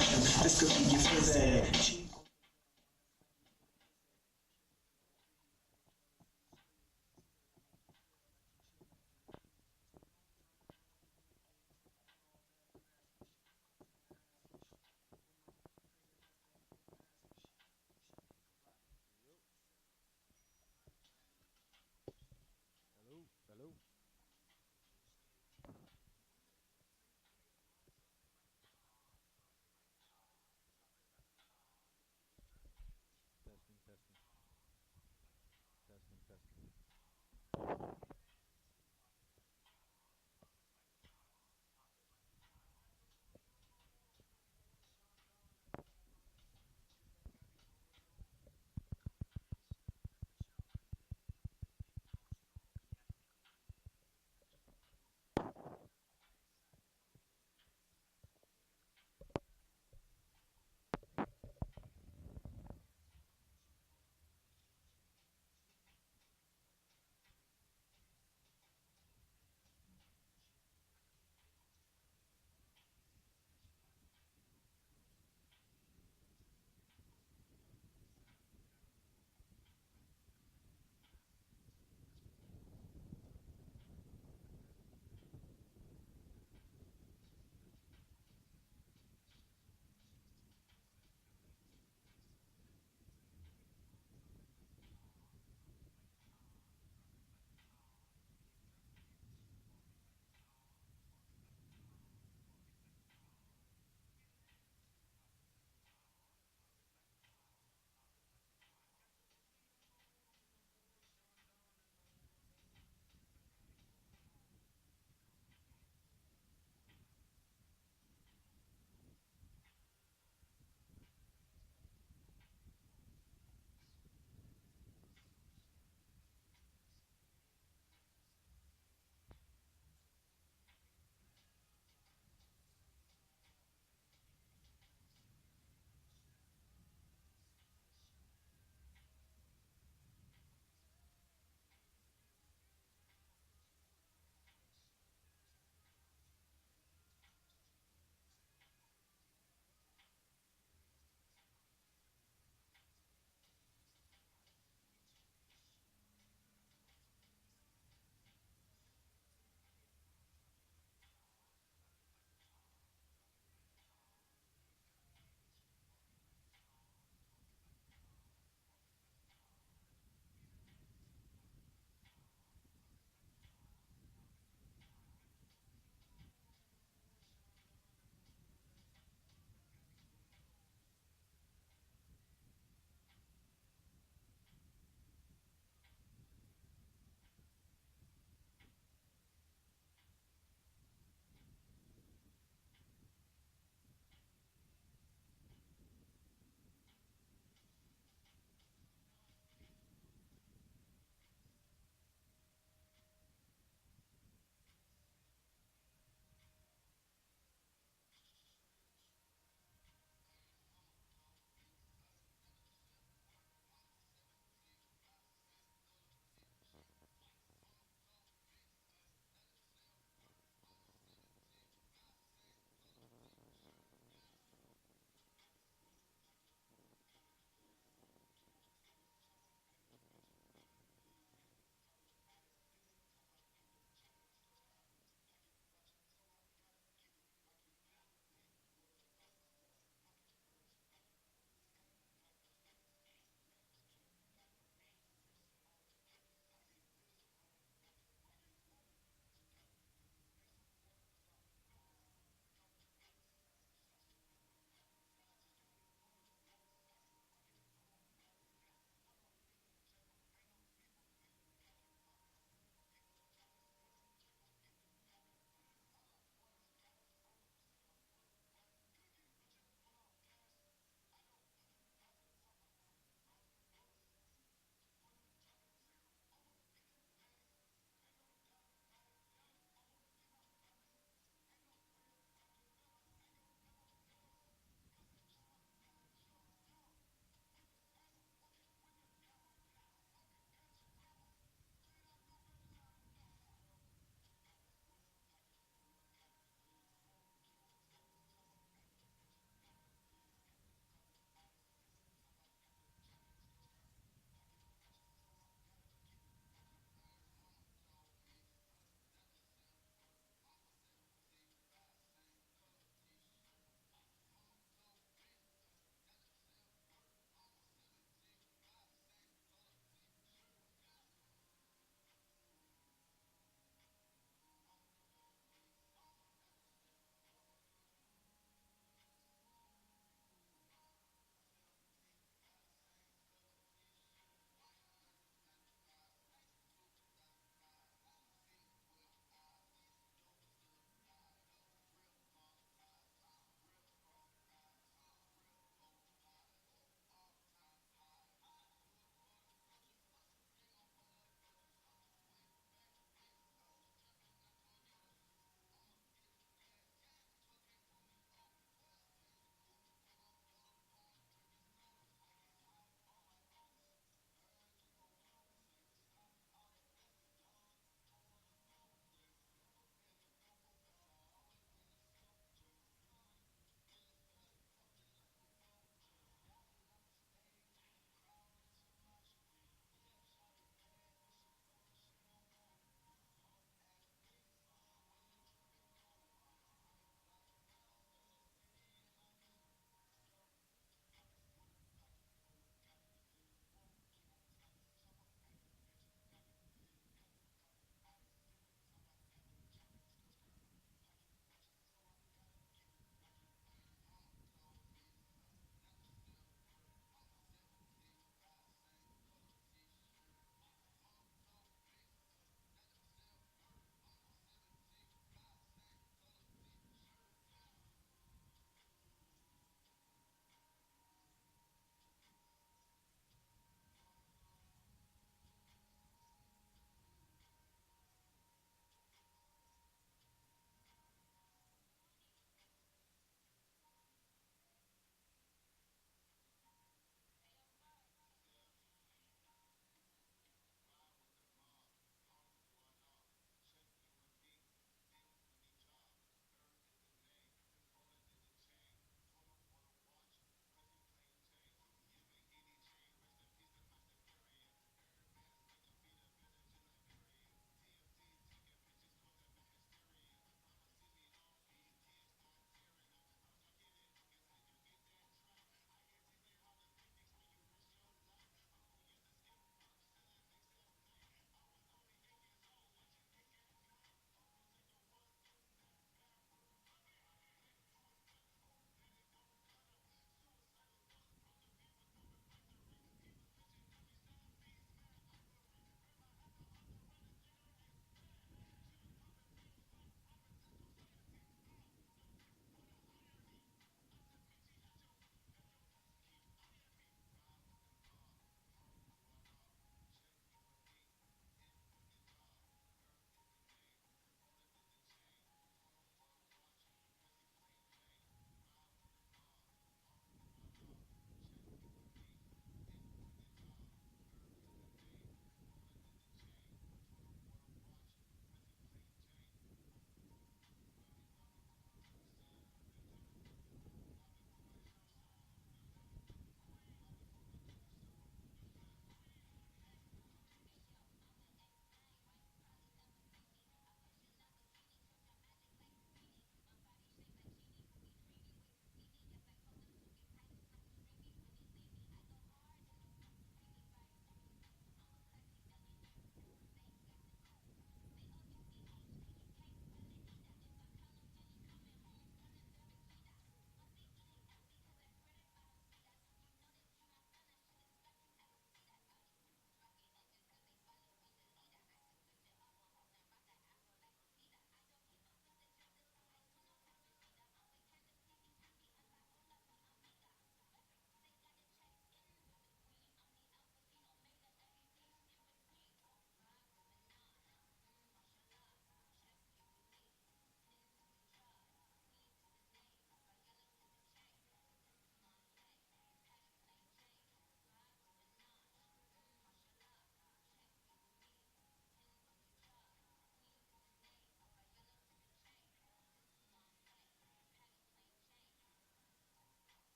passion. This could be your favorite. Hello, hello.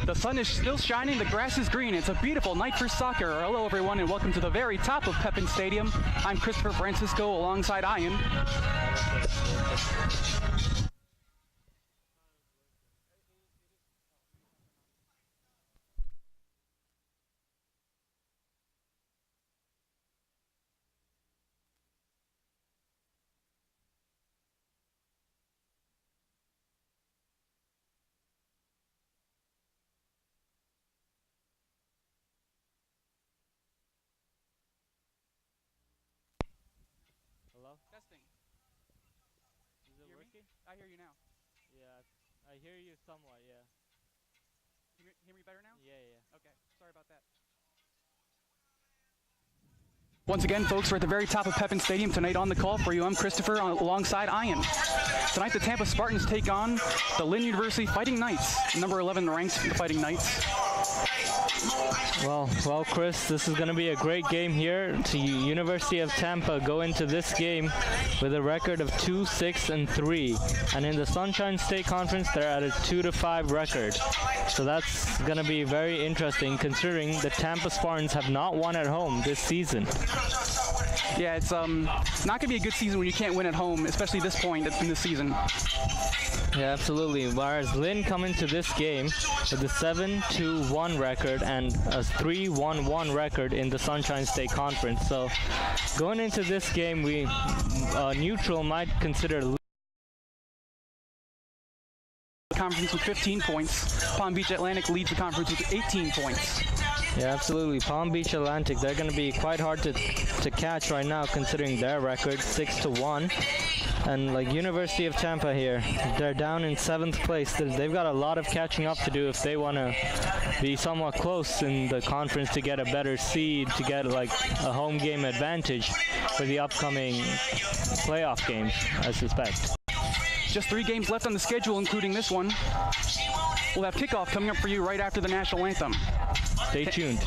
The sun is still shining, the grass is green. It's a beautiful night for soccer. Hello everyone and welcome to the very top of Pepin Stadium. I'm Christopher Francisco alongside Ian. Hello? Testing. Is it working? I hear you now. Yeah, I hear you somewhat, yeah. Hear me better now? Yeah. Okay, sorry about that. Once again, folks, we're at the very top of Pepin Stadium tonight. On the call for you, I'm Christopher alongside Ian. Tonight, the Tampa Spartans take on the Lynn University Fighting Knights, number 11 ranked Fighting Knights. Well, Chris, this is going to be a great game here. To University of Tampa go into this game with a record of 2-6-3, and in the Sunshine State Conference, they're at a 2-5 record. So that's going to be very interesting, considering the Tampa Spartans have not won at home this season. Yeah, it's not going to be a good season when you can't win at home, especially this point in the season. Yeah, absolutely. Whereas Lynn come into this game with a 7-2-1 record and a 3-1-1 record in the Sunshine State Conference. So going into this game, we neutral might consider Conference with 15 points. Palm Beach Atlantic leads the conference with 18 points. Yeah, absolutely. Palm Beach Atlantic, they're going to be quite hard to catch right now, considering their record 6-1. And like University of Tampa here, they're down in 7th place. They've got a lot of catching up to do if they want to be somewhat close in the conference to get a better seed, to get like a home game advantage for the upcoming playoff games, I suspect. Just 3 games left on the schedule, including this one. We'll have kickoff coming up for you right after the national anthem. Stay tuned.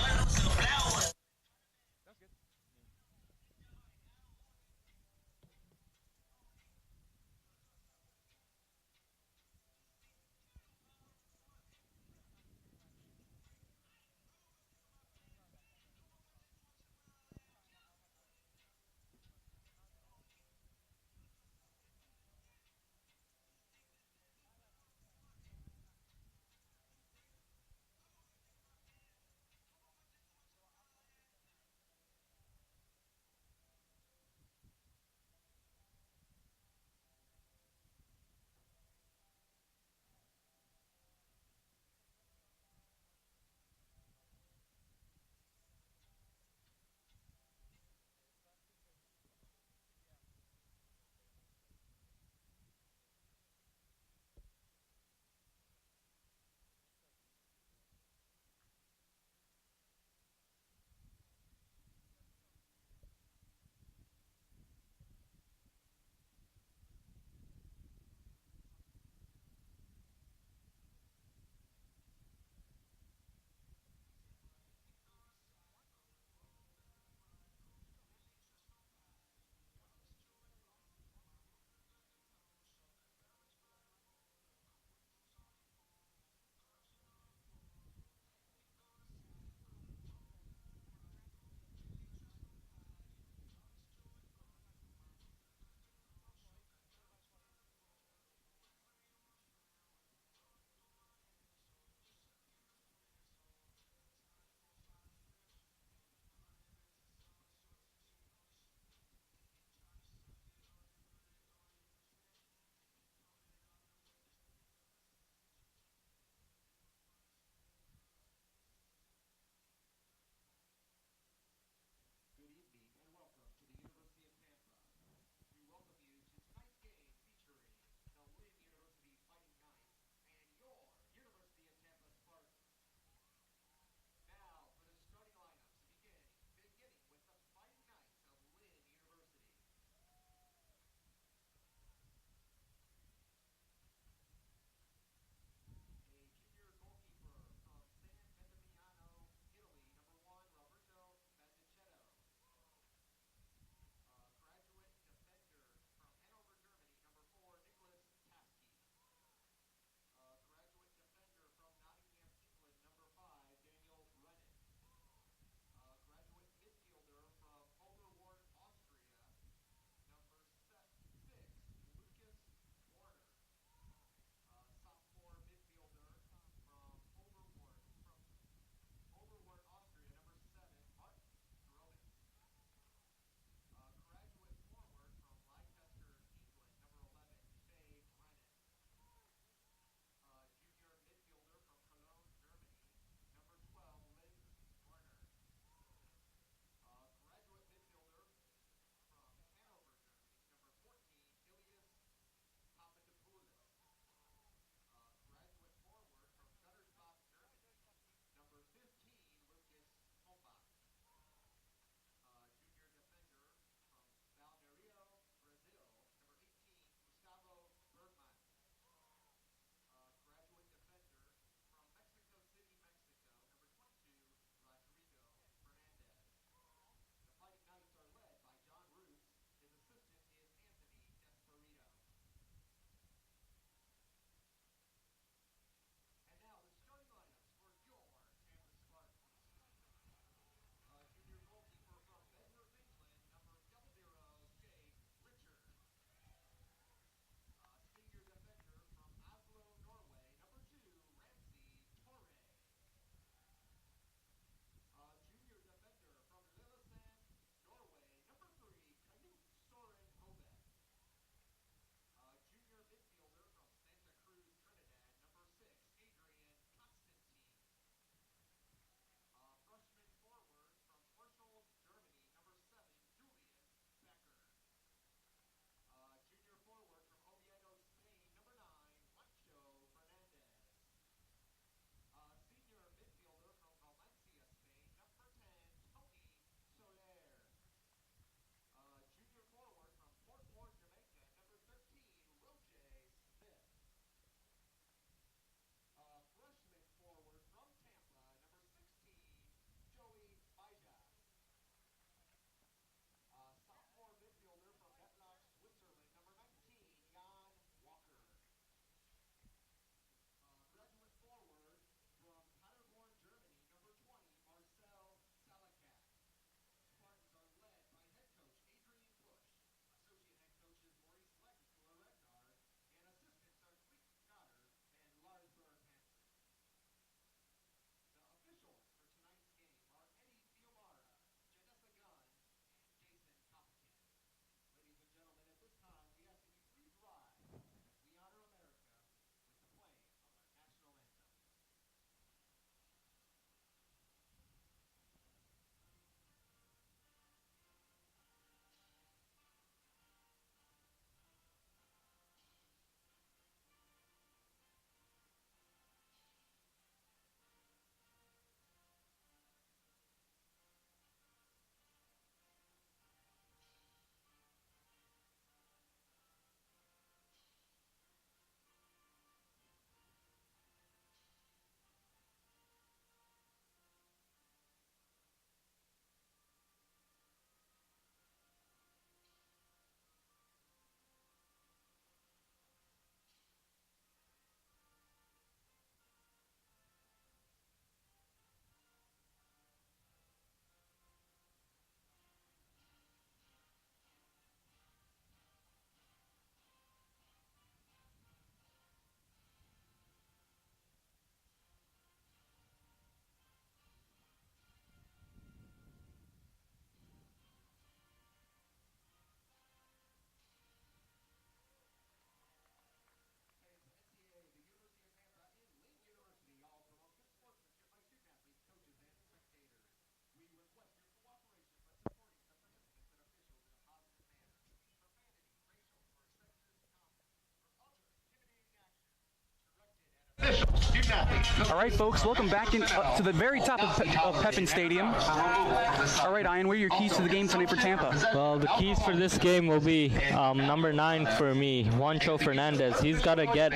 All right, folks, welcome back to the very top of Pepin Stadium. All right, Ian, what are your keys to the game tonight for Tampa? Well, the keys for this game will be number 9 for me, Juancho Fernandez. He's got to get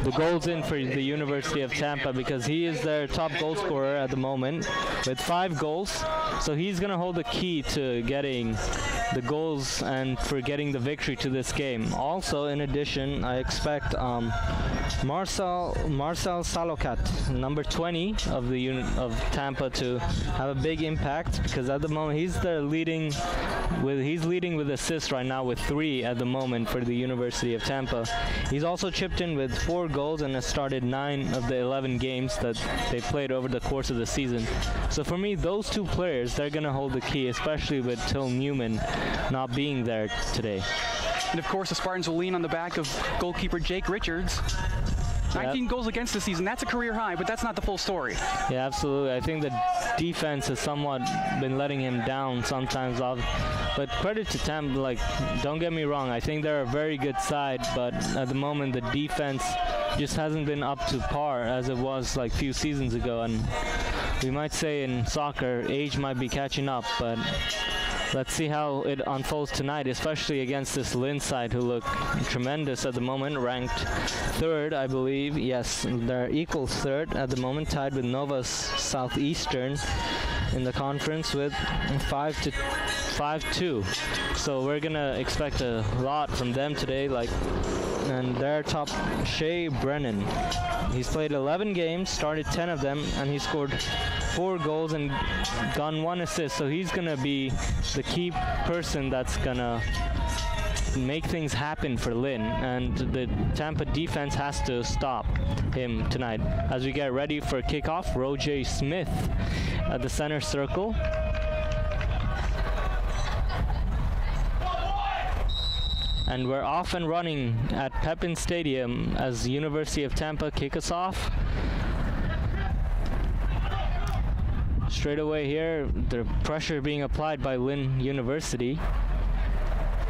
the goals in for the University of Tampa because he is their top goal scorer at the moment with 5 goals. So he's going to hold the key to getting the goals and for getting the victory to this game. Also, in addition, I expect Marcel Salocat, number 20 of Tampa, to have a big impact because at the moment he's leading with assists right now with 3 at the moment for the University of Tampa. He's also chipped in with 4 goals and has started 9 of the 11 games that they played over the course of the season. So for me, those 2 players, they're going to hold the key, especially with Till Newman not being there today. And of course, the Spartans will lean on the back of goalkeeper Jake Richards. 19 goals against the season. That's a career high, but that's not the full story. Yeah, absolutely. I think the defense has somewhat been letting him down sometimes. But credit to Tampa. Like, don't get me wrong. I think they're a very good side, but at the moment the defense just hasn't been up to par as it was like a few seasons ago. And we might say in soccer, age might be catching up, but let's see how it unfolds tonight, especially against this Lynn side who look tremendous at the moment, ranked 3rd, I believe. Yes, they're equal 3rd at the moment, tied with Nova Southeastern in the conference with 5-2. So we're going to expect a lot from them today. And their top, Shea Brennan. He's played 11 games, started 10 of them, and he scored 4 goals and gotten 1 assist. So he's going to be the key person that's going to make things happen for Lynn. And the Tampa defense has to stop him tonight. As we get ready for kickoff, Roger Smith at the center circle. And we're off and running at Pepin Stadium as the University of Tampa kick us off. Straight away here, the pressure being applied by Lynn University.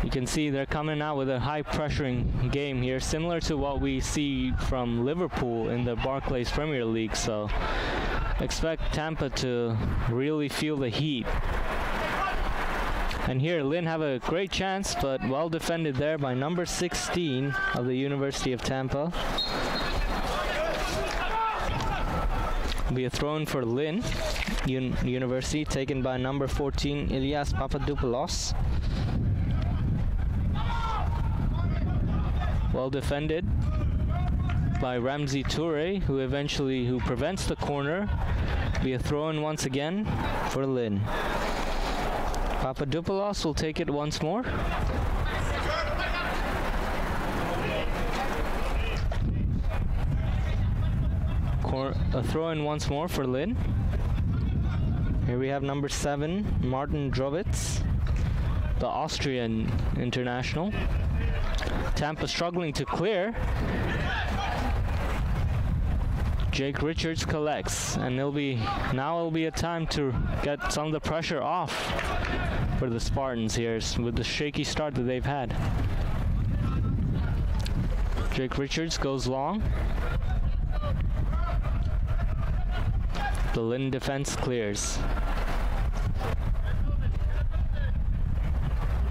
You can see they're coming out with a high pressuring game here, similar to what we see from Liverpool in the Barclays Premier League. So expect Tampa to really feel the heat. And here, Lynn have a great chance, but well defended there by number 16 of the University of Tampa. Be a throw-in for Lynn University, taken by number 14, Ilias Papadopoulos. Well defended by Ramzi Toure, who prevents the corner. Be a throw-in once again for Lynn. Papadopoulos will take it once more. A throw-in once more for Lynn. Here we have number 7, Martin Drovitz, the Austrian international. Tampa struggling to clear. Jake Richards collects, and it'll be a time to get some of the pressure off for the Spartans here with the shaky start that they've had. Jake Richards goes long. The Lynn defense clears.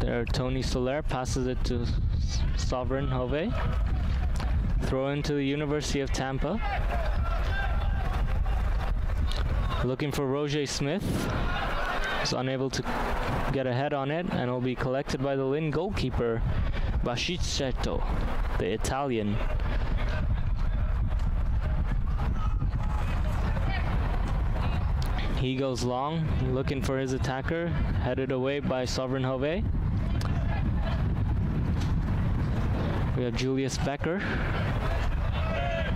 There, Tony Soler passes it to Sovereign Hove. Throw into the University of Tampa. Looking for Roger Smith. He's unable to get a head on it, and will be collected by the Lynn goalkeeper, Basicetto, the Italian. He goes long, looking for his attacker, headed away by Sovereign Hove. We have Julius Becker.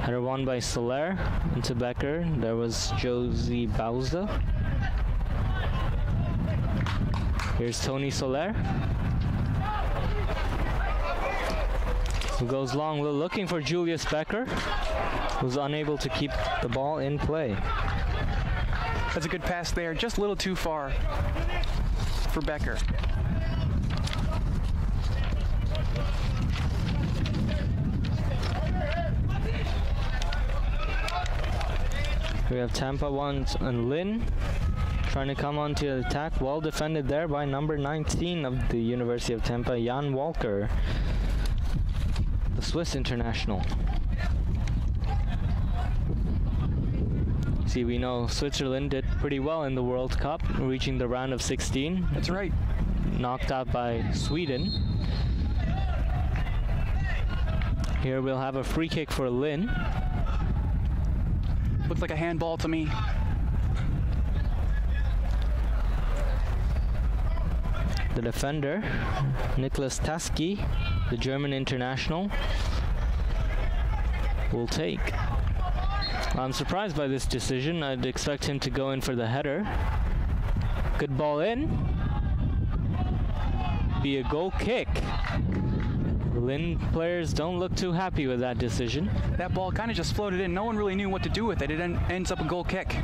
Header won by Soler into Becker. There was Josie Bauza. Here's Tony Soler, who goes long, looking for Julius Becker, who's unable to keep the ball in play. That's a good pass there, just a little too far for Becker. We have Tampa once and Lynn trying to come onto the attack. Well defended there by number 19 of the University of Tampa, Jan Walker, the Swiss international. See, we know Switzerland did pretty well in the World Cup, reaching the round of 16. That's right. Knocked out by Sweden. Here we'll have a free kick for Lynn. Looks like a handball to me. The defender, Niklas Taski, the German international, will take. I'm surprised by this decision. I'd expect him to go in for the header. Good ball in. Be a goal kick. Lynn players don't look too happy with that decision. That ball kind of just floated in. No one really knew what to do with it. It ends up a goal kick.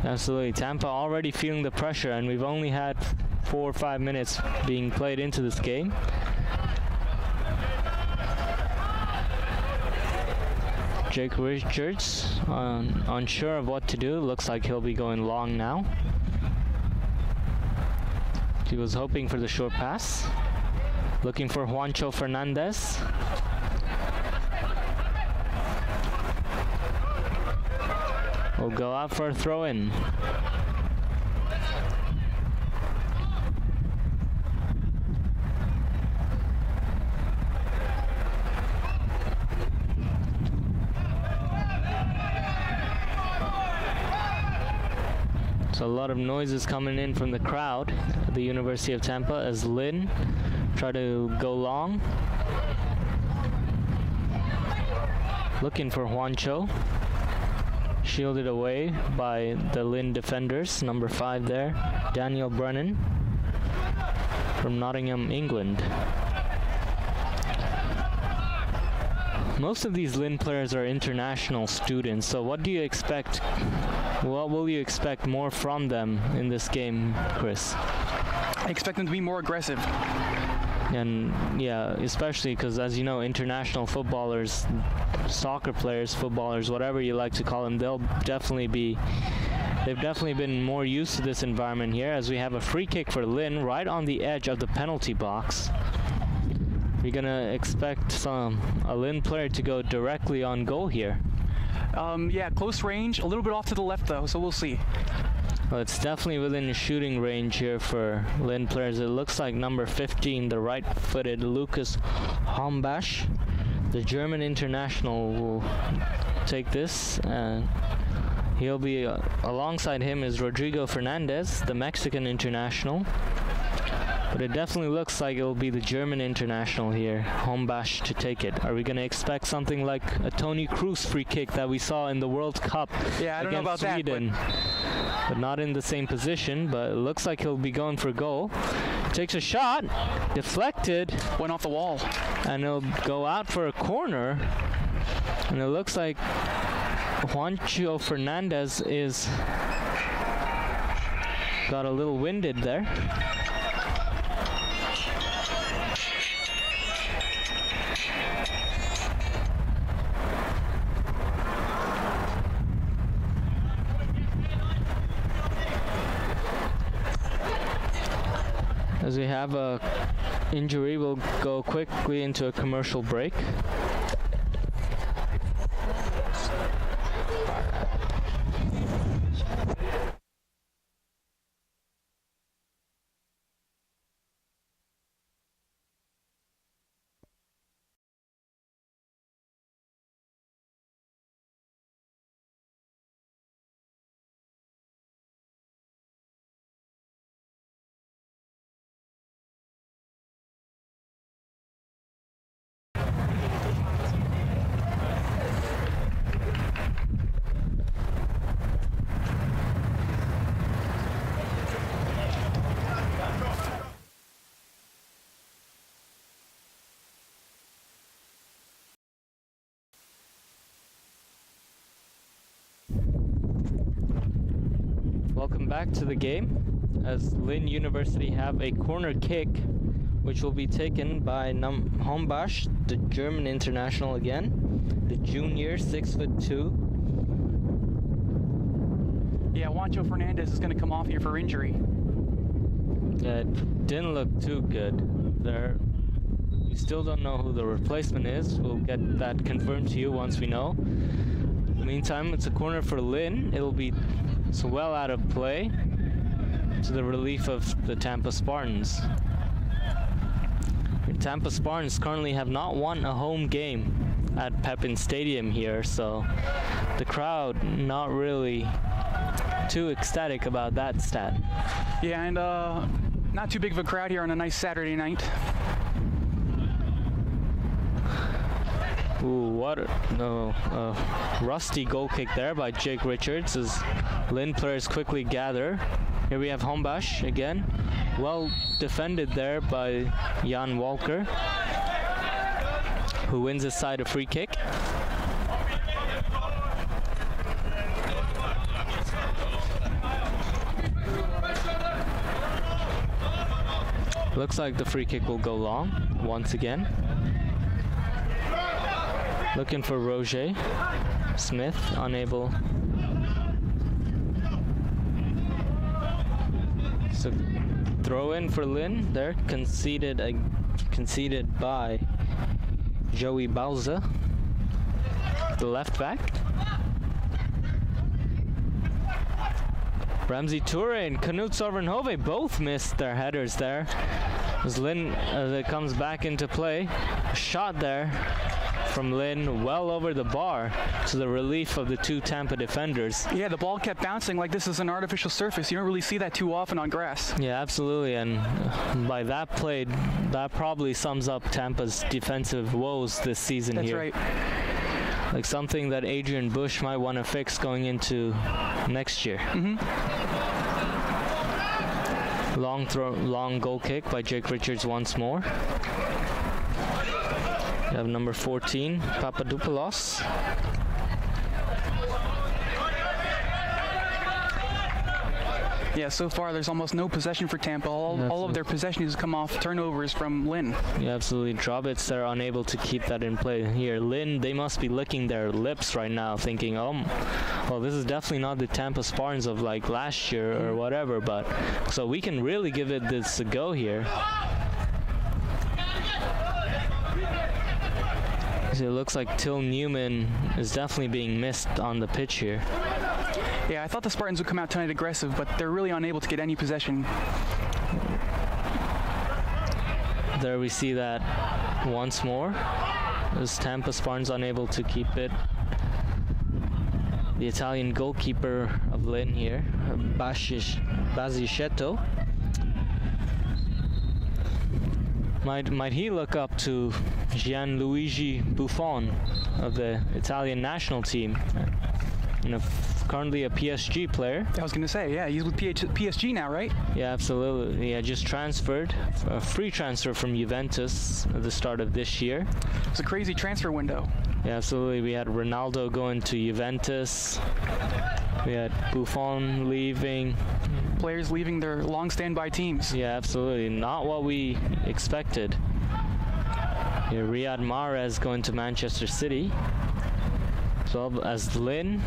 Absolutely. Tampa already feeling the pressure, and we've only had 4 or 5 minutes being played into this game. Jake Richards, unsure of what to do. Looks like he'll be going long now. He was hoping for the short pass. Looking for Juancho Fernandez. Will go out for a throw-in. So a lot of noises coming in from the crowd at the University of Tampa as Lynn try to go long. Looking for Juancho. Shielded away by the Lynn defenders. Number 5 there, Daniel Brennan from Nottingham, England. Most of these Lynn players are international students, so what do you expect? What will you expect more from them in this game, Chris? I expect them to be more aggressive. And yeah, especially because, as you know, international footballers, soccer players, footballers, whatever you like to call them, they've definitely been more used to this environment here, as we have a free kick for Lynn right on the edge of the penalty box. You're gonna expect a Lynn player to go directly on goal here. Yeah, close range, a little bit off to the left though, so we'll see. Well, it's definitely within shooting range here for Lynn players. It looks like number 15, the right-footed Lucas Hombasch, the German international, will take this, and he'll be alongside him is Rodrigo Fernandez, the Mexican international. But it definitely looks like it'll be the German international here, Hombasch, to take it. Are we going to expect something like a Tony Kroos free kick that we saw in the World Cup against Sweden? But not in the same position, but it looks like he'll be going for goal. Takes a shot, deflected. Went off the wall. And he'll go out for a corner. And it looks like Juancho Fernandez is got a little winded there. As we have a injury, we'll go quickly into a commercial break. Welcome back to the game, as Lynn University have a corner kick, which will be taken by Hombasch, the German international again, the junior, 6'2". Yeah, Juancho Fernandez is going to come off here for injury. Yeah, it didn't look too good there. We still don't know who the replacement is. We'll get that confirmed to you once we know. In the meantime, it's a corner for Lynn. It'll be well out of play to the relief of the Tampa Spartans. The Tampa Spartans currently have not won a home game at Pepin Stadium here, so the crowd not really too ecstatic about that stat. Yeah, and not too big of a crowd here on a nice Saturday night. Ooh, what a rusty goal kick there by Jake Richards as Lynn players quickly gather. Here we have Hombash again. Well defended there by Jan Walker, who wins his side a free kick. Looks like the free kick will go long once again. Looking for Roger. Smith unable. So throw in for Lynn there, conceded by Joey Bauza, the left back. Ramsey Toure and Knut Sovrenhove both missed their headers there. As Lynn, as it comes back into play, a shot there from Lynn well over the bar to the relief of the two Tampa defenders. Yeah, the ball kept bouncing like this is an artificial surface. You don't really see that too often on grass. Yeah, absolutely, and by that play, that probably sums up Tampa's defensive woes this season. That's here. Right. Like something that Adrian Bush might want to fix going into next year. Long goal kick by Jake Richards once more. You have number 14, Papadopoulos. Yeah, so far there's almost no possession for Tampa. All of their possession has come off turnovers from Lynn. Yeah, absolutely. Drobits, they're unable to keep that in play here. Lynn, they must be licking their lips right now thinking, well, this is definitely not the Tampa Spartans of like last year or whatever, but so we can really give it this a go here. So it looks like Till Newman is definitely being missed on the pitch here. Yeah, I thought the Spartans would come out tonight aggressive, but they're really unable to get any possession. There we see that once more. As Tampa Spartans unable to keep it. The Italian goalkeeper of Lynn here, Basicetto. Might he look up to Gianluigi Buffon of the Italian national team? Currently a PSG player. I was going to say, yeah, he's with PSG now, right? Yeah, absolutely. Yeah, just transferred, a free transfer from Juventus at the start of this year. It's a crazy transfer window. Yeah, absolutely. We had Ronaldo going to Juventus. We had Buffon leaving. Players leaving their long standby teams. Yeah, absolutely. Not what we expected. Yeah, Riyad Mahrez going to Manchester City. So as Lynn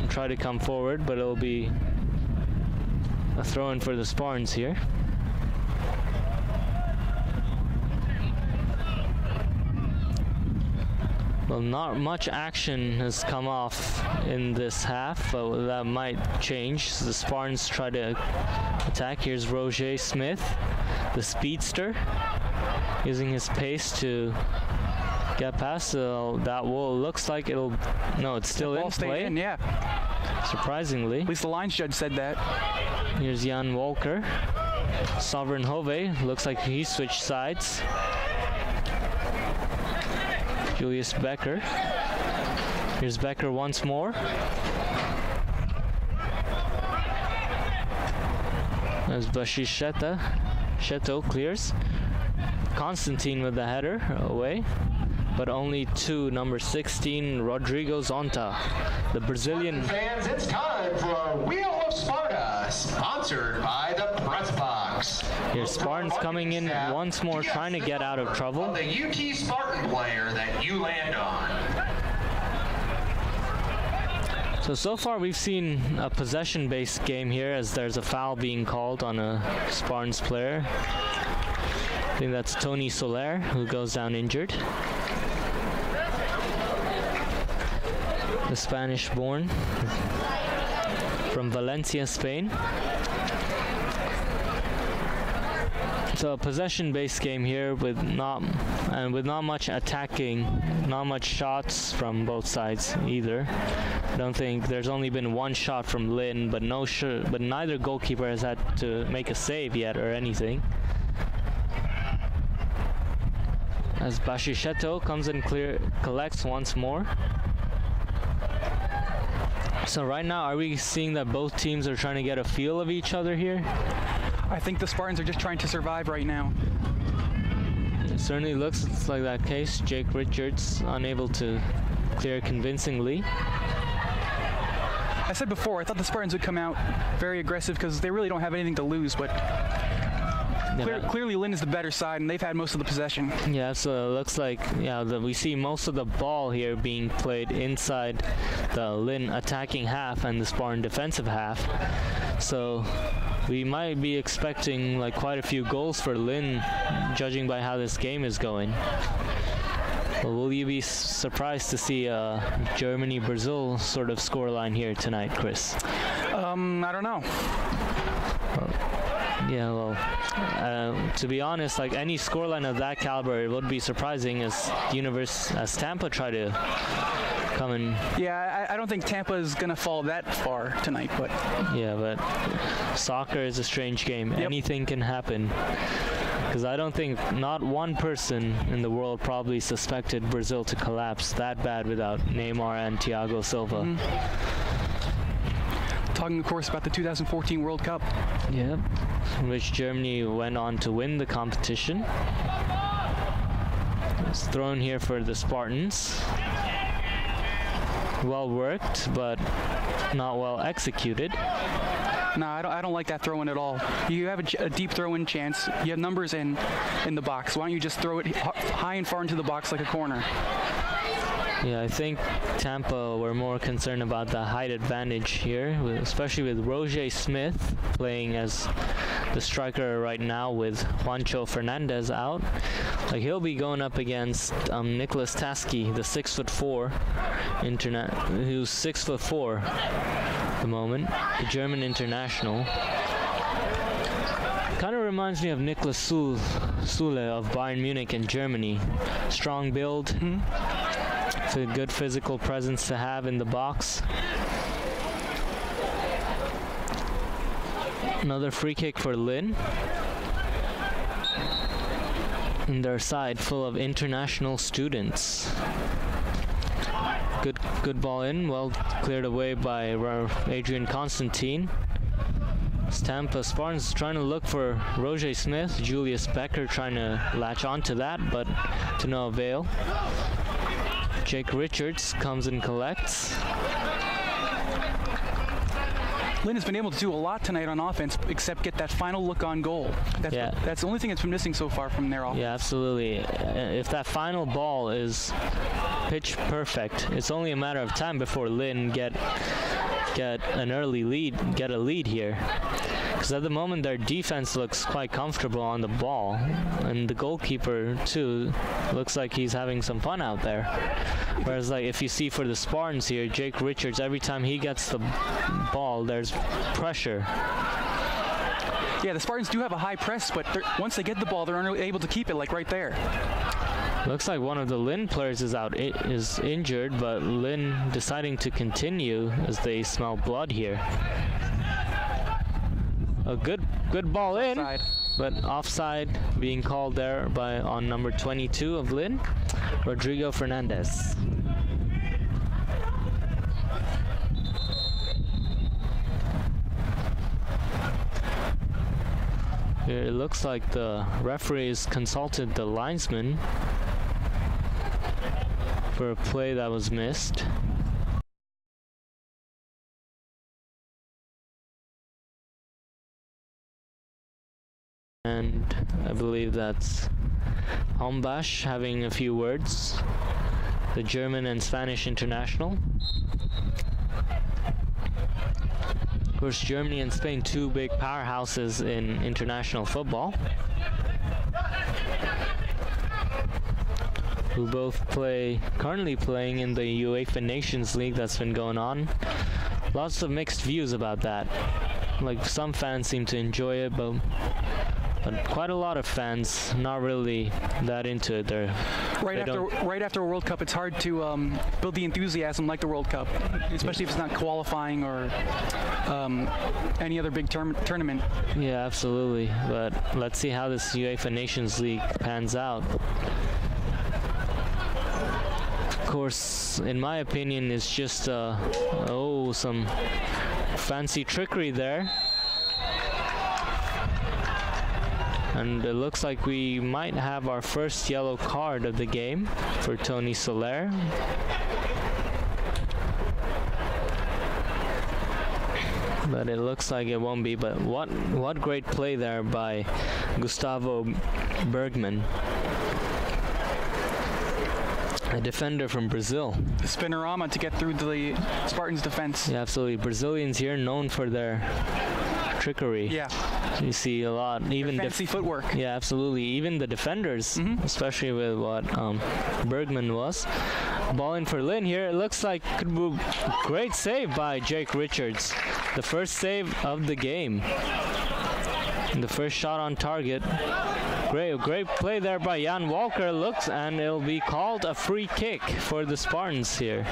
try to come forward, but it'll be a throw-in for the Spartans here. Well, not much action has come off in this half, but that might change. The Spartans try to attack. Here's Roger Smith, the speedster, using his pace to get past. That will looks like it'll. No, it's still in play. In, yeah. Surprisingly. At least the lines judge said that. Here's Jan Walker. Sovrenhove looks like he switched sides. Julius Becker. Here's Becker once more. As Basicetto clears. Constantine with the header away. But only to number 16, Rodrigo Zonta, the Brazilian. Fans, it's time for Wheel of Sparta, sponsored by the Press Box. Here's Spartans coming in once more, trying to get out of trouble. The UT Spartan player that you land on. So far we've seen a possession-based game here, as there's a foul being called on a Spartans player. I think that's Tony Soler, who goes down injured. The Spanish-born from Valencia, Spain. So a possession-based game here with not much attacking, not much shots from both sides either. I don't think there's only been one shot from Lynn, but neither goalkeeper has had to make a save yet or anything. As Bashishetto comes and collects once more. So right now, are we seeing that both teams are trying to get a feel of each other here? I think the Spartans are just trying to survive right now. It certainly looks like that case. Jake Richards unable to clear convincingly. I said before, I thought the Spartans would come out very aggressive because they really don't have anything to lose, but clearly Lynn is the better side, and they've had most of the possession. Yeah, so it looks like we see most of the ball here being played inside the Lynn attacking half and the Spartan defensive half. So we might be expecting like quite a few goals for Lynn, judging by how this game is going. Well, will you be surprised to see a Germany-Brazil sort of scoreline here tonight, Chris? I don't know. Yeah, well, to be honest, like any scoreline of that caliber, it would be surprising as Tampa try to come in. Yeah, I don't think Tampa is going to fall that far tonight, but... Yeah, but soccer is a strange game. Yep. Anything can happen. Because I don't think not one person in the world probably suspected Brazil to collapse that bad without Neymar and Thiago Silva. Mm-hmm. Talking, of course, about the 2014 World Cup. Yep, in which Germany went on to win the competition. It's thrown here for the Spartans. Well worked, but not well executed. No, I don't like that throw-in at all. You have a deep throw-in chance. You have numbers in the box. Why don't you just throw it high and far into the box like a corner? Yeah, I think Tampa were more concerned about the height advantage here, especially with Roger Smith playing as the striker right now with Juancho Fernandez out. Like he'll be going up against Nicholas Taski, the 6'4", who's 6'4" at the moment, the German international. Kind of reminds me of Niklas Süle of Bayern Munich in Germany. Strong build. Mm-hmm. It's a good physical presence to have in the box. Another free kick for Lynn. And their side full of international students. Good ball in, well cleared away by Adrian Constantine. Tampa Spartans trying to look for Roger Smith, Julius Becker trying to latch onto that, but to no avail. Jake Richards comes and collects. Lynn has been able to do a lot tonight on offense, except get that final look on goal. That's the only thing that's been missing so far from their offense. Yeah, absolutely. If that final ball is pitch perfect, it's only a matter of time before Lynn get an early lead, get a lead here. Because at the moment their defense looks quite comfortable on the ball, and the goalkeeper too looks like he's having some fun out there. Whereas like if you see for the Spartans here, Jake Richards, every time he gets the ball, there's pressure. Yeah, the Spartans do have a high press, but once they get the ball, they're unable to keep it, like right there. Looks like one of the Lynn players is injured, but Lynn deciding to continue as they smell blood here. A good ball in, but offside being called there on number 22 of Lynn, Rodrigo Fernandez. Here it looks like the referees consulted the linesman for a play that was missed. And I believe that's Hombash having a few words, the German and Spanish international. Of course, Germany and Spain, two big powerhouses in international football, who both currently playing in the UEFA Nations League that's been going on. Lots of mixed views about that. Like, some fans seem to enjoy it, but quite a lot of fans not really that into it. Right after a World Cup, it's hard to build the enthusiasm like the World Cup, especially if it's not qualifying or any other big tournament. Yeah, absolutely. But let's see how this UEFA Nations League pans out. Of course, in my opinion, it's just some fancy trickery there. And it looks like we might have our first yellow card of the game for Tony Soler. But it looks like it won't be. But what great play there by Gustavo Bergman, a defender from Brazil. The spinorama to get through the Spartans' defense. Yeah, absolutely. Brazilians here known for their trickery. Yeah. You see a lot, even fancy footwork. Yeah, absolutely. Even the defenders, especially with what Bergman was. Ball in for Lynn here. It looks like could be great save by Jake Richards. The first save of the game. And the first shot on target. Great play there by Jan Walker. Looks, and it'll be called a free kick for the Spartans here.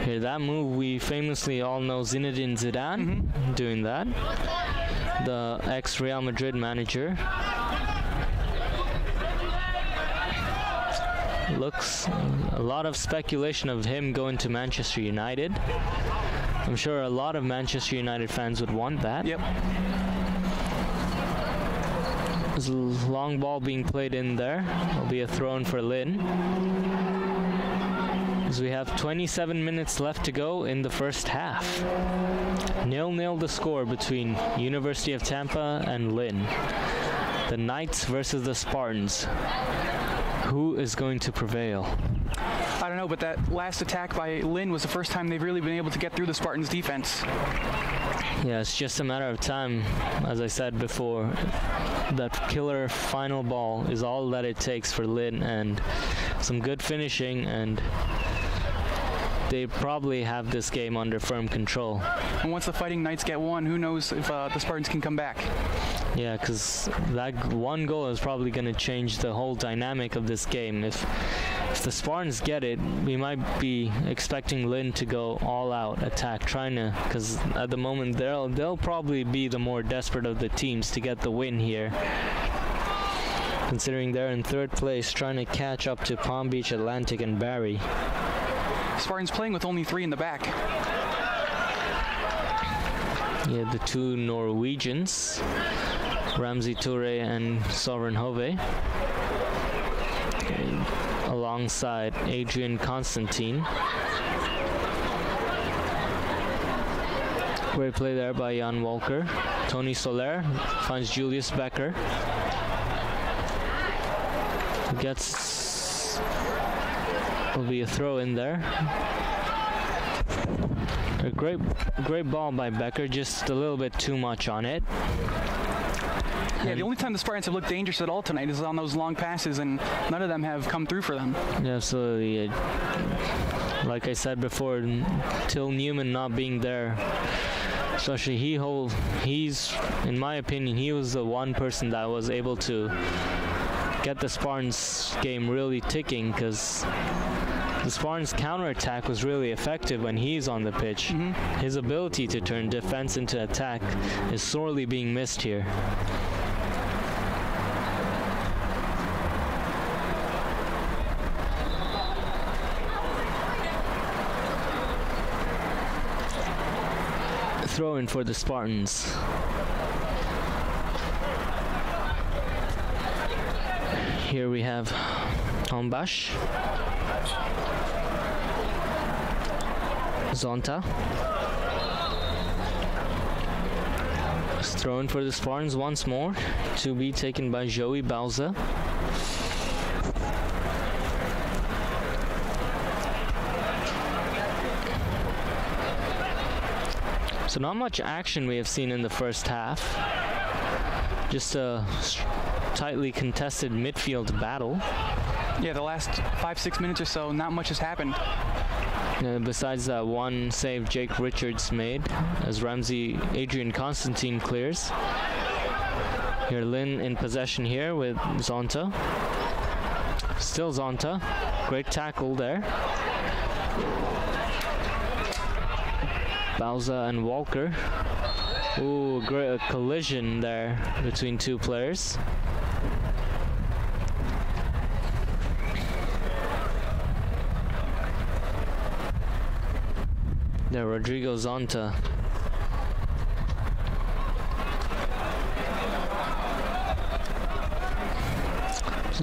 Here, that move we famously all know Zinedine Zidane doing that. The ex-Real Madrid manager. Looks a lot of speculation of him going to Manchester United. I'm sure a lot of Manchester United fans would want that. Yep. There's a long ball being played in there. It'll be a throw in for Lynn. As we have 27 minutes left to go in the first half. 0-0 the score between University of Tampa and Lynn. The Knights versus the Spartans. Who is going to prevail? I don't know, but that last attack by Lynn was the first time they've really been able to get through the Spartans' defense. Yeah, it's just a matter of time. As I said before, that killer final ball is all that it takes for Lynn, and some good finishing, and they probably have this game under firm control. And once the Fighting Knights get one, who knows if the Spartans can come back. Yeah, because that one goal is probably going to change the whole dynamic of this game. If the Spartans get it, we might be expecting Lynn to go all out attack, trying to, because at the moment they'll probably be the more desperate of the teams to get the win here. Considering they're in third place, trying to catch up to Palm Beach, Atlantic, and Barrie. Spartans playing with only 3 in the back. Yeah, the two Norwegians, Ramsey Toure and Sovereign Hove, alongside Adrian Constantine. Great play there by Jan Walker. Tony Soler finds Julius Becker. Will be a throw in there. A great ball by Becker, just a little bit too much on it. Yeah, the only time the Spartans have looked dangerous at all tonight is on those long passes, and none of them have come through for them. Yeah, absolutely. Like I said before, Till Newman not being there, especially he's, in my opinion, he was the one person that was able to get the Spartans game really ticking, because the Spartans counterattack was really effective when he's on the pitch. His ability to turn defense into attack is sorely being missed here. Throw in for the Spartans. Here we have Hombash, Zonta. Thrown for the Spartans once more, to be taken by Joey Bauza. So not much action we have seen in the first half. Just a tightly contested midfield battle. Yeah, the last 5-6 minutes or so, not much has happened. Besides that one save Jake Richards made as Adrian Constantine clears. Here Lynn in possession here with Zonta. Still Zonta. Great tackle there. Bauza and Walker. Ooh, great collision there between two players. There, Rodrigo Zonta.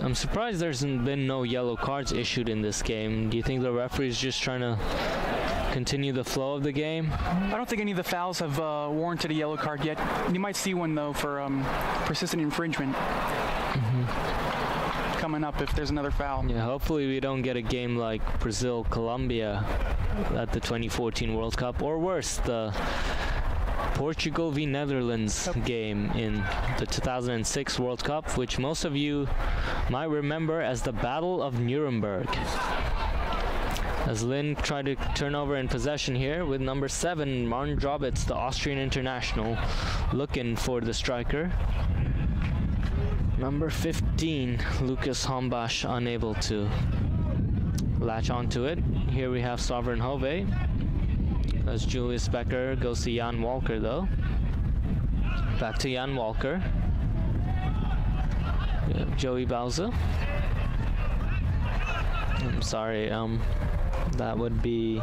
I'm surprised there's been no yellow cards issued in this game. Do you think the referee's just trying to continue the flow of the game? I don't think any of the fouls have warranted a yellow card yet. You might see one, though, for persistent infringement. Coming up if there's another foul. Yeah, hopefully we don't get a game like Brazil-Colombia at the 2014 World Cup, or worse, the Portugal v Netherlands game in the 2006 World Cup, which most of you might remember as the Battle of Nuremberg. As Lynn tried to turn over in possession here with number 7, Martin Drobitz, the Austrian international, looking for the striker. Number 15, Lucas Hombash, unable to latch onto it. Here we have Sovereign Hove, as Julius Becker goes to Jan Walker though. Back to Jan Walker. We have Joey Bauza. I'm sorry, that would be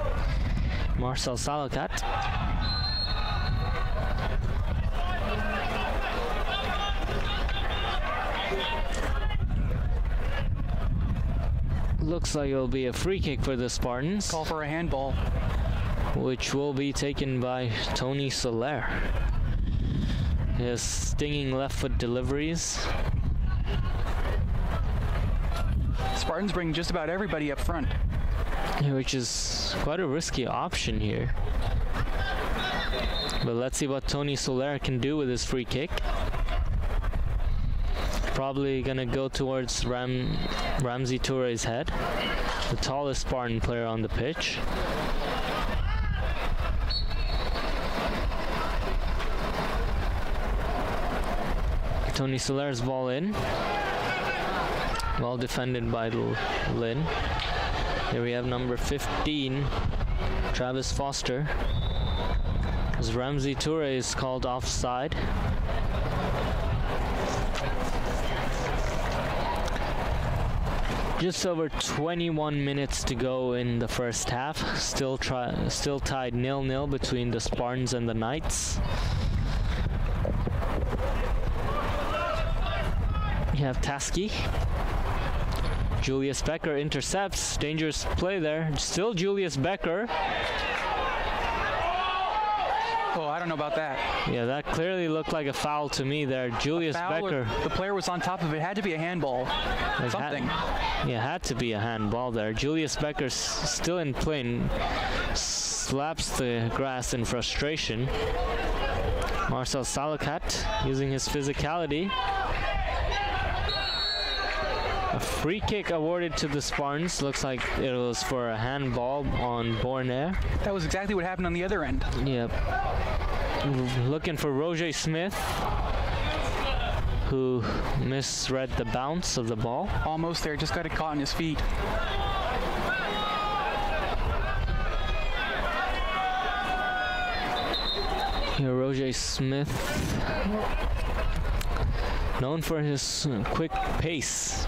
Marcel Salakat. Looks like it'll be a free kick for the Spartans. Call for a handball. Which will be taken by Tony Soler. His stinging left foot deliveries. Spartans bring just about everybody up front. Which is quite a risky option here. But let's see what Tony Soler can do with his free kick. Probably gonna go towards Ramsey Touré's head, the tallest Spartan player on the pitch. Tony Soler's ball in. Well defended by Lynn. Here we have number 15, Travis Foster. As Ramsey Touré is called offside. Just over 21 minutes to go in the first half. Still tied 0-0 between the Spartans and the Knights. You have Taski. Julius Becker intercepts. Dangerous play there. Still Julius Becker. Oh, I don't know about that. Yeah, that clearly looked like a foul to me there. Julius Becker. The player was on top of it. Had to be a handball. Something. Had to be a handball there. Julius Becker's still in play and slaps the grass in frustration. Marcel Salakat using his physicality. A free kick awarded to the Spartans. Looks like it was for a handball on Borner. That was exactly what happened on the other end. Yep. Looking for Roger Smith, who misread the bounce of the ball. Almost there, just got it caught on his feet. Here, Roger Smith, known for his quick pace.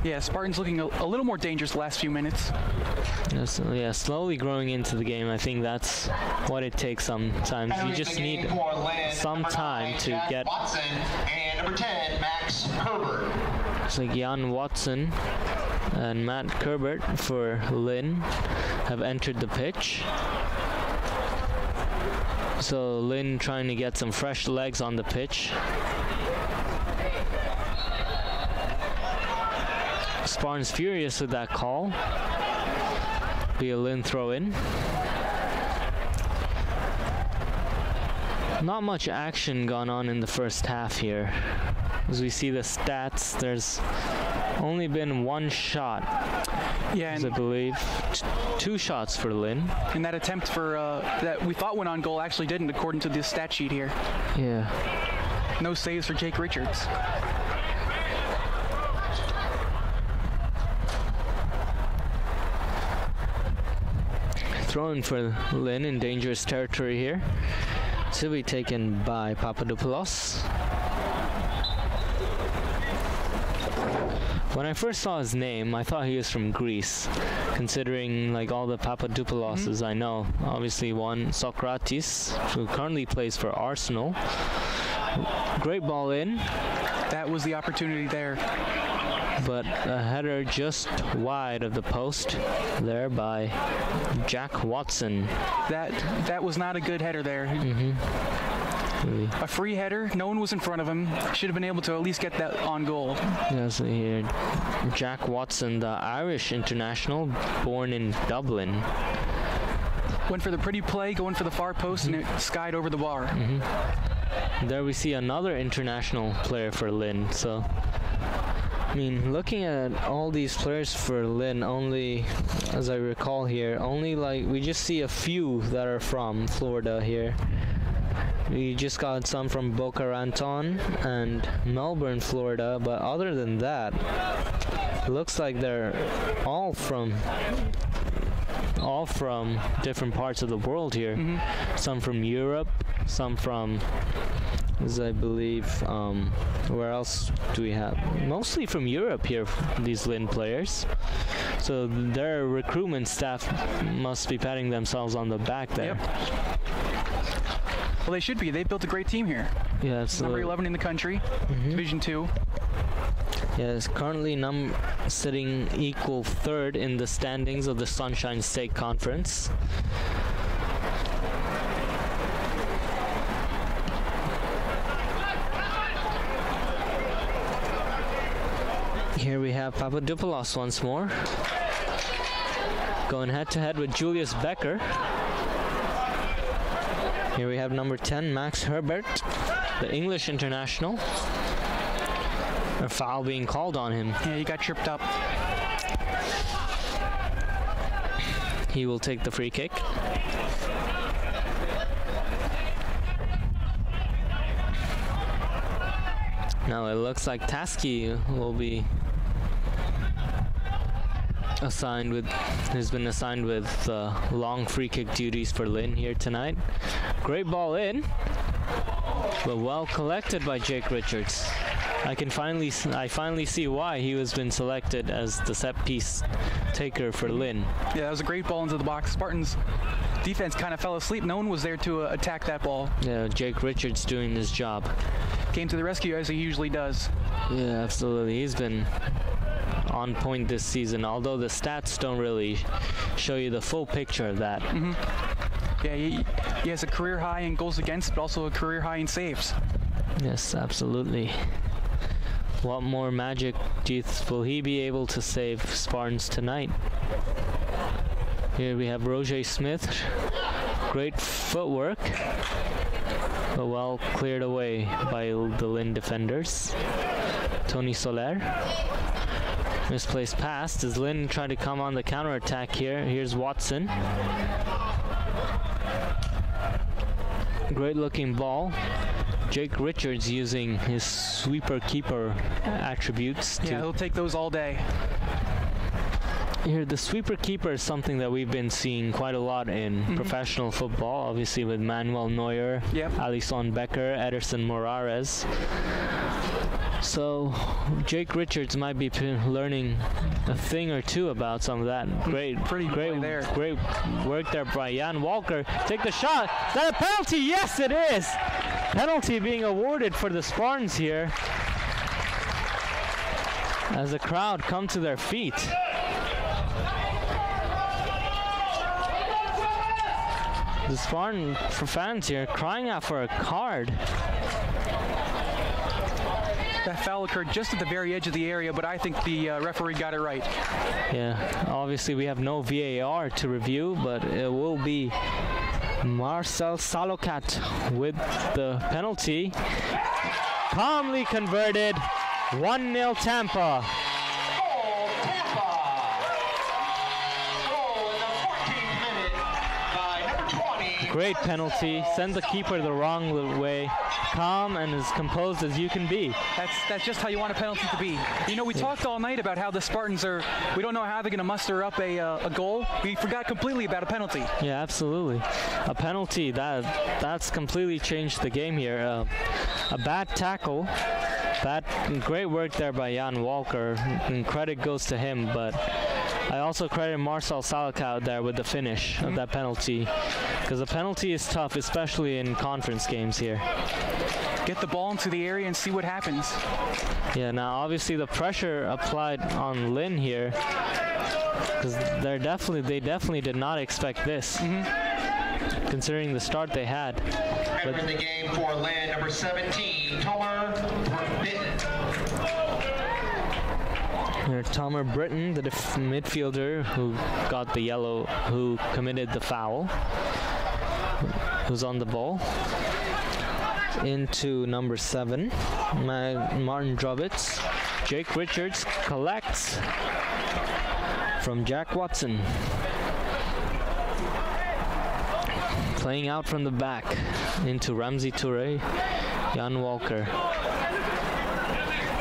Yeah, Spartans looking a little more dangerous the last few minutes. Yeah, slowly growing into the game. I think that's what it takes sometimes. You just need some time to get... Watson and number 10, Max Herbert. It's like Jan Watson and Matt Kerbert for Lynn have entered the pitch. So Lynn trying to get some fresh legs on the pitch. Spartans furious with that call. Be a Lynn throw in. Not much action gone on in the first half here. As we see the stats, there's only been one shot, Yeah, as I and, believe. Two shots for Lynn. and that attempt for that we thought went on goal actually didn't, according to this stat sheet here. Yeah. No saves for Jake Richards. Thrown for Lynn in dangerous territory here. To be taken by Papadopoulos. When I first saw his name, I thought he was from Greece, considering like all the Papadopouloses I know. Obviously one, Socrates, who currently plays for Arsenal. Great ball in, That was the opportunity there. but a header just wide of the post there by Jack Watson. That was not a good header there. Really. A free header. No one was in front of him. Should have been able to at least get that on goal. Yes, here, Jack Watson, the Irish international, born in Dublin. Went for the pretty play, going for the far post, and it skied over the bar. There we see another international player for Lynn. So, I mean, looking at all these players for Lynn, only, as I recall here, only like we just see a few that are from Florida here. We just got some from Boca Raton and Melbourne, Florida, but other than that, it looks like they're all from different parts of the world here. Some from Europe, some from, as I believe, where else do we have? Mostly from Europe here, these Lynn players. So their recruitment staff must be patting themselves on the back there. Yep. Well, they should be. They've built a great team here. Yeah, so Number 11 in the country, Division 2. yeah, it's currently sitting equal third in the standings of the Sunshine State Conference. Here we have Papadopoulos once more, going head-to-head with Julius Becker. Here we have number 10, Max Herbert, the English international. A foul being called on him. Yeah, he got tripped up. He will take the free kick. Now it looks like Taski will be has been assigned with long free kick duties for Lynn here tonight. Great ball in, but well collected by Jake Richards. I finally see why he has been selected as the set piece taker for Lynn. Yeah, that was a great ball into the box. Spartans defense kind of fell asleep. No one was there to attack that ball. Yeah, Jake Richards doing his job. Came to the rescue as he usually does. Yeah, absolutely. He's been on point this season, although the stats don't really show you the full picture of that. Yeah, he has a career high in goals against, but also a career high in saves. Yes, absolutely. What more magic will he be able to save Spartans tonight? Here we have Roger Smith. Great footwork, but well cleared away by the Lynn defenders. Tony Soler. Misplaced pass. Does Lynn try to come on the counter-attack here? Here's Watson. Great looking ball. Jake Richards using his sweeper-keeper attributes. Yeah, he'll take those all day. Here, the sweeper-keeper is something that we've been seeing quite a lot in professional football, obviously with Manuel Neuer, Alisson Becker, Ederson Moraes. So Jake Richards might be learning a thing or two about some of that. Great work there by Jan Walker. Take the shot. Is that a penalty? Yes, it is. Penalty being awarded for the Spartans here, as the crowd come to their feet. The Spartan fans here crying out for a card. That foul occurred just at the very edge of the area, but I think the referee got it right. Yeah, obviously we have no VAR to review, but it will be Marcel Salokat with the penalty. Calmly converted. 1-0 Tampa. Goal, Tampa. Goal in the 14th minute by number 20. Great penalty. Send the keeper the wrong way. Calm and as composed as you can be. That's just how you want a penalty to be. You know, we talked all night about how the Spartans we don't know how they're going to muster up a goal. We forgot completely about a penalty. Yeah, absolutely. A penalty, that's completely changed the game here. A bad tackle. Great work there by Jan Walker, and credit goes to him, but I also credit Marcel Salokat there with the finish of that penalty, because the penalty is tough, especially in conference games here. Get the ball into the area and see what happens. Yeah, now obviously the pressure applied on Lynn here, because they definitely did not expect this, considering the start they had. Entering the game for Lynn, number 17, Tomer Britton. Tomer Britton, the midfielder who got the yellow, who committed the foul, who's on the ball. Into number 7, Martin Drobitz. Jake Richards collects from Jack Watson. Playing out from the back into Ramsey Toure, Jan Walker.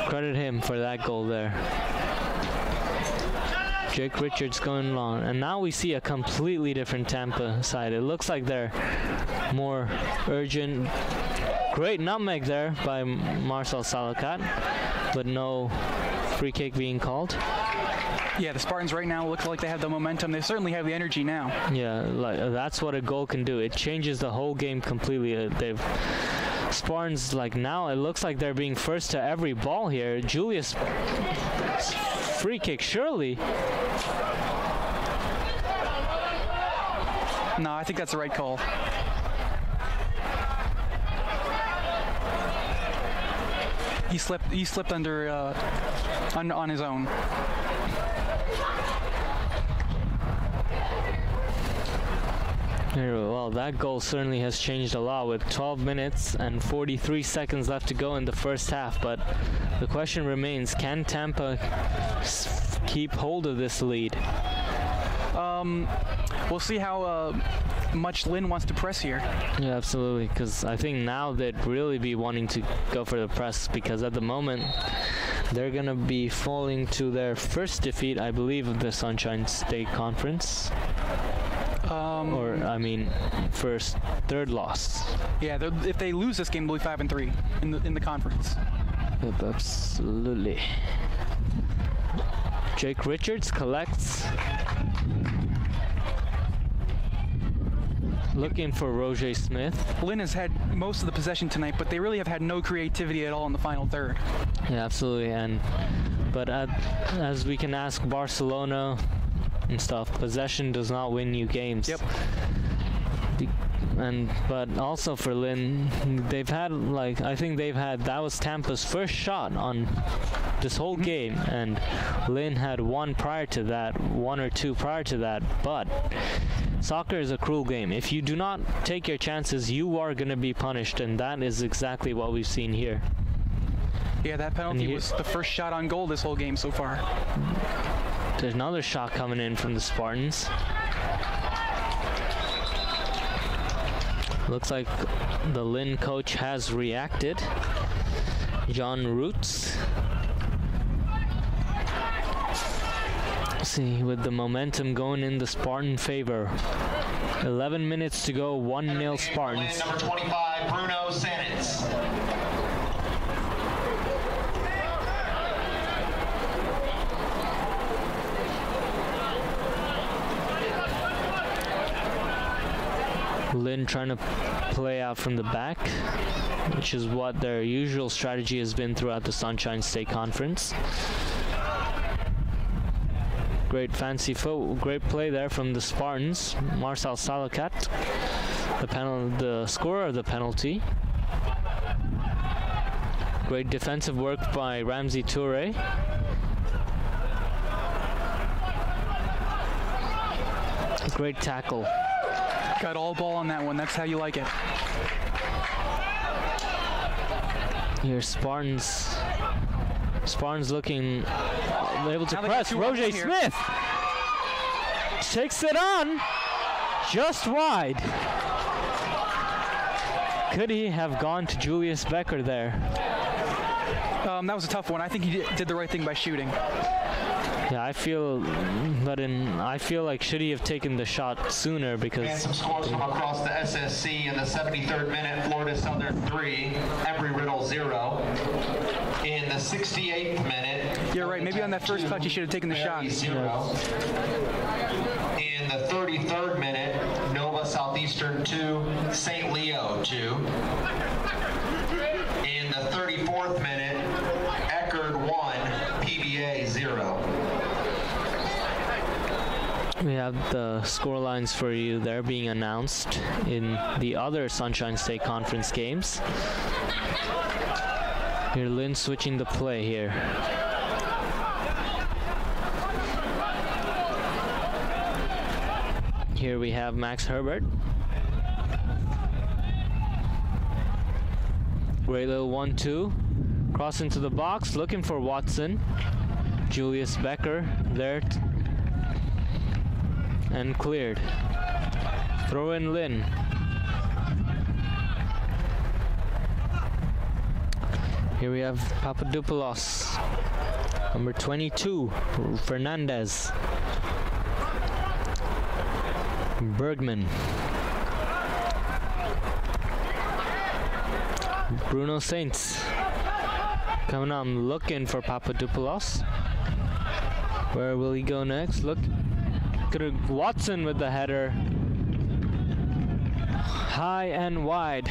Credit him for that goal there. Jake Richards going long, and now we see a completely different Tampa side. It looks like they're more urgent. Great nutmeg there by Marcel Salokat, but no free kick being called. Yeah, the Spartans right now look like they have the momentum. They certainly have the energy now. Yeah, that's what a goal can do. It changes the whole game completely. Spartans, now it looks like they're being first to every ball here. Julius, free kick, surely. No, I think that's the right call. He slipped under on his own. Well, that goal certainly has changed a lot with 12 minutes and 43 seconds left to go in the first half, but the question remains, can Tampa keep hold of this lead? We'll see how much Lynn wants to press here. Yeah, absolutely, because I think now they'd really be wanting to go for the press, because at the moment they're going to be falling to their first defeat, I believe, of the Sunshine State Conference. Third loss. Yeah, if they lose this game, they'll be 5-3 in the conference. Yep, absolutely. Jake Richards collects. Looking for Roger Smith. Lynn has had most of the possession tonight, but they really have had no creativity at all in the final third. Yeah, absolutely. But as we can ask Barcelona and stuff, possession does not win you games. Yep. But also for Lynn, they've had that was Tampa's first shot on this whole game, and Lynn had one or two prior to that, but soccer is a cruel game. If you do not take your chances, you are going to be punished, and that is exactly what we've seen here. Yeah, that penalty was the first shot on goal this whole game so far. There's another shot coming in from the Spartans. Looks like the Lynn coach has reacted. John Roots. See, with the momentum going in the Spartan favor. 11 minutes to go, 1-0 Spartans. Number 25, Bruno Sanitz. Lynn trying to play out from the back, which is what their usual strategy has been throughout the Sunshine State Conference. Great great play there from the Spartans. Marcel Salokat, the scorer of the penalty. Great defensive work by Ramsey Toure. Great tackle Got all ball on that one. That's how you like it. Here, Spartans looking able to press. Roger Smith takes it on, just wide. Could he have gone to Julius Becker there? That was a tough one. I think he did the right thing by shooting. Yeah, I feel like should he have taken the shot sooner, because And some scores from across the SSC in the 73rd minute, Florida Southern 3, Embry-Riddle 0. In the 68th minute, You're right. Maybe on that first touch, he should have taken the shot. 0. In the 33rd minute, Nova Southeastern 2, St. Leo 2. In the 34th minute, Eckerd 1, PBA 0. we have the score lines for you there being announced in the other Sunshine State Conference games. Here, Lynn switching the play here. Here we have Max Herbert. Great little 1-2. Cross into the box, looking for Watson. Julius Becker there. And cleared. Throw in Lynn. Here we have Papadopoulos. Number 22, Fernandez. Bergman. Bruno Saints coming on, looking for Papadopoulos. Where will he go next? Look, Watson with the header. High and wide.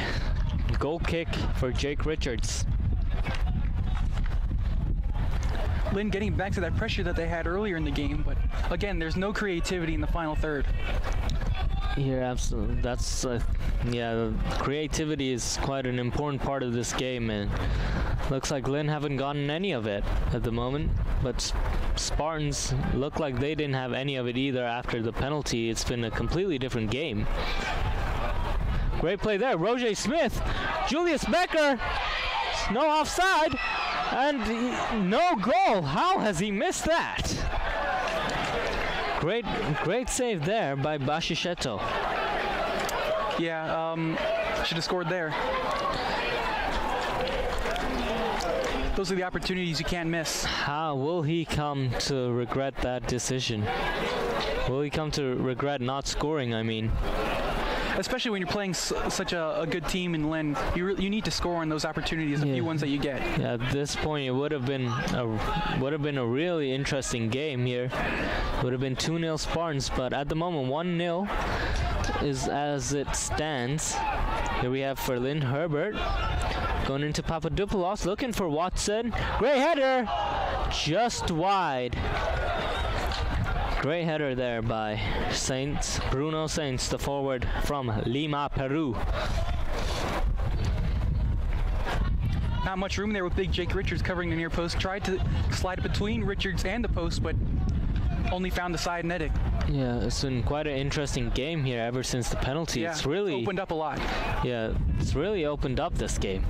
Goal kick for Jake Richards. Lynn getting back to that pressure that they had earlier in the game, but again, there's no creativity in the final third. Yeah, absolutely. That's yeah, creativity is quite an important part of this game, and looks like Lynn haven't gotten any of it at the moment, but Spartans look like they didn't have any of it either after the penalty. It's been a completely different game. Great play there, Roger Smith, Julius Becker, no offside, and no goal. How has he missed that? Great save there by Bashisheto. Yeah, should have scored there. Those are the opportunities you can't miss. How will he come to regret that decision? Will he come to regret not scoring, I mean? Especially when you're playing such a good team in Lynn, you need to score on those opportunities, the few ones that you get. Yeah, at this point, it would have been a really interesting game here. Would have been 2-0 Spartans, but at the moment 1-0 is as it stands. Here we have for Lynn Herbert going into Papadopoulos, looking for Watson. Great header, just wide. Great header there by Saints, Bruno Saints, the forward from Lima, Peru. Not much room there with big Jake Richards covering the near post. Tried to slide it between Richards and the post, but only found the side netting. Yeah, it's been quite an interesting game here ever since the penalty. Yeah, it's really opened up a lot. Yeah, it's really opened up this game.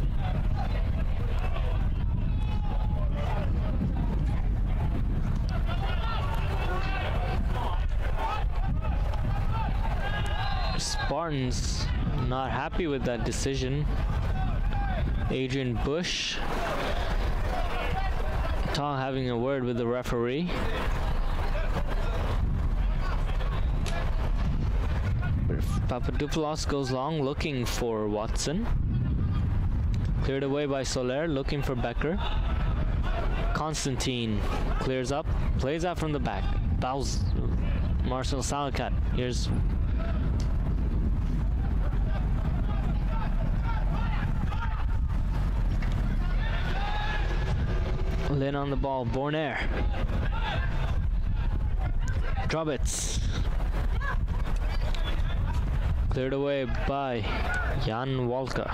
Spartans not happy with that decision. Adrian Bush having a word with the referee. Papadopoulos goes long looking for Watson. Cleared away by Soler, looking for Becker. Constantine clears up, plays out from the back. Bows Marcel Salakat. Here's Lynn on the ball, Bornair. Drobitz. Cleared away by Jan Walka.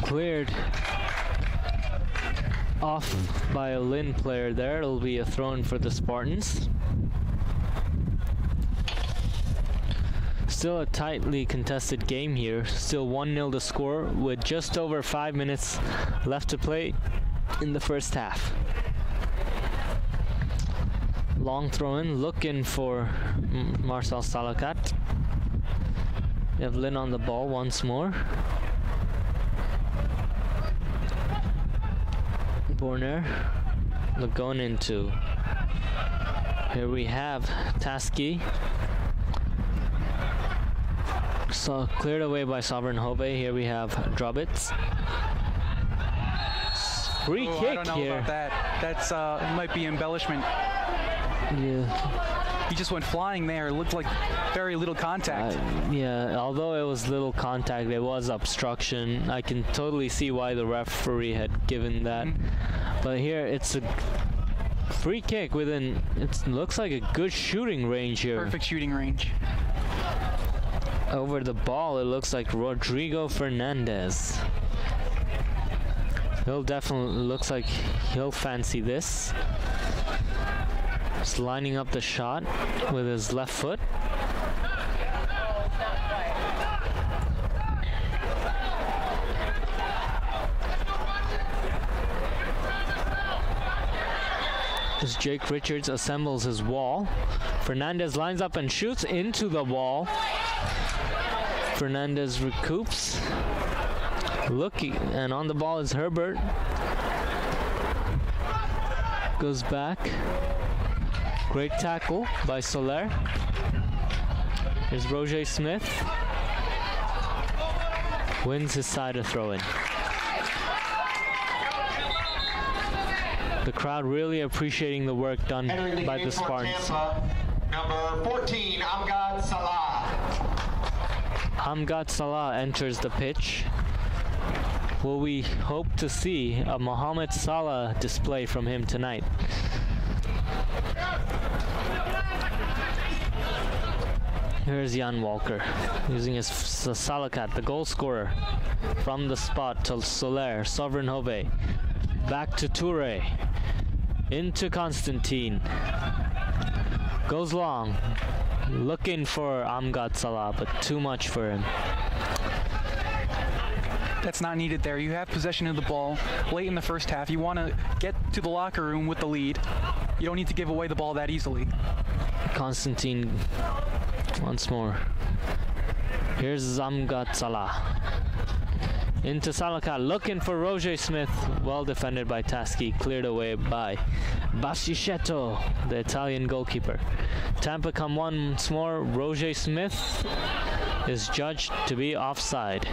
Cleared off by a Lynn player there. It'll be a throw-in for the Spartans. Still a tightly contested game here. Still 1-0 to score with just over 5 minutes left to play in the first half. Long throw-in, looking for Marcel Salakat. We have Lynn on the ball once more. Borner going into. Here we have Taski. So cleared away by Sovereign Hove. Here we have Drobitz. Free kick I don't know here. about that. That's might be embellishment. Yeah. He just went flying there. It looked like very little contact. Yeah, although it was little contact, it was obstruction. I can totally see why the referee had given that. But here it's a free kick within, it looks like a good shooting range here. Perfect shooting range. Over the ball, it looks like Rodrigo Fernandez. He'll definitely, looks like he'll fancy this. Just lining up the shot with his left foot. As Jake Richards assembles his wall, Fernandez lines up and shoots into the wall. Fernandez recoups. Looking, and on the ball is Herbert. Goes back. Great tackle by Soler. Here's Roger Smith. Wins his side of throw-in. The crowd really appreciating the work done by the Spartans. Tampa, number 14, Amgad Salah. Amgad Salah enters the pitch. Will we hope to see a Mohamed Salah display from him tonight? Here's Jan Walker using his Salakat, the goal scorer, from the spot to Soler, Sovereign Hove, back to Toure, into Constantine, goes long, looking for Amgad Salah, but too much for him. That's not needed there. You have possession of the ball late in the first half. You want to get to the locker room with the lead. You don't need to give away the ball that easily. Constantine once more. Here's Amgad Salah. Into Salakat, looking for Roger Smith. Well defended by Taski. Cleared away by Basichetto, the Italian goalkeeper. Tampa come once more. Roger Smith is judged to be offside.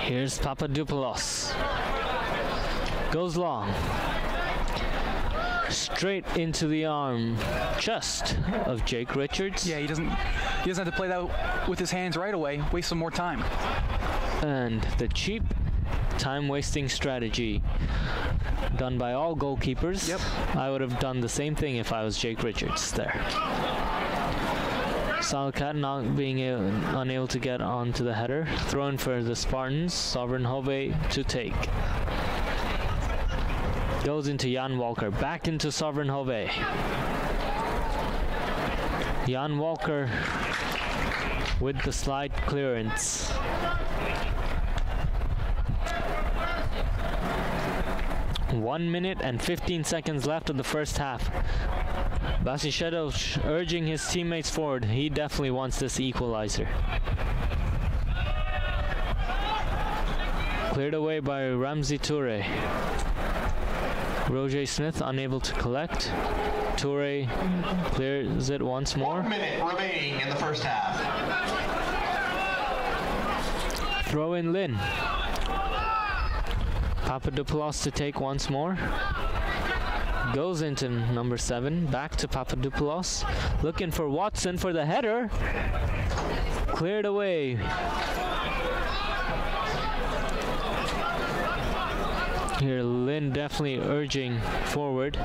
Here's Papadopoulos. Goes long. Straight into the arm just of Jake Richards. Yeah, he doesn't have to play that with his hands right away. Waste some more time. And the cheap time-wasting strategy done by all goalkeepers. Yep. I would have done the same thing if I was Jake Richards there. Salakat not being unable to get onto the header. Thrown for the Spartans. Sovereign Hove to take. Goes into Jan Walker. Back into Sovereign Hove. Jan Walker with the slide clearance. One minute and 15 seconds left of the first half. Basichetto urging his teammates forward. He definitely wants this equalizer. Cleared away by Ramzi Toure. Roger Smith unable to collect. Toure clears it once more. 1 minute remaining in the first half. Throw in Lynn. Papadopoulos to take once more. Goes into number 7. Back to Papadopoulos. Looking for Watson for the header. Cleared away. Here Lynn definitely urging forward.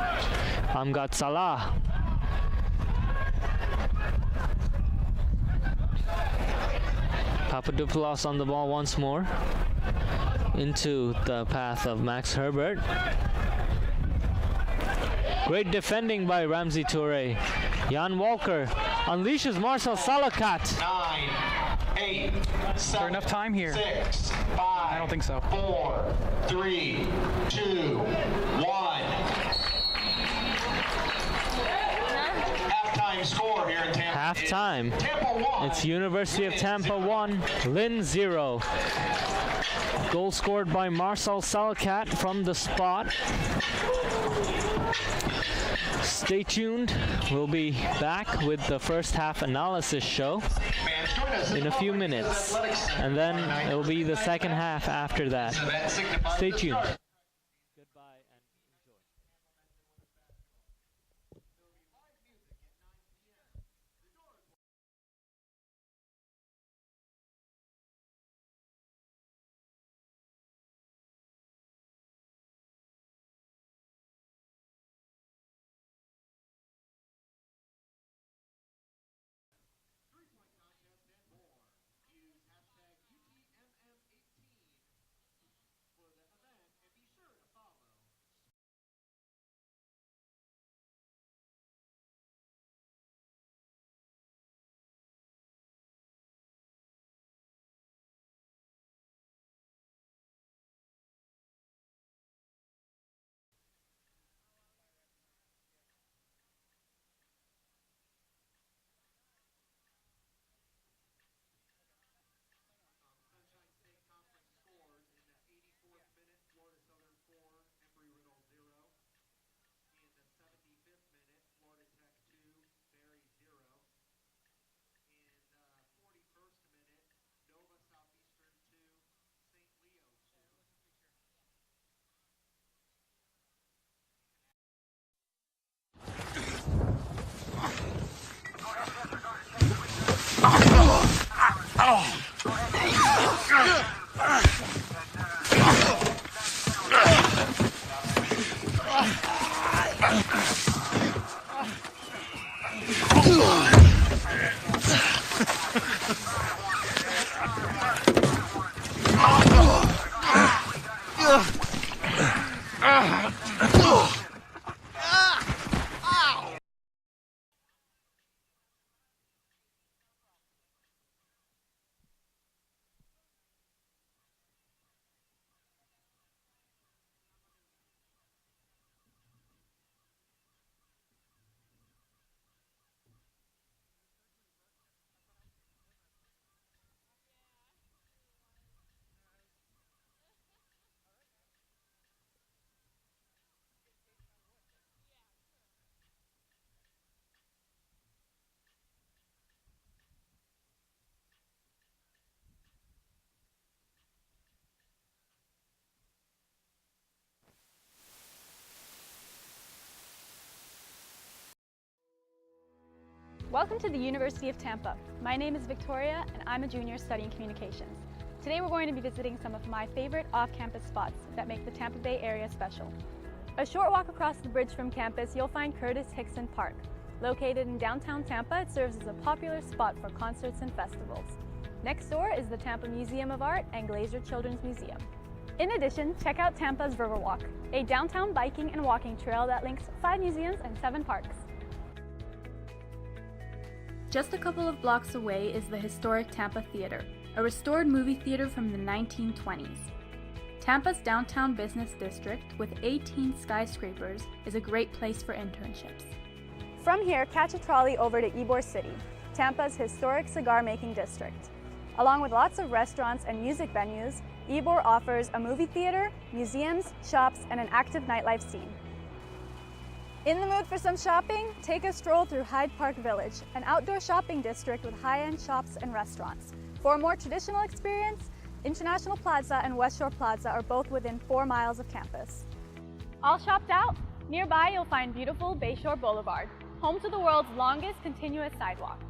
Amgad Salah. Papadopoulos on the ball once more. into the path of Max Herbert. Great defending by Ramsey Toure. Jan Walker unleashes Marcel Salakat. 9, 8, 7, Is there enough time here? 6, 5, I don't think so. 4, 3, 2, 1. Halftime score here in Tampa. Halftime. Tampa 1. It's University of Tampa 1, Lynn 0. Goal scored by Marcel Salakat from the spot. Stay tuned. We'll be back with the first half analysis show in a few minutes. And then it will be the second half after that. Stay tuned. Goodbye and enjoy. Welcome to the University of Tampa. My name is Victoria and I'm a junior studying communications. Today we're going to be visiting some of my favorite off-campus spots that make the Tampa Bay area special. A short walk across the bridge from campus, you'll find Curtis Hickson Park. Located in downtown Tampa, it serves as a popular spot for concerts and festivals. Next door is the Tampa Museum of Art and Glazer Children's Museum. In addition, check out Tampa's Riverwalk, a downtown biking and walking trail that links 5 museums and 7 parks. Just a couple of blocks away is the historic Tampa Theater, a restored movie theater from the 1920s. Tampa's downtown business district, with 18 skyscrapers, is a great place for internships. From here, catch a trolley over to Ybor City, Tampa's historic cigar-making district. Along with lots of restaurants and music venues, Ybor offers a movie theater, museums, shops, and an active nightlife scene. In the mood for some shopping? Take a stroll through Hyde Park Village, an outdoor shopping district with high-end shops and restaurants. For a more traditional experience, International Plaza and West Shore Plaza are both within 4 miles of campus. All shopped out? Nearby you'll find beautiful Bayshore Boulevard, home to the world's longest continuous sidewalk.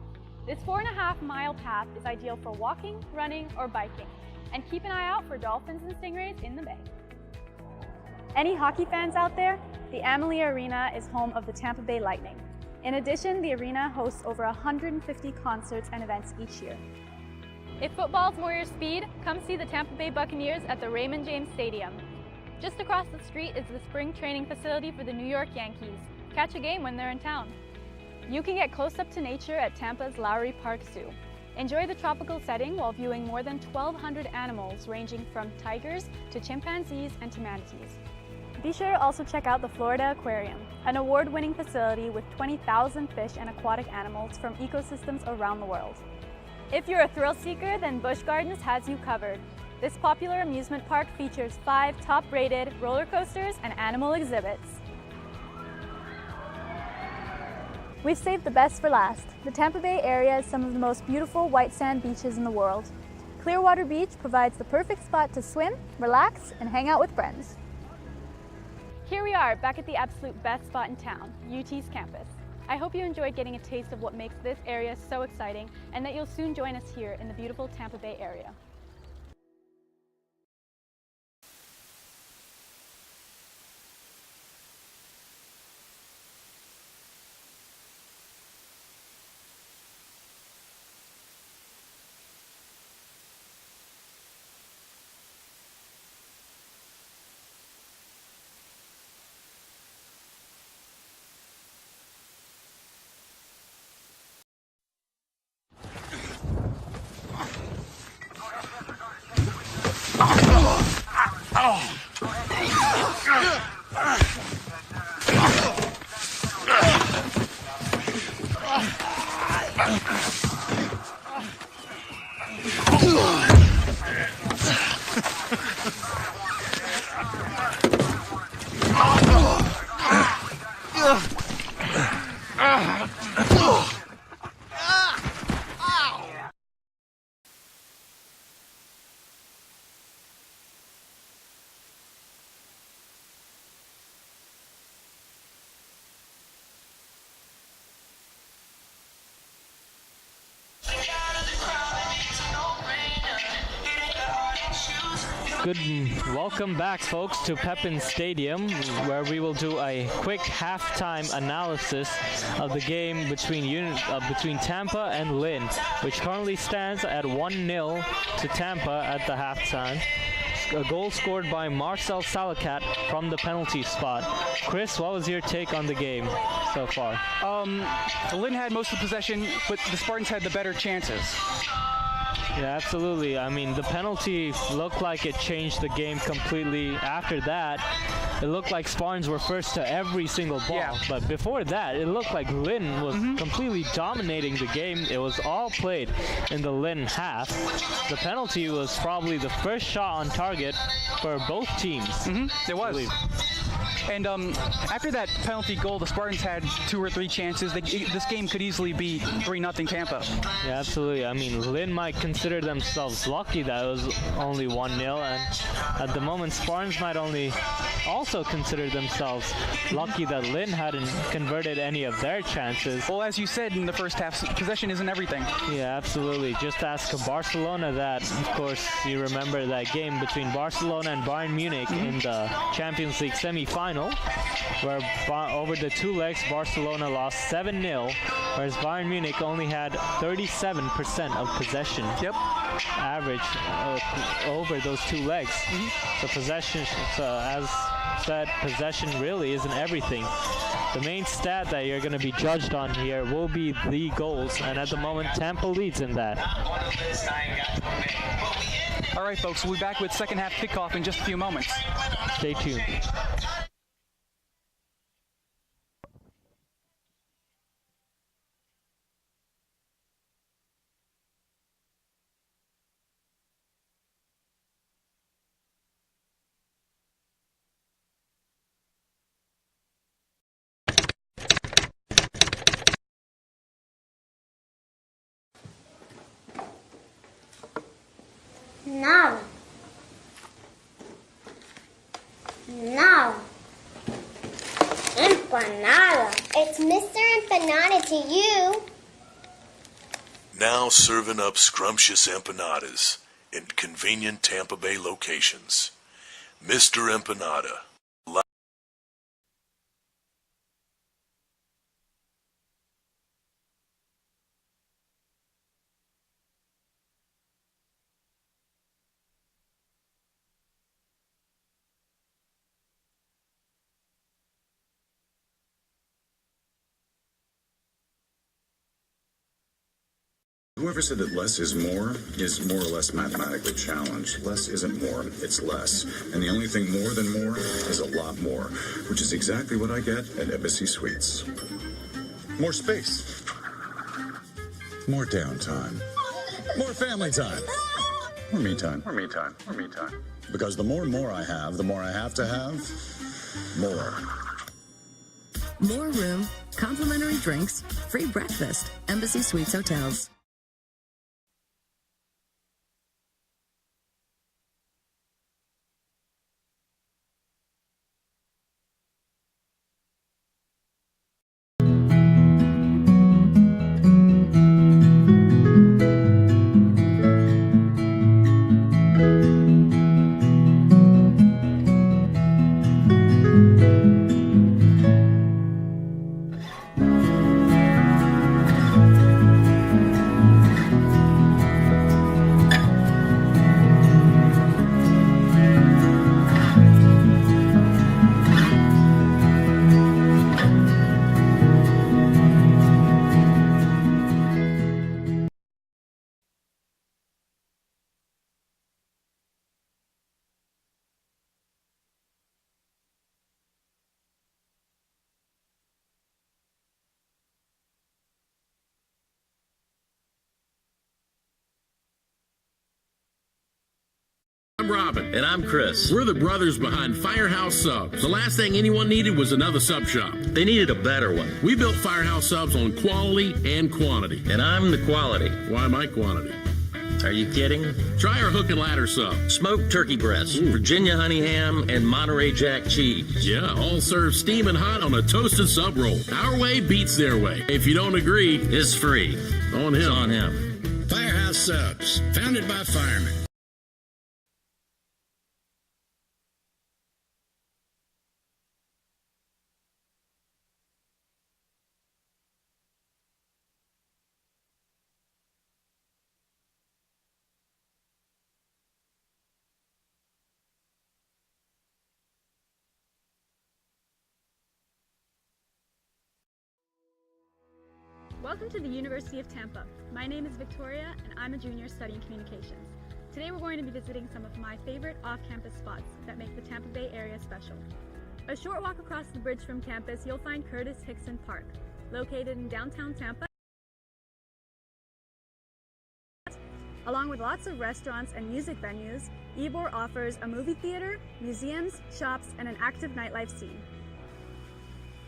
This 4.5-mile path is ideal for walking, running, or biking, and keep an eye out for dolphins and stingrays in the bay. Any hockey fans out there? The Amalie Arena is home of the Tampa Bay Lightning. In addition, the arena hosts over 150 concerts and events each year. If football's more your speed, come see the Tampa Bay Buccaneers at the Raymond James Stadium. Just across the street is the spring training facility for the New York Yankees. Catch a game when they're in town. You can get close up to nature at Tampa's Lowry Park Zoo. Enjoy the tropical setting while viewing more than 1,200 animals ranging from tigers to chimpanzees and to manatees. Be sure to also check out the Florida Aquarium, an award-winning facility with 20,000 fish and aquatic animals from ecosystems around the world. If you're a thrill seeker, then Busch Gardens has you covered. This popular amusement park features 5 top-rated roller coasters and animal exhibits. We've saved the best for last. The Tampa Bay area has some of the most beautiful white sand beaches in the world. Clearwater Beach provides the perfect spot to swim, relax, and hang out with friends. Here we are, back at the absolute best spot in town, UT's campus. I hope you enjoyed getting a taste of what makes this area so exciting and that you'll soon join us here in the beautiful Tampa Bay area. Welcome back, folks, to Pepin Stadium, where we will do a quick halftime analysis of the game between Tampa and Lynn, which currently stands at 1-0 to Tampa at the halftime. A goal scored by Marcel Salakat from the penalty spot. Chris, what was your take on the game so far? Lynn had most of the possession, but the Spartans had the better chances. Yeah, absolutely. I mean, the penalty looked like it changed the game completely. After that, it looked like Spartans were first to every single ball. Yeah. But before that, it looked like Lynn was completely dominating the game. It was all played in the Lynn half. The penalty was probably the first shot on target for both teams. It was. And after that penalty goal, the Spartans had 2 or 3 chances. This game could easily be 3-0 Tampa. Yeah, absolutely. I mean, Lynn might consider themselves lucky that it was only 1-0, and at the moment, Spartans might also consider themselves lucky that Lynn hadn't converted any of their chances. Well, as you said in the first half, possession isn't everything. Yeah, absolutely. Just ask Barcelona that. Of course, you remember that game between Barcelona and Bayern Munich in the Champions League semi-final, where over the 2 legs, Barcelona lost 7-0, whereas Bayern Munich only had 37% of possession. Yep. Average over those 2 legs. So possession, as said, possession really isn't everything. The main stat that you're going to be judged on here will be the goals, and at the moment, Tampa leads in that. All right, folks, we'll be back with second half kickoff in just a few moments. Stay tuned. Now. Empanada. It's Mr. Empanada to you. Now serving up scrumptious empanadas in convenient Tampa Bay locations. Mr. Empanada. Whoever said that less is more or less mathematically challenged. Less isn't more, it's less. And the only thing more than more is a lot more, which is exactly what I get at Embassy Suites. More space. More downtime. More family time. More me time. More me time. More me time. Because the more I have, the more I have to have more. More room, complimentary drinks, free breakfast. Embassy Suites Hotels. I'm Robin. And I'm Chris. We're the brothers behind Firehouse Subs. The last thing anyone needed was another sub shop. They needed a better one. We built Firehouse Subs on quality and quantity. And I'm the quality. Why my quantity? Are you kidding? Try our hook and ladder sub. Smoked turkey breast, Virginia honey ham, and Monterey Jack cheese. Yeah, all served steaming hot on a toasted sub roll. Our way beats their way. If you don't agree, it's free. On him. It's on him. Firehouse Subs, founded by firemen. Welcome to the University of Tampa. My name is Victoria and I'm a junior studying communications. Today we're going to be visiting some of my favorite off-campus spots that make the Tampa Bay area special. A short walk across the bridge from campus, you'll find Curtis Hickson Park, located in downtown Tampa. Along with lots of restaurants and music venues, Ybor offers a movie theater, museums, shops, and an active nightlife scene.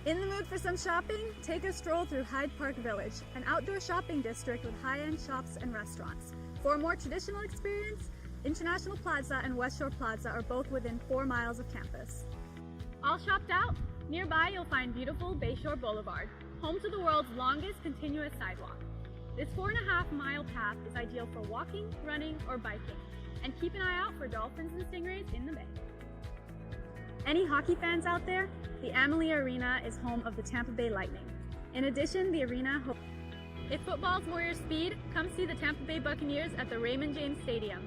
In the mood for some shopping? Take a stroll through Hyde Park Village, an outdoor shopping district with high-end shops and restaurants. For a more traditional experience, International Plaza and West Shore Plaza are both within 4 miles of campus. All shopped out? Nearby you'll find beautiful Bayshore Boulevard, home to the world's longest continuous sidewalk. This 4.5-mile path is ideal for walking, running, or biking, and keep an eye out for dolphins and stingrays in the bay. Any hockey fans out there? The Amalie Arena is home of the Tampa Bay Lightning. In addition, the arena If football's more your speed, come see the Tampa Bay Buccaneers at the Raymond James Stadium.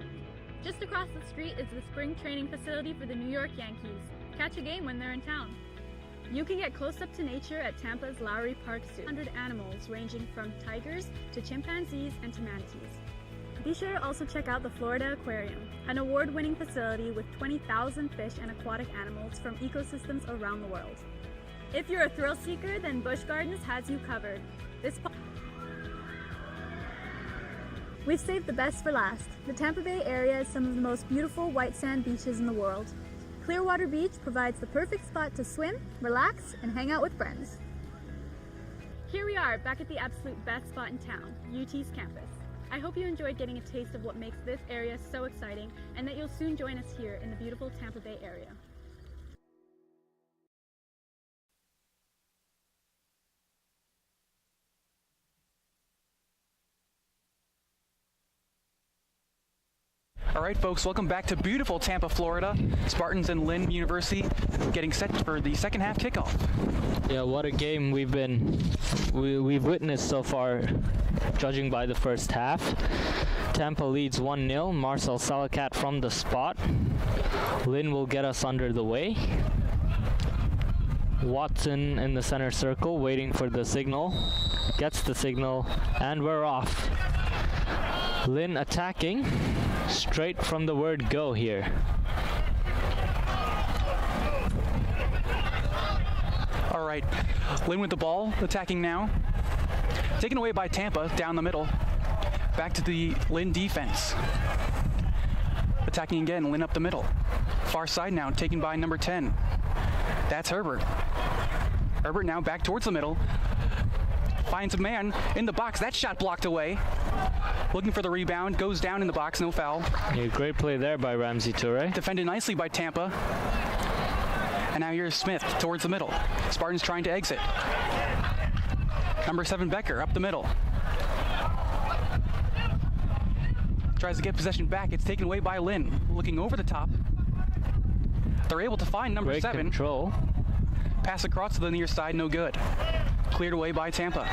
Just across the street is the spring training facility for the New York Yankees. Catch a game when they're in town. You can get close up to nature at Tampa's Lowry Park Zoo. 100 animals ranging from tigers to chimpanzees and to manatees. Be sure to also check out the Florida Aquarium, an award-winning facility with 20,000 fish and aquatic animals from ecosystems around the world. If you're a thrill seeker, then Busch Gardens has you covered. We've saved the best for last. The Tampa Bay area has some of the most beautiful white sand beaches in the world. Clearwater Beach provides the perfect spot to swim, relax, and hang out with friends. Here we are, back at the absolute best spot in town, UT's campus. I hope you enjoyed getting a taste of what makes this area so exciting and that you'll soon join us here in the beautiful Tampa Bay area. All right, folks, welcome back to beautiful Tampa, Florida. Spartans and Lynn University getting set for the second half kickoff. Yeah, what a game we've witnessed so far, judging by the first half. Tampa leads 1-0. Marcel Salakat from the spot. Lynn will get us under the way. Watson in the center circle, waiting for the signal. Gets the signal, and we're off. Lynn attacking straight from the word go here. All right, Lynn with the ball, attacking now. Taken away by Tampa down the middle. Back to the Lynn defense. Attacking again, Lynn up the middle. Far side now, taken by number 10. That's Herbert. Herbert now back towards the middle. Finds a man in the box. That shot blocked away. Looking for the rebound. Goes down in the box. No foul. Yeah, great play there by Ramsey Toure. Defended nicely by Tampa. And now here's Smith towards the middle. Spartans trying to exit. Number 7 Becker up the middle. Tries to get possession back. It's taken away by Lynn. Looking over the top. They're able to find number 7. Great control. Pass across to the near side, no good. Cleared away by Tampa.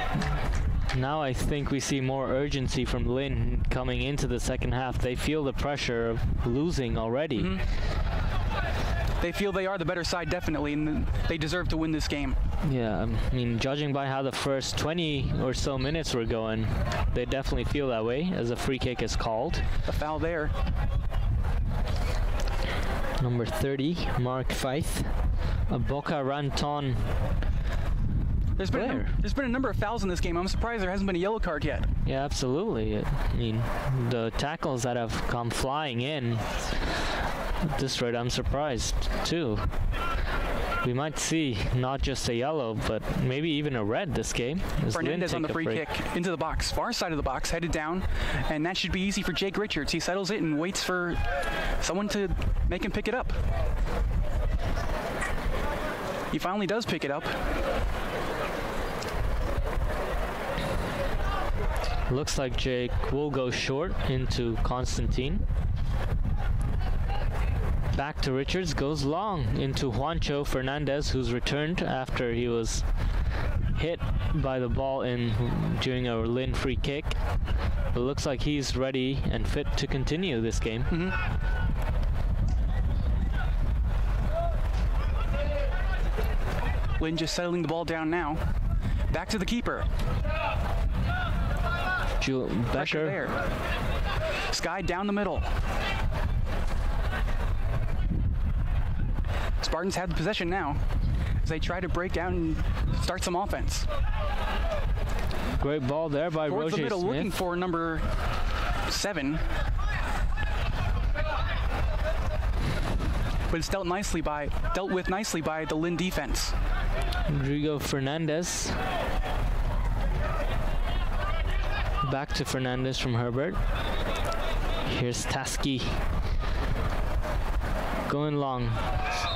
Now I think we see more urgency from Lynn coming into the second half. They feel the pressure of losing already. Mm-hmm. They feel they are the better side, definitely, and they deserve to win this game. Yeah, I mean, judging by how the first 20 or so minutes were going, they definitely feel that way as a free kick is called. A foul there. Number 30, Mark Feith. A Boca Raton. There's been a number of fouls in this game. I'm surprised there hasn't been a yellow card yet. Yeah, absolutely. I mean, the tackles that have come flying in, at this rate, I'm surprised too. We might see not just a yellow, but maybe even a red this game. Fernandez on the free kick into the box, far side of the box, headed down, and that should be easy for Jake Richards. He settles it and waits for someone to make him pick it up. He finally does pick it up. Looks like Jake will go short into Constantine. Back to Richards, goes long into Juancho Fernandez, who's returned after he was hit by the ball during a Lynn free kick. It looks like he's ready and fit to continue this game. Mm-hmm. Lynn just settling the ball down now. Back to the keeper. Becker there. Sky down the middle. Spartans have the possession now as they try to break out and start some offense. Great ball there by Towards Roger the middle, Smith. looking for number 7. But it's dealt with nicely by the Lynn defense. Rodrigo Fernandez. Back to Fernandez from Herbert. Here's Tasky. Going long.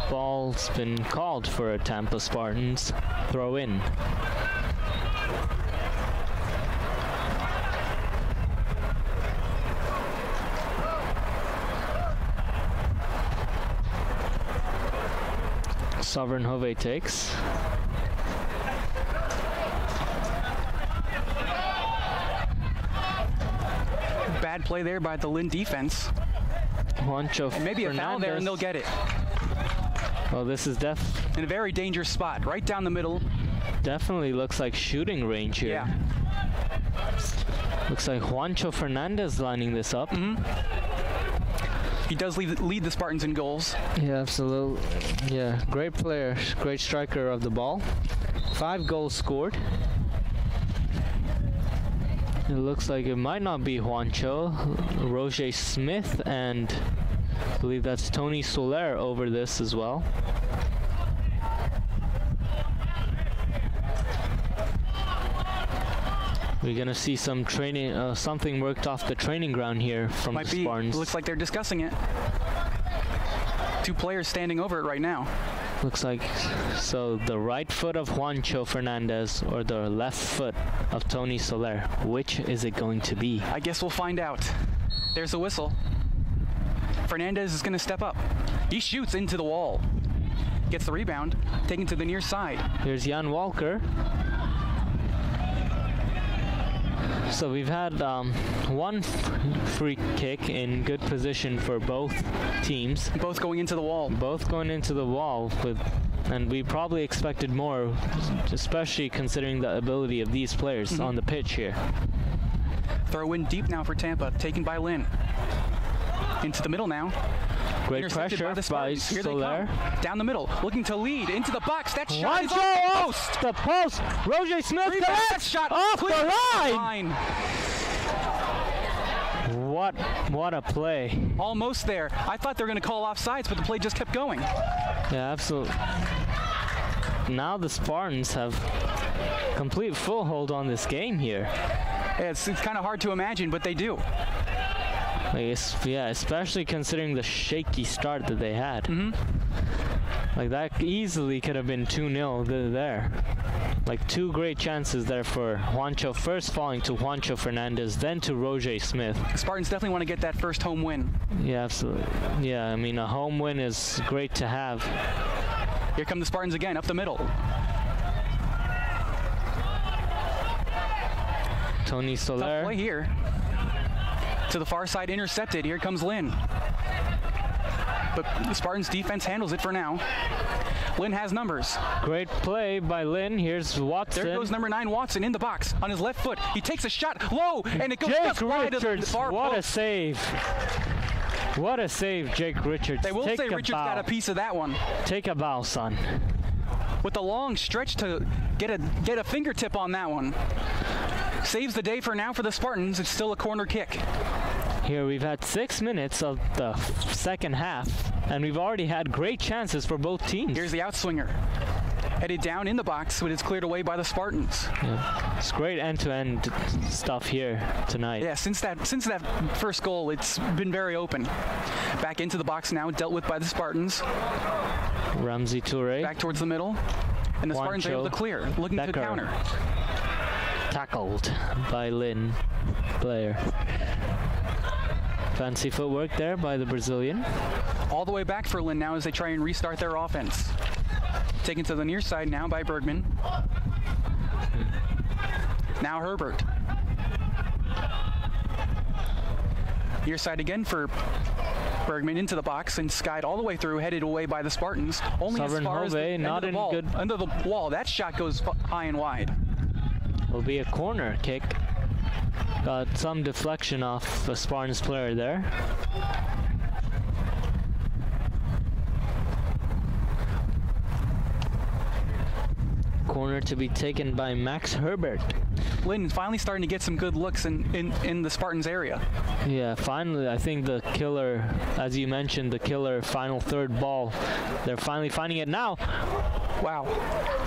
Ball's been called for a Tampa Spartans throw in. Sovereign Hove takes. Bad play there by the Lynn defense. Juancho and maybe a foul there and they'll get it. Well, this is in a very dangerous spot, right down the middle. Definitely looks like shooting range here. Yeah. Looks like Juancho Fernandez lining this up. Mm-hmm. He does lead the Spartans in goals. Yeah, absolutely. Yeah, great player, great striker of the ball. 5 goals scored. It looks like it might not be Juancho. Roger Smith and I believe that's Tony Soler over this as well. We're gonna see some training, something worked off the training ground here from the Spartans. Looks like they're discussing it. 2 players standing over it right now. Looks like so the right foot of Juancho Fernandez or the left foot of Tony Soler. Which is it going to be? I guess we'll find out. There's a whistle. Fernandez is going to step up. He shoots into the wall. Gets the rebound, taken to the near side. Here's Jan Walker. So we've had one free kick in good position for both teams. Both going into the wall. Both going into the wall, and we probably expected more, especially considering the ability of these players on the pitch here. Throw in deep now for Tampa, taken by Lynn. Into the middle now. Great Intercepted pressure by the Spartans. Here they Soler. come. Down the middle, looking to lead into the box. That shot is Juancho off the post. Roger Smith Rebound. That collects shot off clear the line. line. What a play. Almost there. I thought they were going to call offsides, but the play just kept going. Yeah, absolutely. Now the Spartans have complete full hold on this game here. Yeah, it's kind of hard to imagine, but they do. Yeah, especially considering the shaky start that they had. Like that easily could have been 2-0 there. Like two great chances there for Juancho, first falling to Juancho Fernandez, then to Roger Smith. The Spartans definitely want to get that first home win. Yeah, absolutely. Yeah, I mean, a home win is great to have. Here come the Spartans again, up the middle. Tony Soler. Tough play here. To the far side, intercepted. Here comes Lynn. But the Spartans defense handles it for now. Lynn has numbers. Great play by Lynn. Here's Watson. There goes number 9 Watson in the box on his left foot. He takes a shot low, and it goes Jake just wide of the Richards, far what a post. save. What a save, Jake Richards. They will Take say a Richards bow. got a piece of that one. Take a bow, son. With the long stretch to get a fingertip on that one. Saves the day for now for the Spartans. It's still a corner kick. Here we've had 6 minutes of the second half, and we've already had great chances for both teams. Here's the outswinger. Headed down in the box, but it's cleared away by the Spartans. Yeah. It's great end-to-end stuff here tonight. Yeah, since that first goal, it's been very open. Back into the box now, dealt with by the Spartans. Ramsey Toure. Back towards the middle, and the Spartans are able to clear, looking to counter. Tackled by Lynn, player. Fancy footwork there by the Brazilian. All the way back for Lynn now as they try and restart their offense. Taken to the near side now by Bergman. Now Herbert. Near side again for Bergman into the box and skied all the way through, headed away by the Spartans. Only Sovereign as far as the end not of the in ball, good. under the wall. That shot goes high and wide. Will be a corner kick. Got some deflection off the Spartans player there. Corner to be taken by Max Herbert. Lynn finally starting to get some good looks in the Spartans area. Yeah, finally, I think the killer, as you mentioned, the killer final third ball, they're finally finding it now. Wow.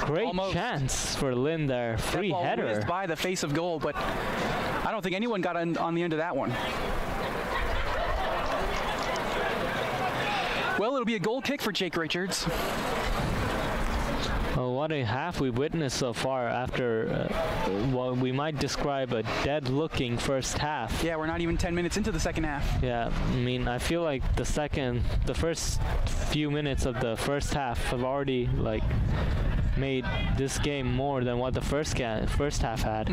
Great Almost. Chance for Lynn there. Free that ball header. whizzed by the face of goal, but I don't think anyone got on the end of that one. Well, it'll be a goal kick for Jake Richards. Oh, what a half we've witnessed so far after what we might describe a dead-looking first half. Yeah, we're not even 10 minutes into the second half. Yeah, I mean, I feel like the first few minutes of the first half have already made this game more than what the first half had.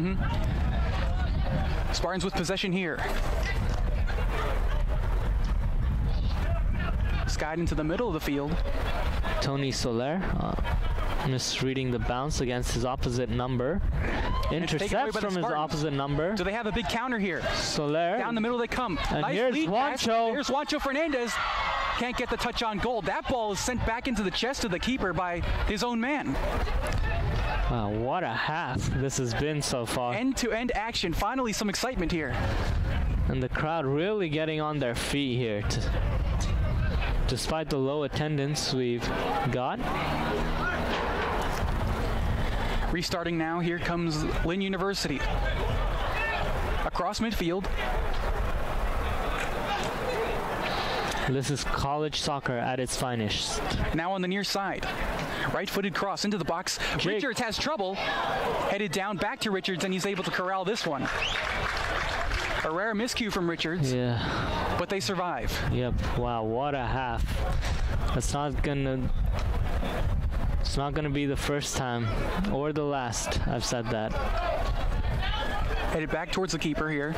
Spartans with possession here. Skied into the middle of the field. Tony Soler. Misreading the bounce against his opposite number. Intercepts from his opposite number. Do they have a big counter here? Soler. Down the middle they come. And nice here's lead pass. Juancho. Here's Juancho Fernandez. Can't get the touch on goal. That ball is sent back into the chest of the keeper by his own man. Wow, what a half this has been so far. End-to-end action. Finally some excitement here. And the crowd really getting on their feet here. Despite the low attendance we've got. Restarting now, here comes Lynn University. Across midfield. This is college soccer at its finest. Now on the near side. Right-footed cross into the box. Jake. Richards has trouble. Headed down back to Richards, and he's able to corral this one. A rare miscue from Richards. Yeah. But they survive. Yep. Wow, what a half. It's not gonna be the first time or the last I've said that. Headed back towards the keeper here.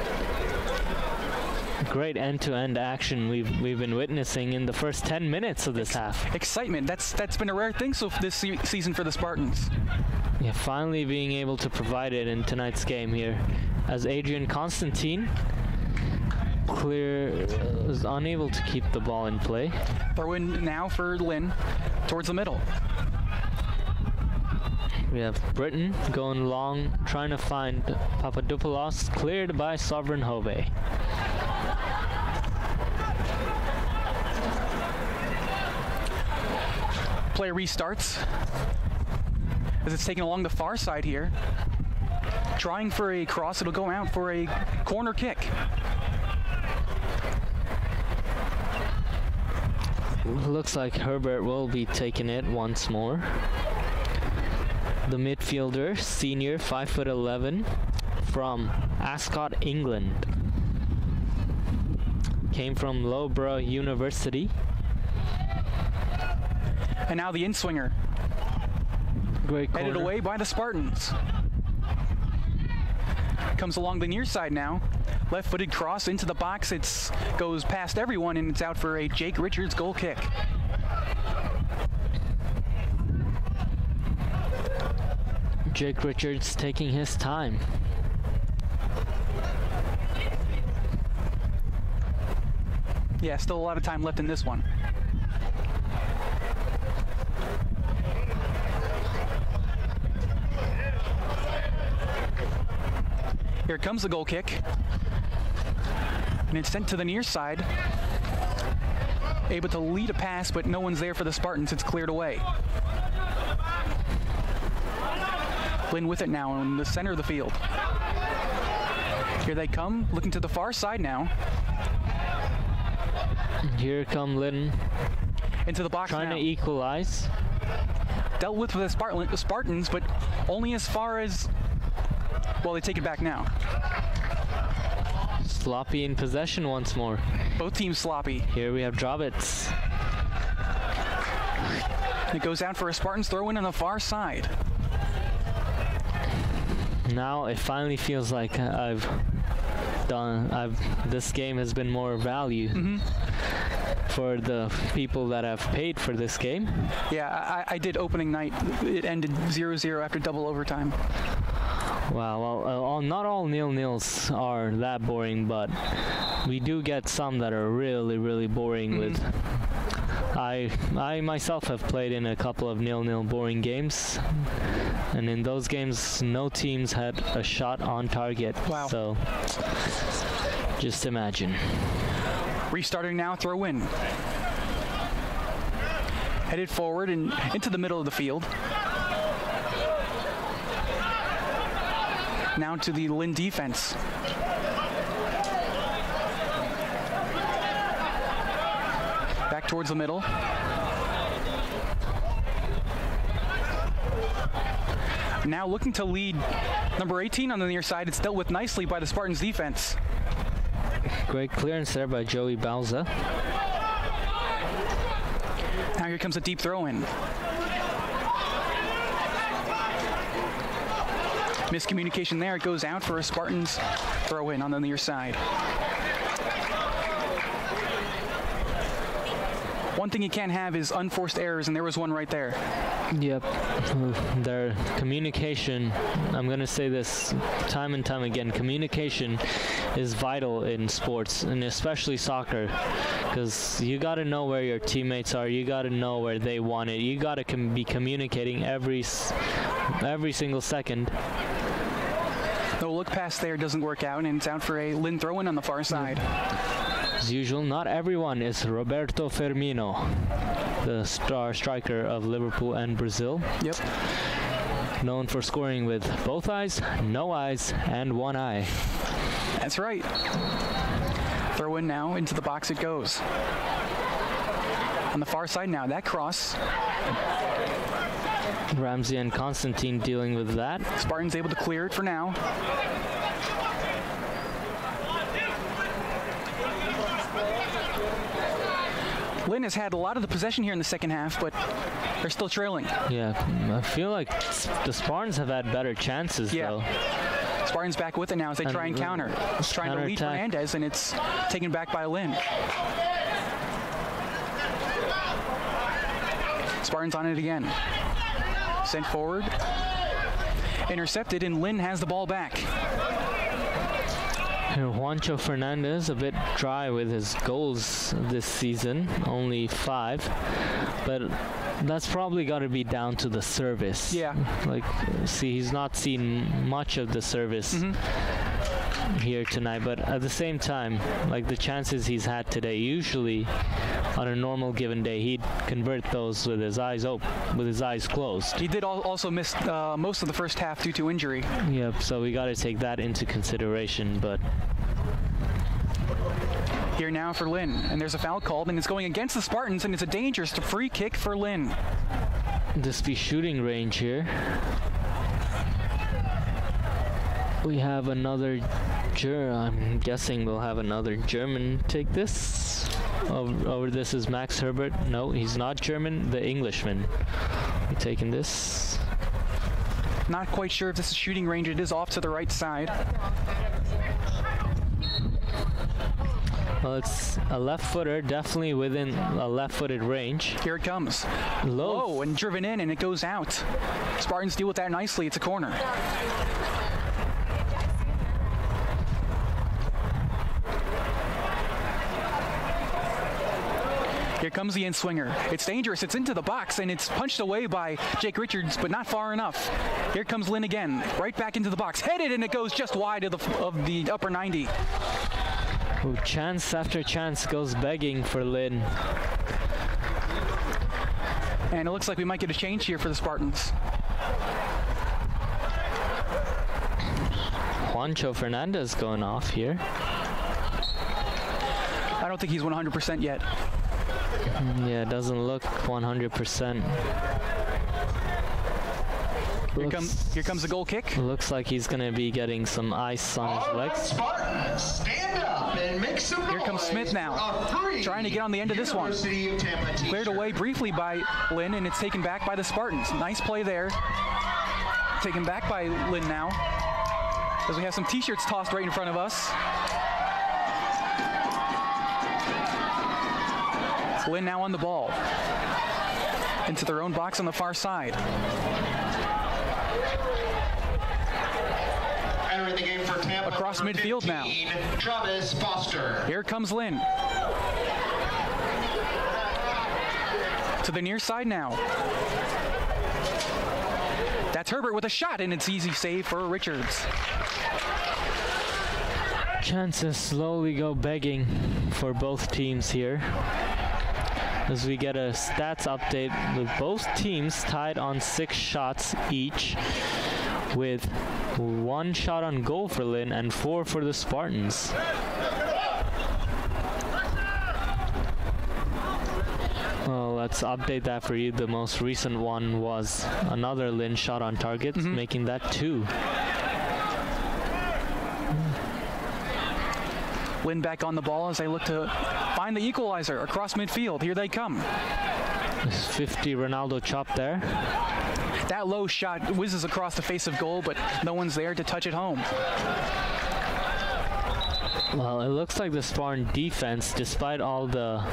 Great end-to-end action we've been witnessing in the first 10 minutes of this half. Excitement. That's been a rare thing this season for the Spartans. Yeah, finally being able to provide it in tonight's game here. as Adrian Constantine is unable to keep the ball in play. Throw in now for Lynn towards the middle. We have Britain going long, trying to find Papadopoulos, cleared by Sovereign Hove. Play restarts as it's taken along the far side here. Trying for a cross, it'll go out for a corner kick. Looks like Herbert will be taking it once more. The midfielder, senior, 5'11", from Ascot, England. Came from Loughborough University. And now the in-swinger. Great corner. Headed away by the Spartans. Comes along the near side now. Left-footed cross into the box. It goes past everyone, and it's out for a Jake Richards goal kick. Jake Richards taking his time. Yeah, still a lot of time left in this one. Here comes the goal kick. And it's sent to the near side. Able to lead a pass, but no one's there for the Spartans. It's cleared away. Lynn with it now in the center of the field. Here they come, looking to the far side now. Here come Lynn. Into the box trying now. To equalize. Dealt with the Spartans, but only as far as... Well, they take it back now. Sloppy in possession once more. Both teams sloppy. Here we have Drobitz. It goes out for a Spartans throw-in on the far side. Now it finally feels like this game has been more value for the people that have paid for this game. Yeah, I did opening night. It ended 0-0 after double overtime. Wow, well, not all nil-nils are that boring, but we do get some that are really, really boring with... I myself have played in a couple of nil-nil boring games, and in those games, no teams had a shot on target. Wow. So, just imagine. Restarting now, throw in. Headed forward and into the middle of the field. Now to the Lynn defense. Back towards the middle. Now looking to lead number 18 on the near side. It's dealt with nicely by the Spartans defense. Great clearance there by Joey Bauza. Now here comes a deep throw in. Miscommunication there. It goes out for a Spartans throw in on the near side. One thing you can't have is unforced errors, and there was one right there. Yep. Their communication, I'm going to say this time and time again, communication is vital in sports, and especially soccer, because you got to know where your teammates are, you got to know where they want it, you got to be communicating every single second. The look pass there doesn't work out, and it's out for a Lynn throw-in on the far side. As usual, not everyone is Roberto Firmino, the star striker of Liverpool and Brazil. Yep. Known for scoring with both eyes, no eyes, and one eye. That's right. Throw in now, into the box it goes. On the far side now, that cross. Ramsey and Constantine dealing with that. Spartans able to clear it for now. Lynn has had a lot of the possession here in the second half, but they're still trailing. Yeah, I feel like the Spartans have had better chances, though. Spartans back with it now as they try and counter. It's trying to lead Fernandez, and it's taken back by Lynn. Spartans on it again. Sent forward. Intercepted, and Lynn has the ball back. Here, Juancho Fernandez, a bit dry with his goals this season, only 5, but that's probably got to be down to the service. Yeah. Like, see, he's not seen much of the service here tonight, but at the same time, like the chances he's had today, usually on a normal given day, he'd convert those with his eyes open, with his eyes closed. He did also miss most of the first half due to injury. Yep, so we got to take that into consideration, but... Here now for Lynn, and there's a foul called, and it's going against the Spartans, and it's a dangerous free kick for Lynn. This be shooting range here. We have another I'm guessing we'll have another German take this. Over this is Max Herbert. No, he's not German, the Englishman. We're taking this. Not quite sure if this is shooting range. It is off to the right side. Well, it's a left footer, definitely within a left-footed range. Here it comes. Low and driven in, and it goes out. Spartans deal with that nicely. It's a corner. Here comes the in-swinger. It's dangerous. It's into the box, and it's punched away by Jake Richards, but not far enough. Here comes Lynn again. Right back into the box. Headed, and it goes just wide of the upper 90. Ooh, chance after chance goes begging for Lynn. And it looks like we might get a change here for the Spartans. Juancho Fernandez going off here. I don't think he's 100% yet. Yeah, it doesn't look 100%. Here comes the goal kick. Looks like he's going to be getting some ice on his legs. Spartans, stand up and make some noise. Here comes Smith now, trying to get on the end of this one. Cleared away briefly by Lynn, and it's taken back by the Spartans. Nice play there. Taken back by Lynn now, as we have some t-shirts tossed right in front of us. Lynn now on the ball. Into their own box on the far side. Entering the game for Tampa. Across midfield 15, now. Travis Foster. Here comes Lynn. To the near side now. That's Herbert with a shot, and it's easy save for Richards. Chances slowly go begging for both teams here, as we get a stats update with both teams tied on 6 shots each, with 1 shot on goal for Lynn and 4 for the Spartans. Well, let's update that for you. The most recent one was another Lynn shot on target, making that 2. Lynn back on the ball as they look to find the equalizer across midfield. Here they come. 50 Ronaldo chop there. That low shot whizzes across the face of goal, but no one's there to touch it home. Well, it looks like the Spartan defense, despite all the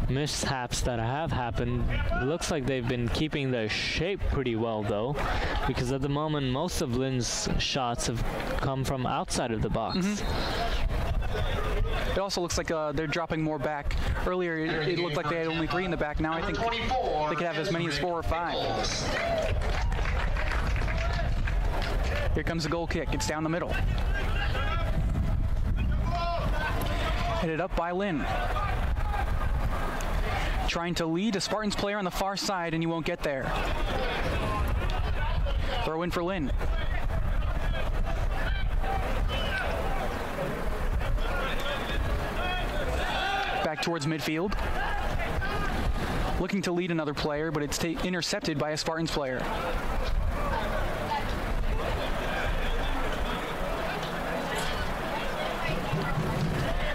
mishaps that have happened, it looks like they've been keeping their shape pretty well, though, because at the moment most of Lynn's shots have come from outside of the box. It also looks like they're dropping more back. Earlier, it looked like they had only 3 in the back. Now I think they could have as many as 4 or 5. Here comes the goal kick. It's down the middle. Headed up by Lynn. Trying to lead a Spartans player on the far side, and you won't get there. Throw in for Lynn. Back towards midfield. Looking to lead another player, but it's intercepted by a Spartans player.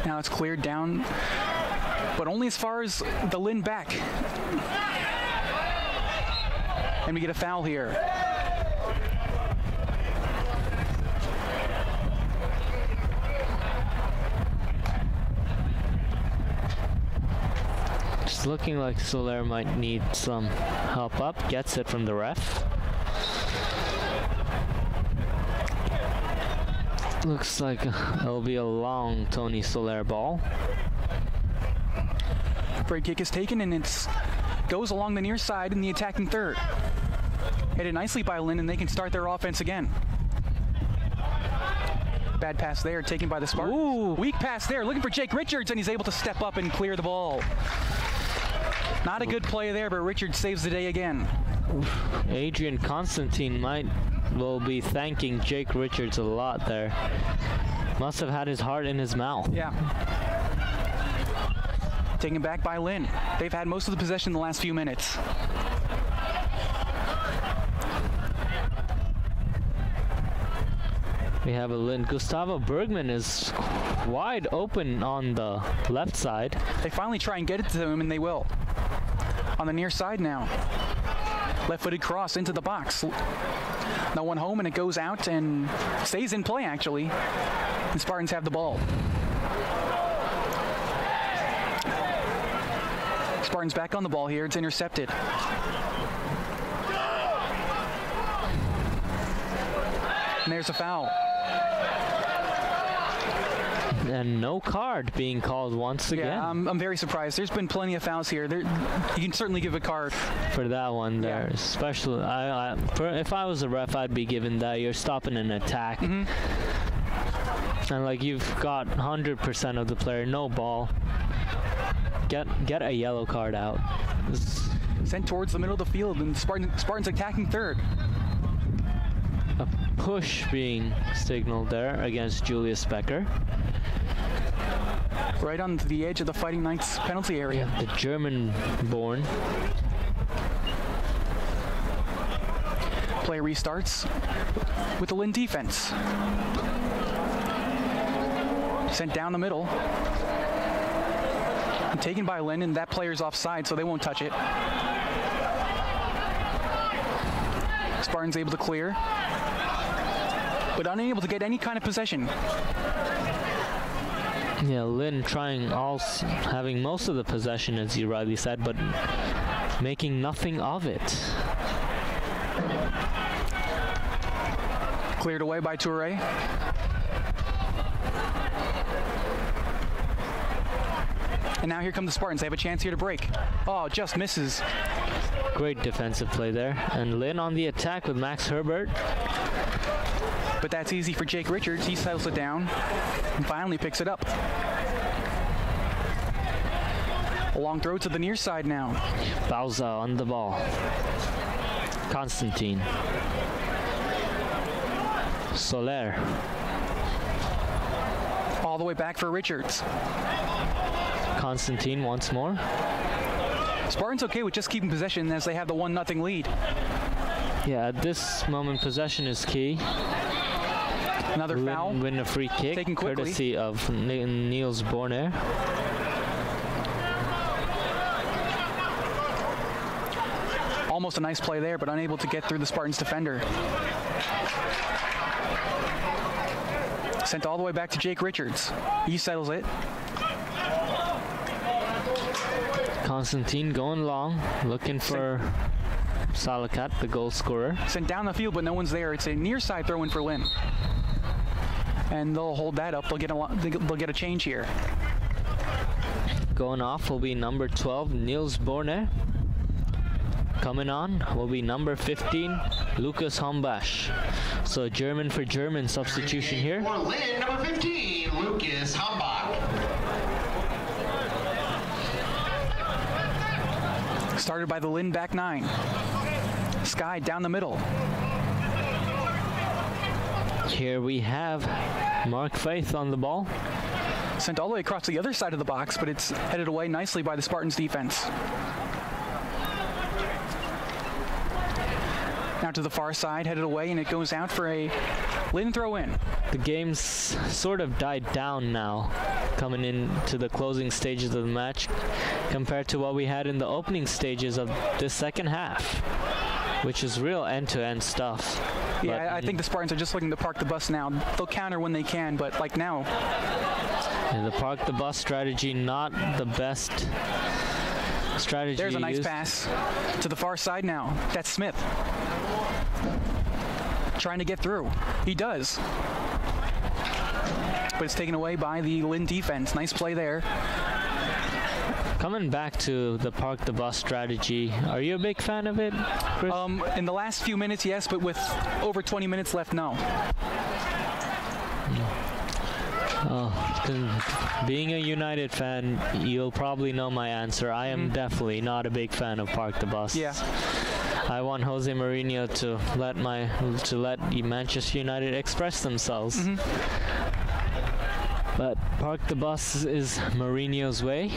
Now it's cleared down, but only as far as the Lynn back. And we get a foul here. It's looking like Soler might need some help up. Gets it from the ref. Looks like it'll be a long Tony Soler ball. Free kick is taken, and it goes along the near side in the attacking third. Headed nicely by Lynn, and they can start their offense again. Bad pass there, taken by the Spartans. Ooh. Weak pass there, looking for Jake Richards, and he's able to step up and clear the ball. Not a good play there, but Richards saves the day again. Adrian Constantine will be thanking Jake Richards a lot there. Must have had his heart in his mouth. Yeah. Taken back by Lynn. They've had most of the possession in the last few minutes. We have a Lynn. Gustavo Bergman is wide open on the left side. They finally try and get it to him, and they will. On the near side now. Left-footed cross into the box. No one home, and it goes out and stays in play, actually. The Spartans have the ball. Spartans back on the ball here. It's intercepted. And there's a foul. And no card being called once again. Yeah, I'm very surprised. There's been plenty of fouls here. You can certainly give a card. For that one there. Yeah. Especially, if I was a ref, I'd be given that. You're stopping an attack. Mm-hmm. And like you've got 100% of the player, no ball. Get a yellow card out. Sent towards the middle of the field, and Spartans attacking third. A push being signaled there against Julius Becker. Right on the edge of the Fighting Knights penalty area. The German-born. Play restarts with the Lynn defense. Sent down the middle. And taken by Lynn, and that player's offside, so they won't touch it. Spartans able to clear, but unable to get any kind of possession. Yeah, Lynn having most of the possession, as you rightly said, but making nothing of it. Cleared away by Toure. And now here come the Spartans. They have a chance here to break. Oh, just misses. Great defensive play there. And Lynn on the attack with Max Herbert. But that's easy for Jake Richards. He settles it down and finally picks it up. A long throw to the near side now. Bauza on the ball. Constantine. Soler. All the way back for Richards. Constantine once more. Spartans okay with just keeping possession as they have the 1-0 lead. Yeah, at this moment, possession is key. Another foul. Win a free kick, taken quickly. Courtesy of Niels Borner. Almost a nice play there, but unable to get through the Spartans defender. Sent all the way back to Jake Richards. He settles it. Constantine going long, looking for Salakat, the goal scorer. Sent down the field, but no one's there. It's a near side throw in for Lynn. And they'll hold that up. They'll get a change here. Going off will be number 12, Niels Borner. Coming on will be number 15, Lucas Hombash. So German for German substitution here. For Lynn, number 15, Lucas Hombach. Started by the Lynn back 9. Sky down the middle. Here we have Mark Faith on the ball. Sent all the way across the other side of the box, but it's headed away nicely by the Spartans defense. Now to the far side, headed away, and it goes out for a Lynn throw in. The game's sort of died down now, coming into the closing stages of the match, compared to what we had in the opening stages of the second half, which is real end-to-end stuff. Yeah, I think the Spartans are just looking to park the bus now. They'll counter when they can, but like now. And the park the bus strategy, not the best strategy. There's a nice pass to the far side now. That's Smith. Trying to get through. He does. but it's taken away by the Lynn defense. Nice play there. Coming back to the park the bus strategy, are you a big fan of it, Chris? In the last few minutes, yes, but with over 20 minutes left, no. Being a United fan, you'll probably know my answer. I am definitely not a big fan of park the bus. Yeah. I want Jose Mourinho to let Manchester United express themselves. But park the bus is Mourinho's way.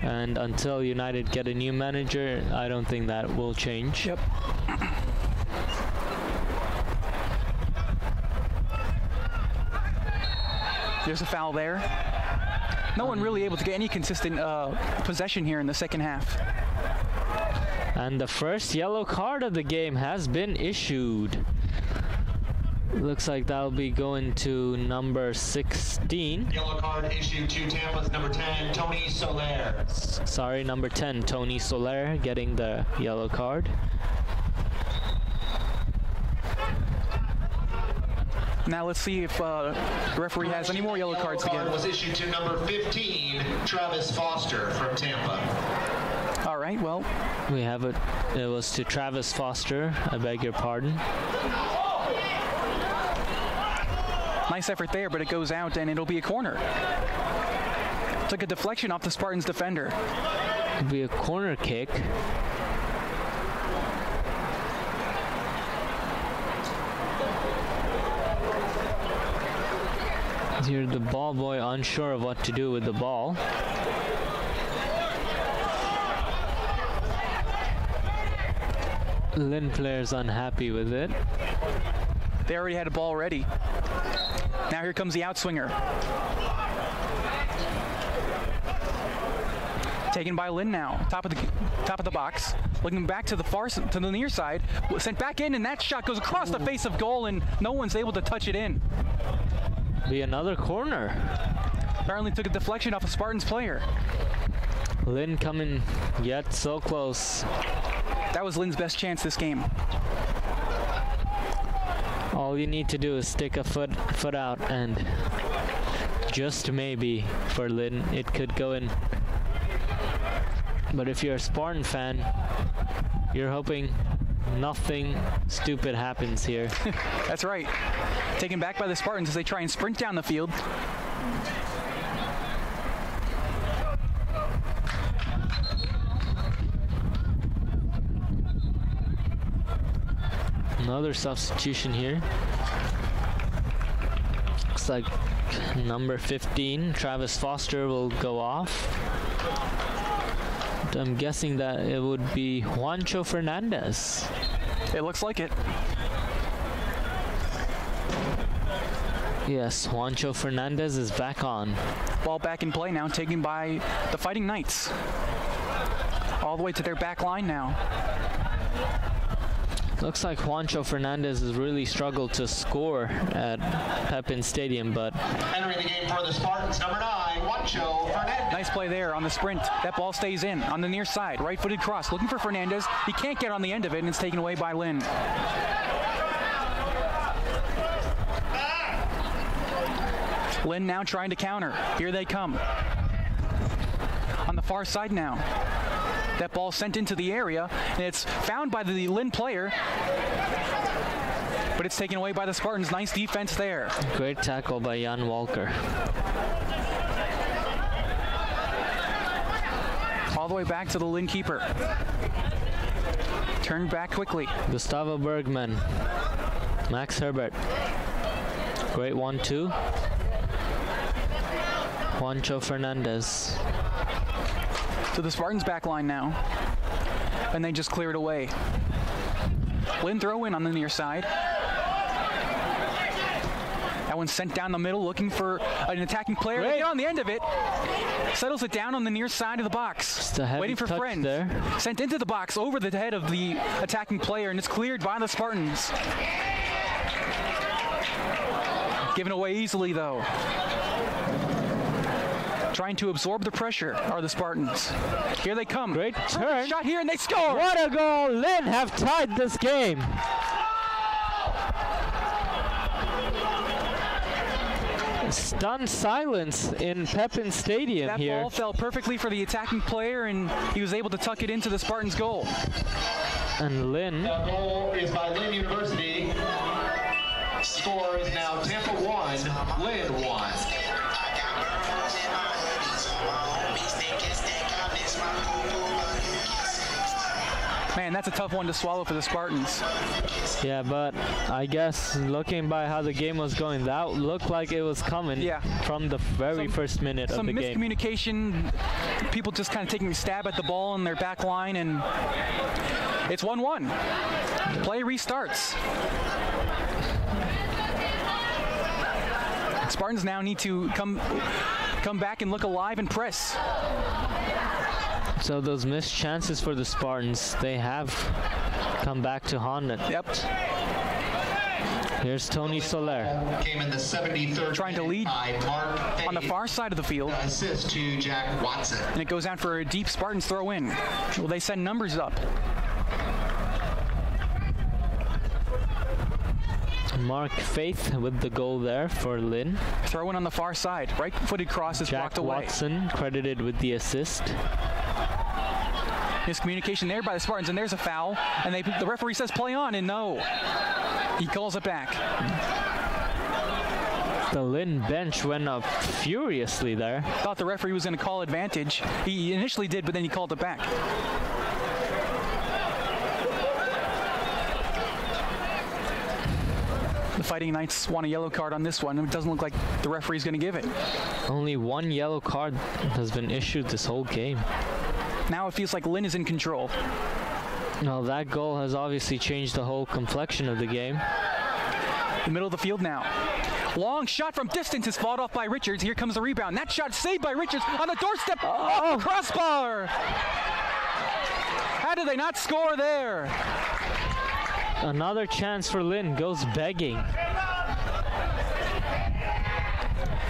And until United get a new manager, I don't think that will change. Yep. There's a foul there. No one really able to get any consistent possession here in the second half. And the first yellow card of the game has been issued. Looks like that'll be going to number 16. Yellow card issued to Tampa's number 10, Tony Soler. Sorry, number 10, Tony Soler, getting the yellow card. Now let's see if the referee has any more yellow cards to give. Was issued to number 15, Travis Foster from Tampa. All right, well. We have it. It was to Travis Foster. I beg your pardon. Nice effort there, but it goes out and it'll be a corner. Took a deflection off the Spartans defender. It'll be a corner kick. Here, the ball boy unsure of what to do with the ball. Lynn players unhappy with it. They already had a ball ready. Now here comes the outswinger. Taken by Lynn now, top of the box. Looking back to the near side, sent back in, and that shot goes across the face of goal, and no one's able to touch it in. Be another corner. Apparently took a deflection off a Spartans player. Lynn coming yet so close. That was Lynn's best chance this game. All you need to do is stick a foot out, and just maybe for Lynn it could go in. But if you're a Spartan fan, you're hoping nothing stupid happens here. That's right. Taken back by the Spartans as they try and sprint down the field. Another substitution here. Looks like number 15, Travis Foster, will go off. I'm guessing that it would be Juancho Fernandez. It looks like it. Yes, Juancho Fernandez is back on. Ball back in play now, taken by the Fighting Knights. All the way to their back line now. Looks like Juancho Fernandez has really struggled to score at Pepin Stadium, but entering the game for the Spartans, number 9, Juancho Fernandez. Nice play there on the sprint. That ball stays in on the near side. Right-footed cross, looking for Fernandez. He can't get on the end of it, and it's taken away by Lynn. Lynn now trying to counter. Here they come. On the far side now. That ball sent into the area, and it's found by the Lynn player, but it's taken away by the Spartans. Nice defense there. Great tackle by Jan Walker. All the way back to the Lynn keeper. Turned back quickly. Gustavo Bergman. Max Herbert. Great 1-2. Juancho Fernandez. To the Spartans back line now. And they just clear it away. Lynn throw in on the near side. That one's sent down the middle, looking for an attacking player. They get on the end of it. Settles it down on the near side of the box. Waiting for friends. There. Sent into the box over the head of the attacking player, and it's cleared by the Spartans. Given away easily, though. Trying to absorb the pressure are the Spartans. Here they come. Great turn. Shot here, and they score. What a goal. Lynn have tied this game. stunned silence in Pepin Stadium that here. Ball fell perfectly for the attacking player, and he was able to tuck it into the Spartans' goal. And Lynn. The goal is by Lynn University. Score is now Tampa 1, Lynn 1. Man, that's a tough one to swallow for the Spartans. Yeah, but I guess looking by how the game was going, that looked like it was coming from the very first minute of the game. Some miscommunication, people just kind of taking a stab at the ball in their back line, and it's 1-1. Play restarts. Spartans now need to come back and look alive and press. So those missed chances for the Spartans, they have come back to haunt it. Yep. Here's Tony Soler. Came in the 73rd. Trying to lead on the far side of the field. Assist to Jack Watson. And it goes out for a deep Spartans throw in. Will they send numbers up? Mark Faith with the goal there for Lynn. Throw in on the far side. Right-footed cross is blocked away. Jack Watson credited with the assist. Miscommunication there by the Spartans, and there's a foul. And the referee says play on, and no. He calls it back. The Lynn bench went up furiously there. Thought the referee was going to call advantage. He initially did, but then he called it back. The Fighting Knights want a yellow card on this one. It doesn't look like the referee's going to give it. Only one yellow card has been issued this whole game. Now it feels like Lynn is in control. No, that goal has obviously changed the whole complexion of the game. The middle of the field now. Long shot from distance is fought off by Richards. Here comes the rebound. That shot saved by Richards on the doorstep. Off the crossbar. How did they not score there? Another chance for Lynn goes begging.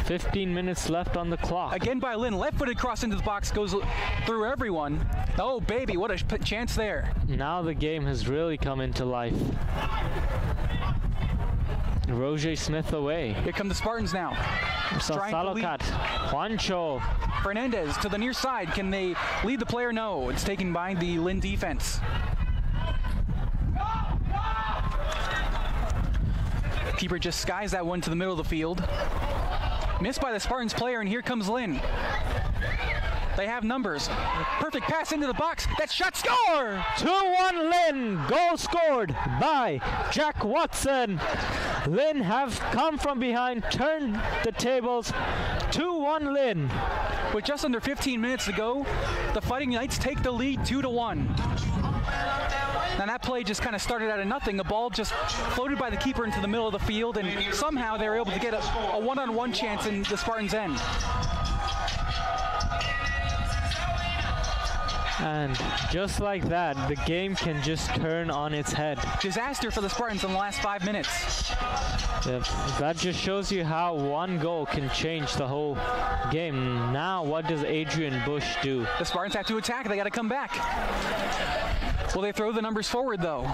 15 minutes left on the clock. Again by Lynn. Left-footed cross into the box, goes through everyone. Oh, baby, what a chance there. Now the game has really come into life. Roger Smith away. Here come the Spartans now. Salokat, Juancho. Fernandez to the near side. Can they lead the player? No. It's taken by the Lynn defense. Keeper just skies that one to the middle of the field. Missed by the Spartans player, and here comes Lynn. They have numbers. Perfect pass into the box. That shot, score! 2-1 Lynn. Goal scored by Jack Watson. Lynn have come from behind, turned the tables. 2-1 Lynn. With just under 15 minutes to go, the Fighting Knights take the lead 2-1. Now that play just kind of started out of nothing. The ball just floated by the keeper into the middle of the field, and somehow they were able to get a one-on-one chance in the Spartans' end. And just like that, the game can just turn on its head. Disaster for the Spartans in the last 5 minutes. Yep. That just shows you how one goal can change the whole game. Now, what does Adrian Bush do? The Spartans have to attack. They got to come back. Will they throw the numbers forward, though?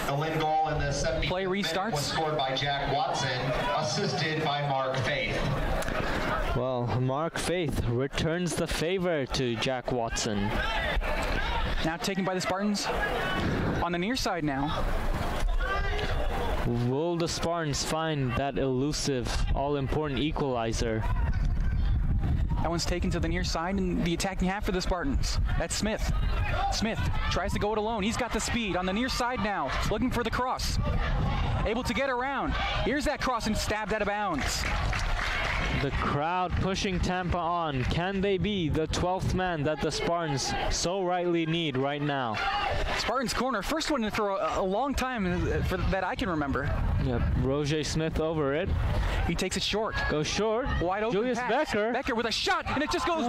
The Lynn goal in the 70th play restarts. Was scored by Jack Watson, assisted by Mark Faith. Well, Mark Faith returns the favor to Jack Watson. Now taken by the Spartans on the near side now. Will the Spartans find that elusive, all-important equalizer? That one's taken to the near side in the attacking half for the Spartans. That's Smith. Smith tries to go it alone. He's got the speed on the near side now, looking for the cross. Able to get around. Here's that cross and stabbed out of bounds. The crowd pushing Tampa on. Can they be the 12th man that the Spartans so rightly need right now? Spartans corner, first one for a long time that I can remember. Yep, Roger Smith over it. He takes it short. Goes short. Wide open Julius pass. Becker. Becker with a shot, and it just goes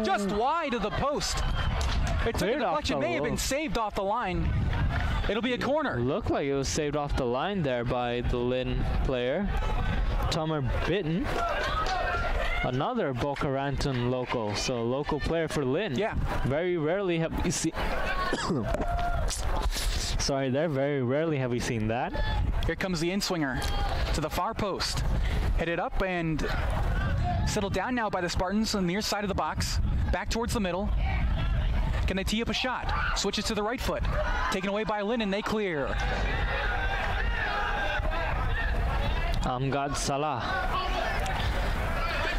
just wide of the post. It took a deflection, may have been saved off the line. It'll be a corner. Looked like it was saved off the line there by the Lynn player. Tomer Bitten. Another Boca Raton local, so local player for Lynn. Yeah. Very rarely have we seen. Sorry, there. Very rarely have we seen that. Here comes the in-swinger to the far post. Headed up and settled down now by the Spartans on the near side of the box. Back towards the middle. Can they tee up a shot? Switches to the right foot. Taken away by Lynn, and they clear. Amgad Salah.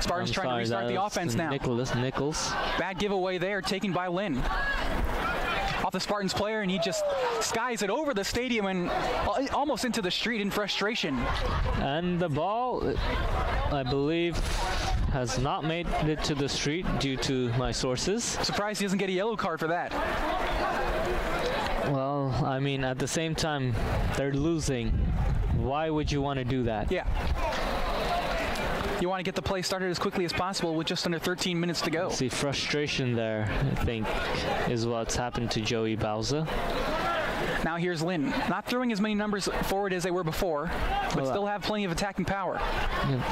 Spartans trying to restart the offense now. Nichols. Bad giveaway there, taken by Lynn. Off the Spartans player, and he just skies it over the stadium and almost into the street in frustration. And the ball, I believe, has not made it to the street due to my sources. Surprised he doesn't get a yellow card for that. Well, I mean, at the same time, they're losing. Why would you want to do that? Yeah. You want to get the play started as quickly as possible with just under 13 minutes to go. See, frustration there, I think, is what's happened to Joey Bauza. Now here's Lynn. Not throwing as many numbers forward as they were before, but still have plenty of attacking power.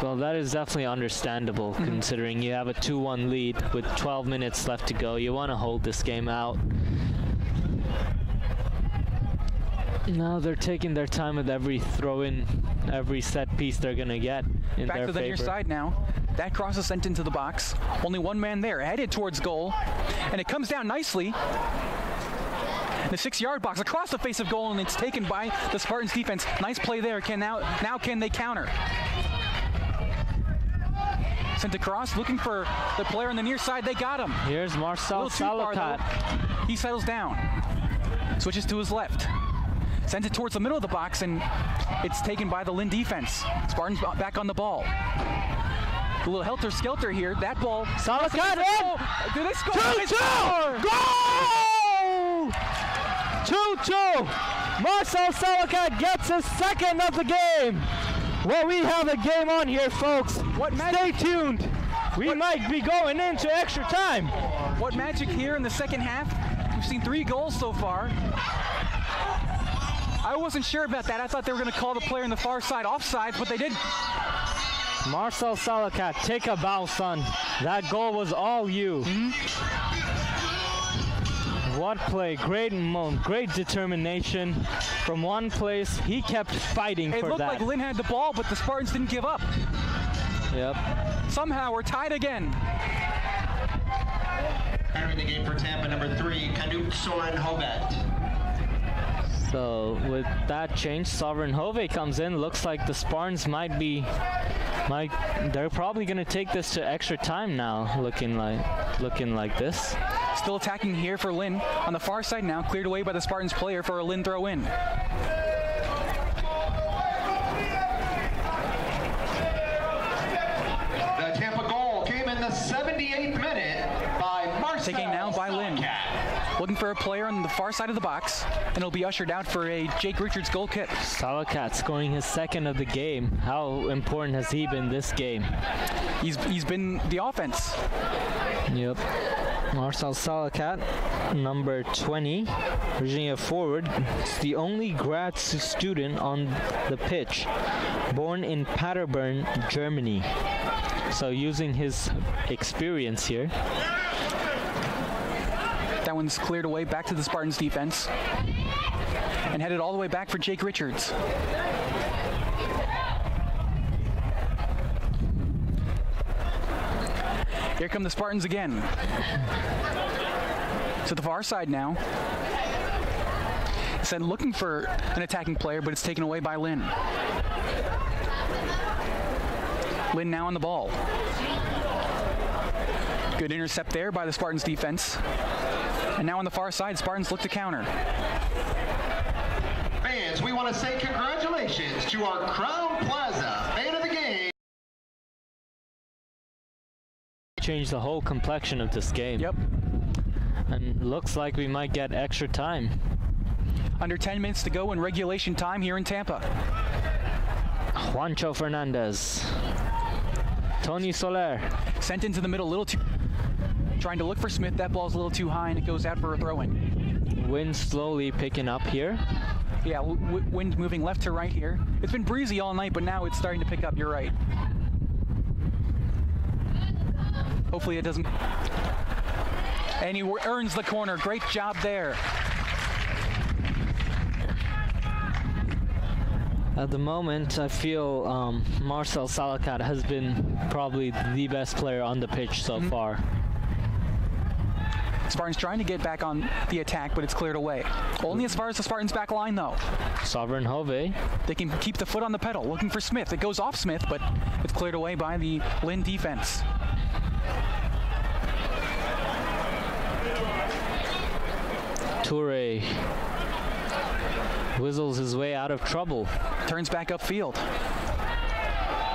Well, that is definitely understandable, considering you have a 2-1 lead with 12 minutes left to go. You want to hold this game out. Now they're taking their time with every throw-in, every set piece they're going to get in Back their to the near favor. side now. That cross is sent into the box. Only one man there, headed towards goal. And it comes down nicely. The 6-yard box across the face of goal, and it's taken by the Spartans defense. Nice play there. Now can they counter? Sent across, looking for the player on the near side. They got him. Here's Marcel Salakat. He settles down. Switches to his left. Sends it towards the middle of the box, and it's taken by the Lynn defense. Spartans back on the ball. A little helter-skelter here. That ball. Salakat in! Did they score? 2-2! Goal! 2-2! Marcel Salakat gets his second of the game. Well, we have a game on here, folks. Stay tuned. We might be going into extra time. What magic here in the second half? We've seen 3 goals so far. I wasn't sure about that. I thought they were going to call the player on the far side offside, but they didn't. Marcel Salakat, take a bow, son. That goal was all you. What play, great determination. From one place, he kept fighting for that. It looked like Lynn had the ball, but the Spartans didn't give up. Yep. Somehow we're tied again. Entering the game for Tampa, number 3, Canute Soren Hobet. So with that change, Sovereign Hove comes in. Looks like the Spartans they're probably going to take this to extra time now, looking like this. Still attacking here for Lynn. On the far side now, cleared away by the Spartans player for a Lynn throw in. The Tampa goal came in the 78th minute by Marcel Taken now by Lynn. Looking for a player on the far side of the box, and it'll be ushered out for a Jake Richards goal kick. Salakat scoring his second of the game. How important has he been this game? He's been the offense. Yep. Marcel Salakat, number 20, Virginia forward. He's the only grad student on the pitch, born in Paderborn, Germany. So using his experience here. That one's cleared away back to the Spartans defense. And headed all the way back for Jake Richards. Here come the Spartans again. To the far side now. Said looking for an attacking player, but it's taken away by Lynn. Lynn now on the ball. Good intercept there by the Spartans defense. And now on the far side, Spartans look to counter. Fans, we want to say congratulations to our Crown Plaza fan of the game. Change the whole complexion of this game. Yep. And looks like we might get extra time. Under 10 minutes to go in regulation time here in Tampa. Juancho Fernandez. Tony Soler. Sent into the middle a little too... Trying to look for Smith. That ball's a little too high, and it goes out for a throw-in. Wind slowly picking up here. Yeah, wind moving left to right here. It's been breezy all night, but now it's starting to pick up. You're right. Hopefully it doesn't... And he earns the corner. Great job there. At the moment, I feel Marcel Salakat has been probably the best player on the pitch so far. Spartans trying to get back on the attack, but it's cleared away. Only as far as the Spartans' back line, though. Sovereign Hove. They can keep the foot on the pedal, looking for Smith. It goes off Smith, but it's cleared away by the Lynn defense. Toure whistles his way out of trouble. Turns back upfield.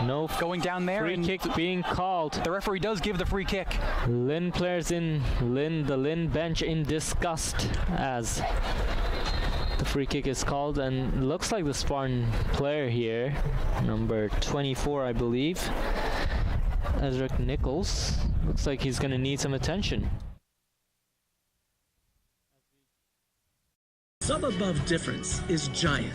No going down there. Free kick being called. The referee does give the free kick. Lynn players the Lynn bench in disgust as the free kick is called, and looks like the Spartan player here, number 24, I believe, Ezric Nichols, looks like he's going to need some attention. Sub above difference is giant.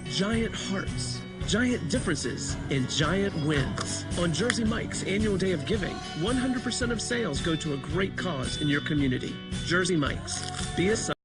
Giant hearts. Giant differences and giant wins. On Jersey Mike's annual day of giving, 100% of sales go to a great cause in your community. Jersey Mike's. Be a sub.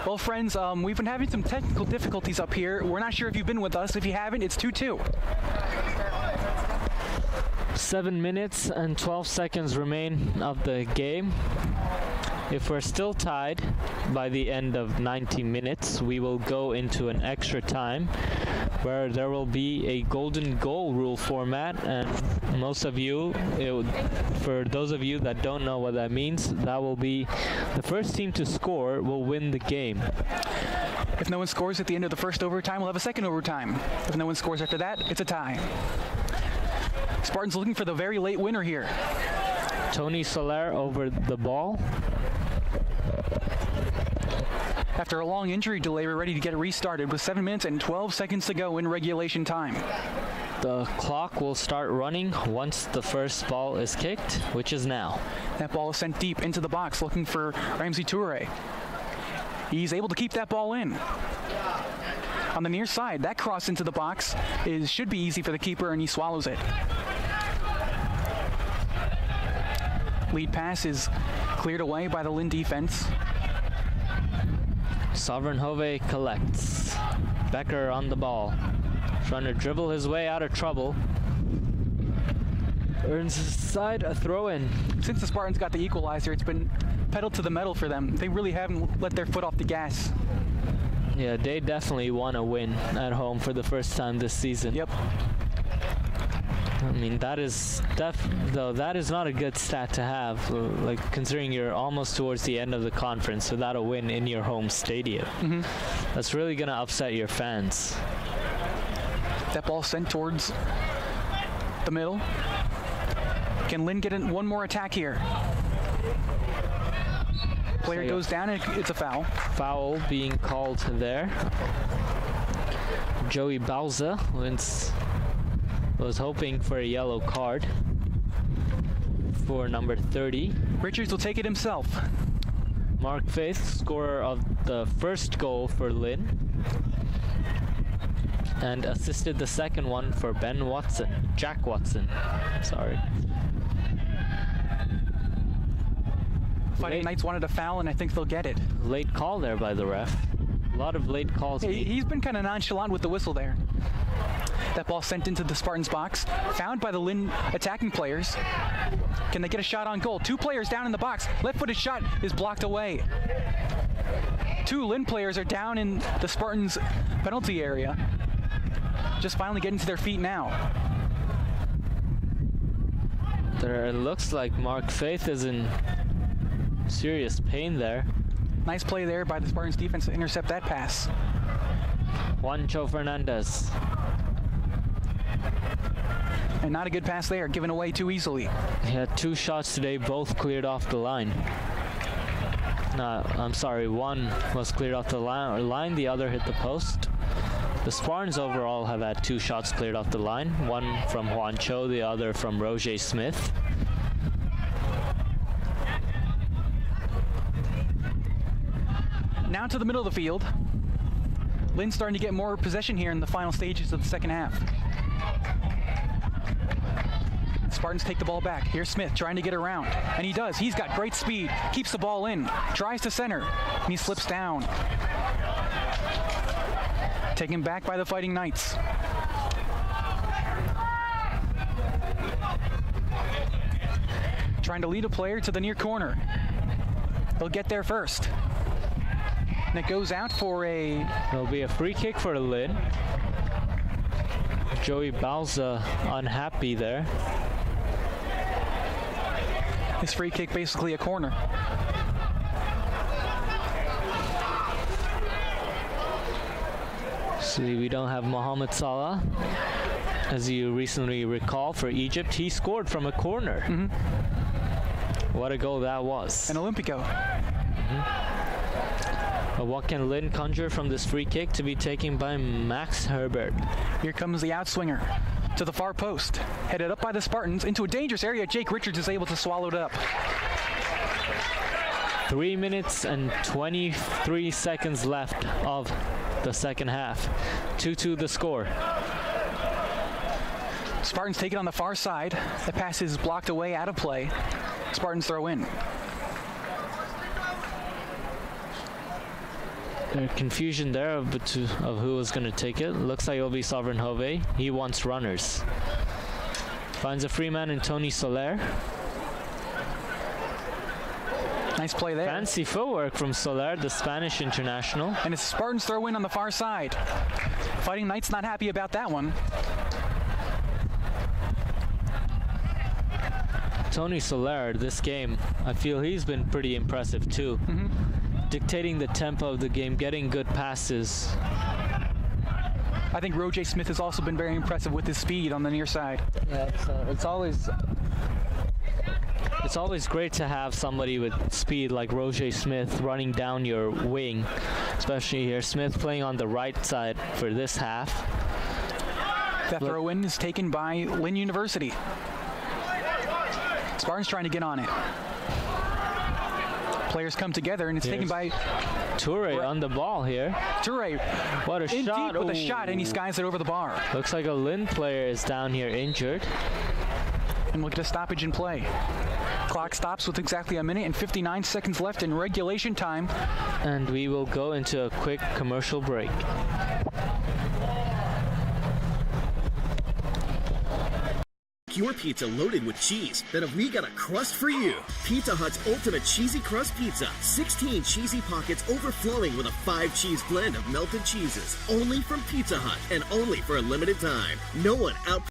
Well, friends, we've been having some technical difficulties up here. We're not sure if you've been with us. If you haven't, it's 2-2. 7 minutes and 12 seconds remain of the game. If we're still tied by the end of 90 minutes, we will go into an extra time where there will be a golden goal rule format, and most of you, for those of you that don't know what that means, that will be the first team to score will win the game. If no one scores at the end of the first overtime, we'll have a second overtime. If no one scores after that, it's a tie. Spartans looking for the very late winner here. Tony Soler over the ball. After a long injury delay, we're ready to get it restarted with 7 minutes and 12 seconds to go in regulation time. The clock will start running once the first ball is kicked, which is now. That ball is sent deep into the box, looking for Ramsey Toure. He's able to keep that ball in. On the near side, that cross into the box should be easy for the keeper, and he swallows it. Lead pass is cleared away by the Lynn defense. Sovereign Hove collects. Becker on the ball, trying to dribble his way out of trouble. Earns his side a throw-in. Since the Spartans got the equalizer, it's been pedal to the metal for them. They really haven't let their foot off the gas. Yeah, they definitely want to win at home for the first time this season. Yep. I mean, that is not a good stat to have, like considering you're almost towards the end of the conference without a win in your home stadium. Mm-hmm. That's really going to upset your fans. That ball sent towards the middle. Can Lynn get in one more attack here? Player goes down, and it's a foul. Foul being called there. Joey Bauza was hoping for a yellow card. for number 30. Richards will take it himself. Mark Faith, scorer of the first goal for Lynn, and assisted the second one for Jack Watson. Sorry. Fighting Knights wanted a foul, and I think they'll get it. Late call there by the ref. A lot of late calls. Yeah, he's been kind of nonchalant with the whistle there. That ball sent into the Spartans box, found by the Lynn attacking players. Can they get a shot on goal? 2 players down in the box. Left-footed shot is blocked away. 2 Lynn players are down in the Spartans penalty area. Just finally getting to their feet now. It looks like Mark Faith is in serious pain there. Nice play there by the Spartans defense to intercept that pass. Juancho Fernandez. And not a good pass there, given away too easily. He had 2 shots today, both cleared off the line. I'm sorry, one was cleared off the line, the other hit the post. The Spartans overall have had 2 shots cleared off the line, one from Juancho, the other from Roger Smith. Now to the middle of the field. Lynn's starting to get more possession here in the final stages of the second half. Spartans take the ball back. Here's Smith trying to get around, and he does. He's got great speed, keeps the ball in, tries to center, and he slips down. Taken back by the Fighting Knights. Trying to lead a player to the near corner. They'll get there first. And it goes out for It'll be a free kick for Lynn. Joey Balza unhappy there. His free kick basically a corner. See, we don't have Mohamed Salah. As you recently recall, for Egypt, he scored from a corner. What a goal that was. An Olympico. But what can Lynn conjure from this free kick to be taken by Max Herbert? Here comes the outswinger to the far post. Headed up by the Spartans into a dangerous area. Jake Richards is able to swallow it up. 3 minutes and 23 seconds left of the second half. 2-2 the score. Spartans take it on the far side. The pass is blocked away, out of play. Spartans throw in. Confusion there of who was going to take it. Looks like it'll be Sovereign Hove. He wants runners. Finds a free man in Tony Soler. Nice play there. Fancy footwork from Soler, the Spanish international. And it's Spartans throw in on the far side. Fighting Knights not happy about that one. Tony Soler, this game, I feel he's been pretty impressive too. Dictating the tempo of the game, getting good passes. I think Roger Smith has also been very impressive with his speed on the near side. Yeah, it's always great to have somebody with speed like Roger Smith running down your wing, especially here. Smith playing on the right side for this half. That throw-in is taken by Lynn University. Spartans trying to get on it. Players come together, and it's taken by Toure on the ball here. Toure, what a shot! With a shot, and he skies it over the bar. Looks like a Lynn player is down here injured. And we'll get a stoppage in play. Clock stops with exactly 1 minute and 59 seconds left in regulation time. And we will go into a quick commercial break. Your pizza loaded with cheese, then have we got a crust for you. Pizza Hut's Ultimate Cheesy Crust Pizza. 16 cheesy pockets overflowing with a 5-cheese blend of melted cheeses. Only from Pizza Hut and only for a limited time. No one out.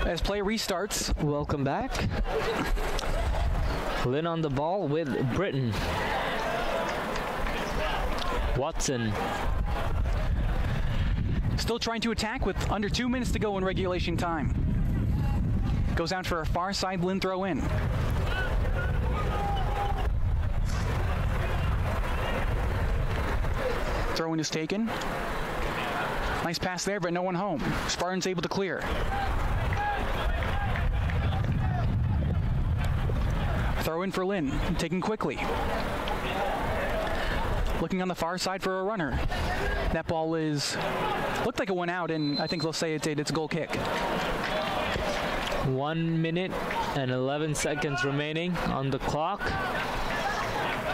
as play restarts. Welcome back. Lynn on the ball with Britton. Watson. Still trying to attack with under 2 minutes to go in regulation time. Goes out for a far side Lynn throw in. Throw in is taken. Nice pass there, but no one home. Spartans able to clear. Throw in for Lynn, taken quickly. Looking on the far side for a runner. That ball looked like it went out, and I think they'll say it's a goal kick. 1 minute and 11 seconds remaining on the clock.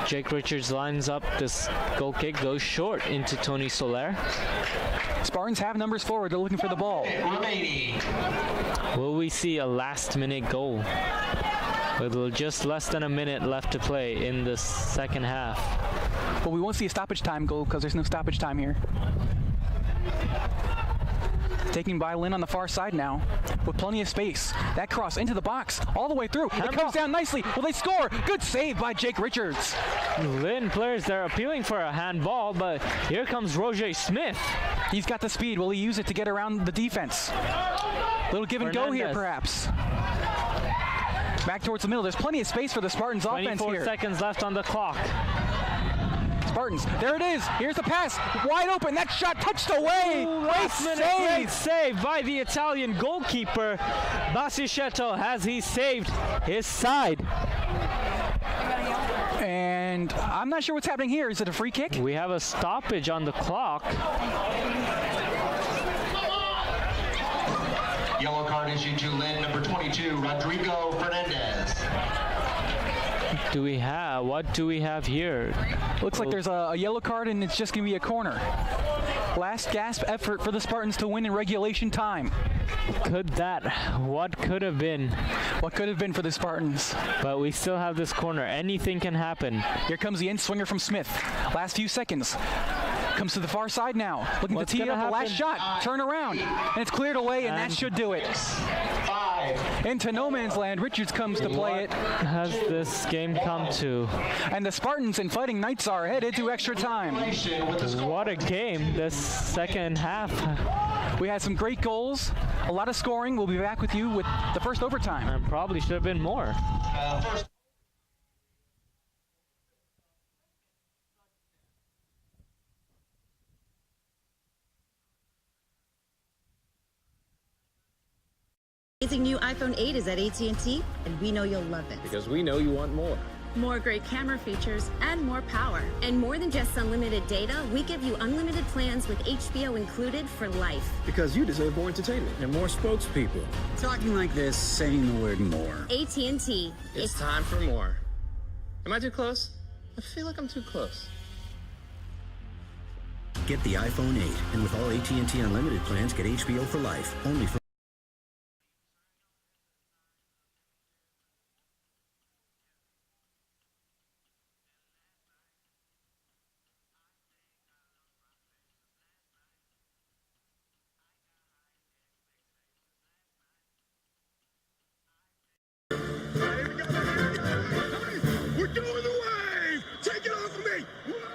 Jake Richards lines up this goal kick, goes short into Tony Soler. Spartans have numbers forward, they're looking for the ball. Will we see a last-minute goal? With just less than a minute left to play in the second half. But we won't see a stoppage time goal because there's no stoppage time here. Taking by Lynn on the far side now with plenty of space. That cross into the box all the way through. It comes down nicely. Will they score? Good save by Jake Richards. Lynn players, they're appealing for a handball, but here comes Roger Smith. He's got the speed. Will he use it to get around the defense? Little give and go here, perhaps. Back towards the middle. There's plenty of space for the Spartans offense here. 24 seconds left on the clock. Spartans, there it is. Here's the pass. Wide open. That shot touched away. Great save by the Italian goalkeeper. Basicchetto has he saved his side. And I'm not sure what's happening here. Is it a free kick? We have a stoppage on the clock. Yellow card issued to Lynn, number 22, Rodrigo Fernandez. What do we have here? Looks like there's a yellow card and it's just going to be a corner. Last gasp effort for the Spartans to win in regulation time. What could have been? What could have been for the Spartans? But we still have this corner. Anything can happen. Here comes the in-swinger from Smith. Last few seconds. Comes to the far side now. Looking to tee up the last shot. Turn around. And it's cleared away, and that should do it. 5. Into no man's land. Richards comes to play it. Has this game come to? And the Spartans and Fighting Knights are headed to extra time. What a game this second half. We had some great goals, a lot of scoring. We'll be back with you with the first overtime. And probably should have been more. Amazing new iPhone 8 is at AT&T, and we know you'll love it. Because we know you want more. More great camera features and more power. And more than just unlimited data, we give you unlimited plans with HBO included for life. Because you deserve more entertainment and more spokespeople. Talking like this, saying the word more. AT&T. It's time for more. Am I too close? I feel like I'm too close. Get the iPhone 8, and with all AT&T unlimited plans, get HBO for life. Only for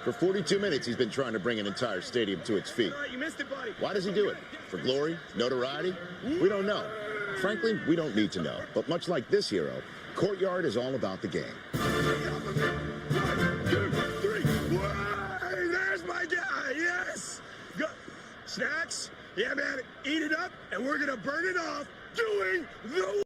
For 42 minutes, he's been trying to bring an entire stadium to its feet. You missed it, buddy. Why does he do it? For glory? Notoriety? We don't know. Frankly, we don't need to know. But much like this hero, Courtyard is all about the game. 1, 2, 3. Whoa, there's my guy. Yes. Go. Snacks? Yeah, man. Eat it up, and we're going to burn it off doing the...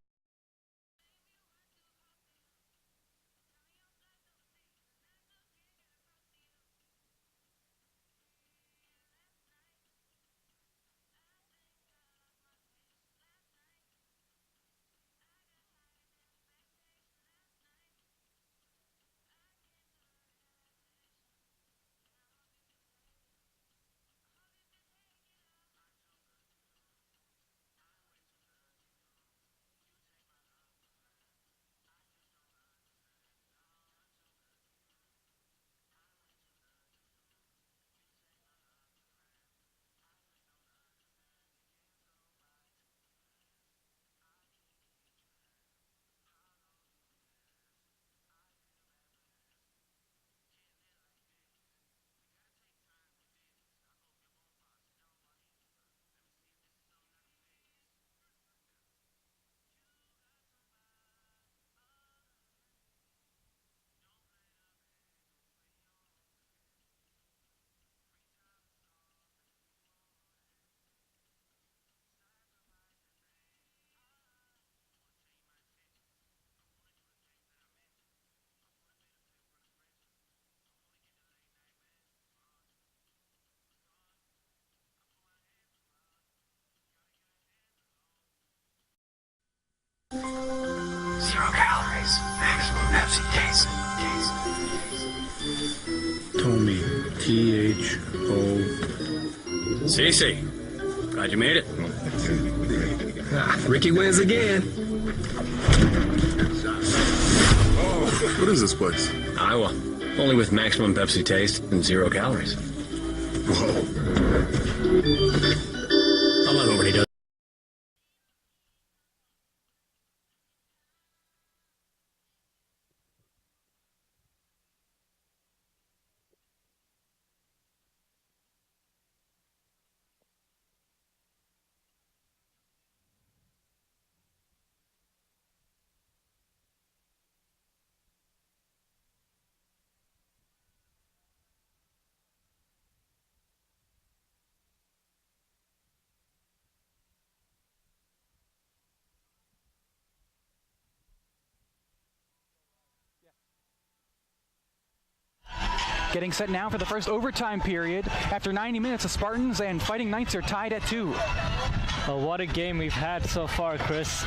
calories. Maximum Pepsi taste. Tommy. T-H-O. Cece, glad you made it. Ricky wins again. What is this place? Iowa. Only with maximum Pepsi taste and 0 calories. Whoa. I love it when he does. Getting set now for the first overtime period. After 90 minutes, the Spartans and Fighting Knights are tied at 2. Oh, what a game we've had so far, Chris.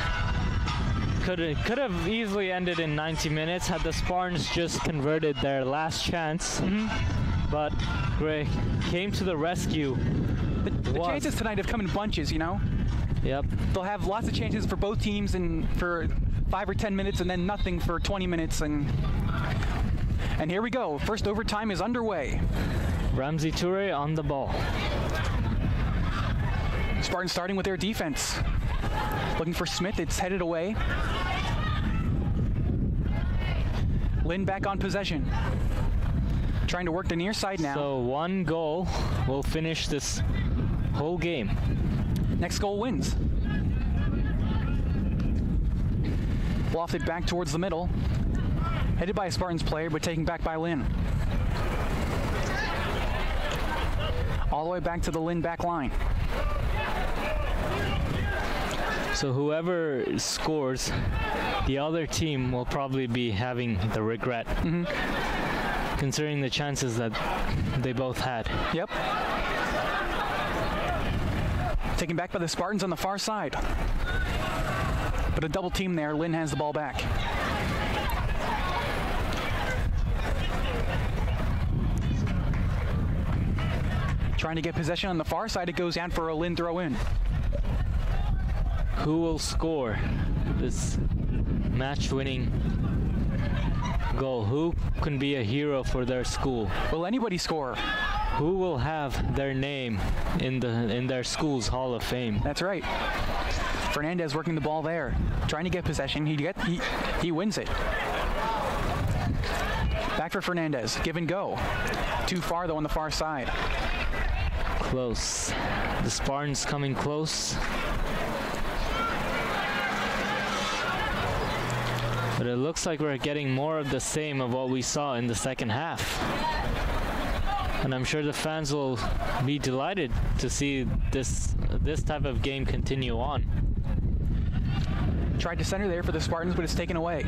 Could have easily ended in 90 minutes had the Spartans just converted their last chance. But Gray came to the rescue. The chances tonight have come in bunches, you know? Yep. They'll have lots of chances for both teams and for 5 or 10 minutes and then nothing for 20 minutes. And here we go. First overtime is underway. Ramsey Toure on the ball. Spartans starting with their defense. Looking for Smith. It's headed away. Lynn back on possession. Trying to work the near side now. So one goal will finish this whole game. Next goal wins. Lofted back towards the middle. Headed by a Spartans player, but taken back by Lynn. All the way back to the Lynn back line. So whoever scores, the other team will probably be having the regret, considering the chances that they both had. Yep. Taken back by the Spartans on the far side. But a double team there. Lynn has the ball back. Trying to get possession on the far side. It goes out for a Lynn throw in. Who will score this match-winning goal? Who can be a hero for their school? Will anybody score? Who will have their name in their school's Hall of Fame? That's right. Fernandez working the ball there, trying to get possession. He wins it. Back for Fernandez. Give and go. Too far though on the far side. Close. The Spartans coming close. But it looks like we're getting more of the same of what we saw in the second half. And I'm sure the fans will be delighted to see this type of game continue on. Tried to center there for the Spartans, but it's taken away.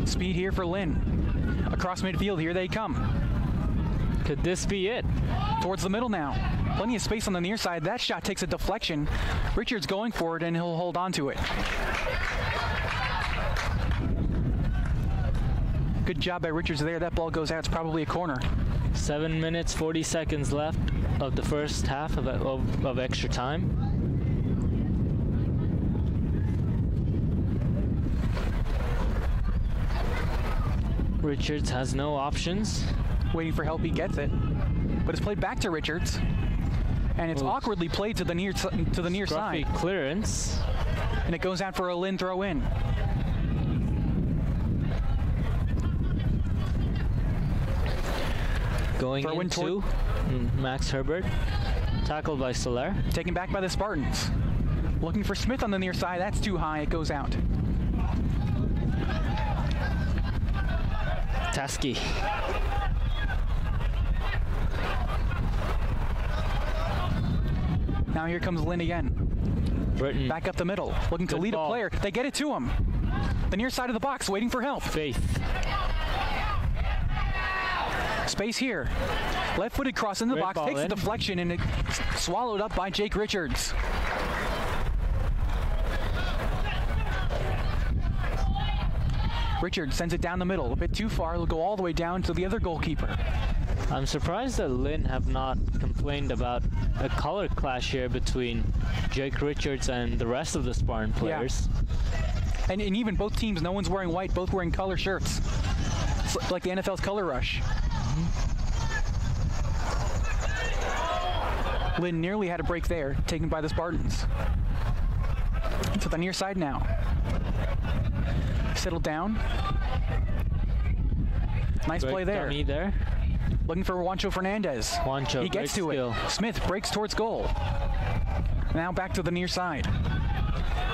Speed here for Lynn. Across midfield, here they come. Could this be it? Towards the middle now. Plenty of space on the near side. That shot takes a deflection. Richards going for it, and he'll hold on to it. Good job by Richards there. That ball goes out. It's probably a corner. 7 minutes, 40 seconds left of the first half of extra time. Richards has no options. Waiting for help, he gets it. But it's played back to Richards. And it's awkwardly played to the near side. Clearance. And it goes out for a Lynn throw in. Going into Max Herbert. Tackled by Soler. Taken back by the Spartans. Looking for Smith on the near side. That's too high. It goes out. Tasky. Now here comes Lynn again. Burton. Back up the middle. Looking to lead a player. They get it to him. The near side of the box, waiting for help. Faith. Space here. Left-footed cross in the box. Takes a deflection, and it's swallowed up by Jake Richards. Richard sends it down the middle, a bit too far. It'll go all the way down to the other goalkeeper. I'm surprised that Lynn have not complained about a color clash here between Jake Richards and the rest of the Spartan players. Yeah. And even both teams, no one's wearing white, both wearing color shirts. It's like the NFL's color rush. Lynn nearly had a break there, taken by the Spartans. To the near side now. Settled down. Nice play there. Dummy there. Looking for Juancho Fernandez. Juancho, he gets to it. Smith breaks towards goal. Now back to the near side.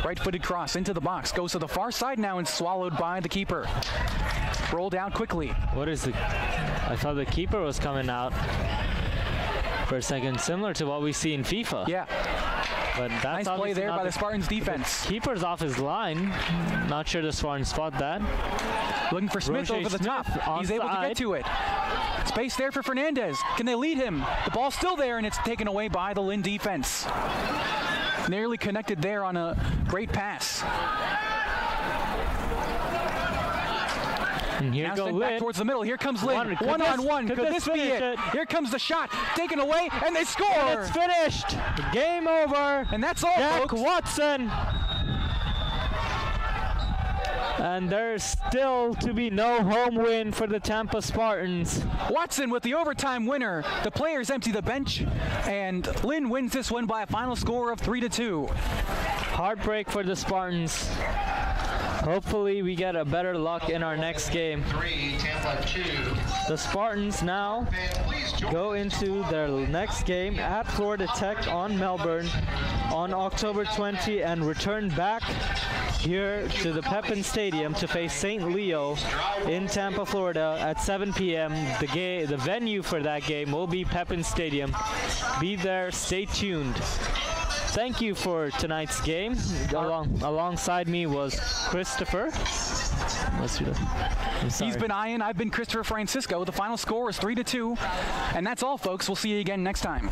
Right-footed cross into the box. Goes to the far side now and swallowed by the keeper. Rolled out quickly. What is the... I thought the keeper was coming out for a second, similar to what we see in FIFA. Yeah. But that's nice play there by the Spartans defense. The keeper's off his line. Not sure the Spartans spot that. Looking for Smith over the top. He's able to get to it. Space there for Fernandez. Can they lead him? The ball's still there, and it's taken away by the Lynn defense. Nearly connected there on a great pass. And here now goes Lynn. Back towards the middle. Here comes Lynn. One-on-one. Could this be it? Here comes the shot. Taken away, and they score. And it's finished. Game over. And that's all, Jack folks. Watson. And there's still to be no home win for the Tampa Spartans. Watson with the overtime winner. The players empty the bench, and Lynn wins this one by a final score of 3-2. Heartbreak for the Spartans. Hopefully we get a better luck in our next game. The Spartans now go into their next game at Florida Tech on Melbourne on October 20 and return back here to the Pepin Stadium to face St. Leo in Tampa, Florida at 7 p.m. The venue for that game will be Pepin Stadium. Be there, stay tuned. Thank you for tonight's game. Alongside me was Christopher. He's been Ian. I've been Christopher Francisco. The final score is 3-2. And that's all, folks. We'll see you again next time.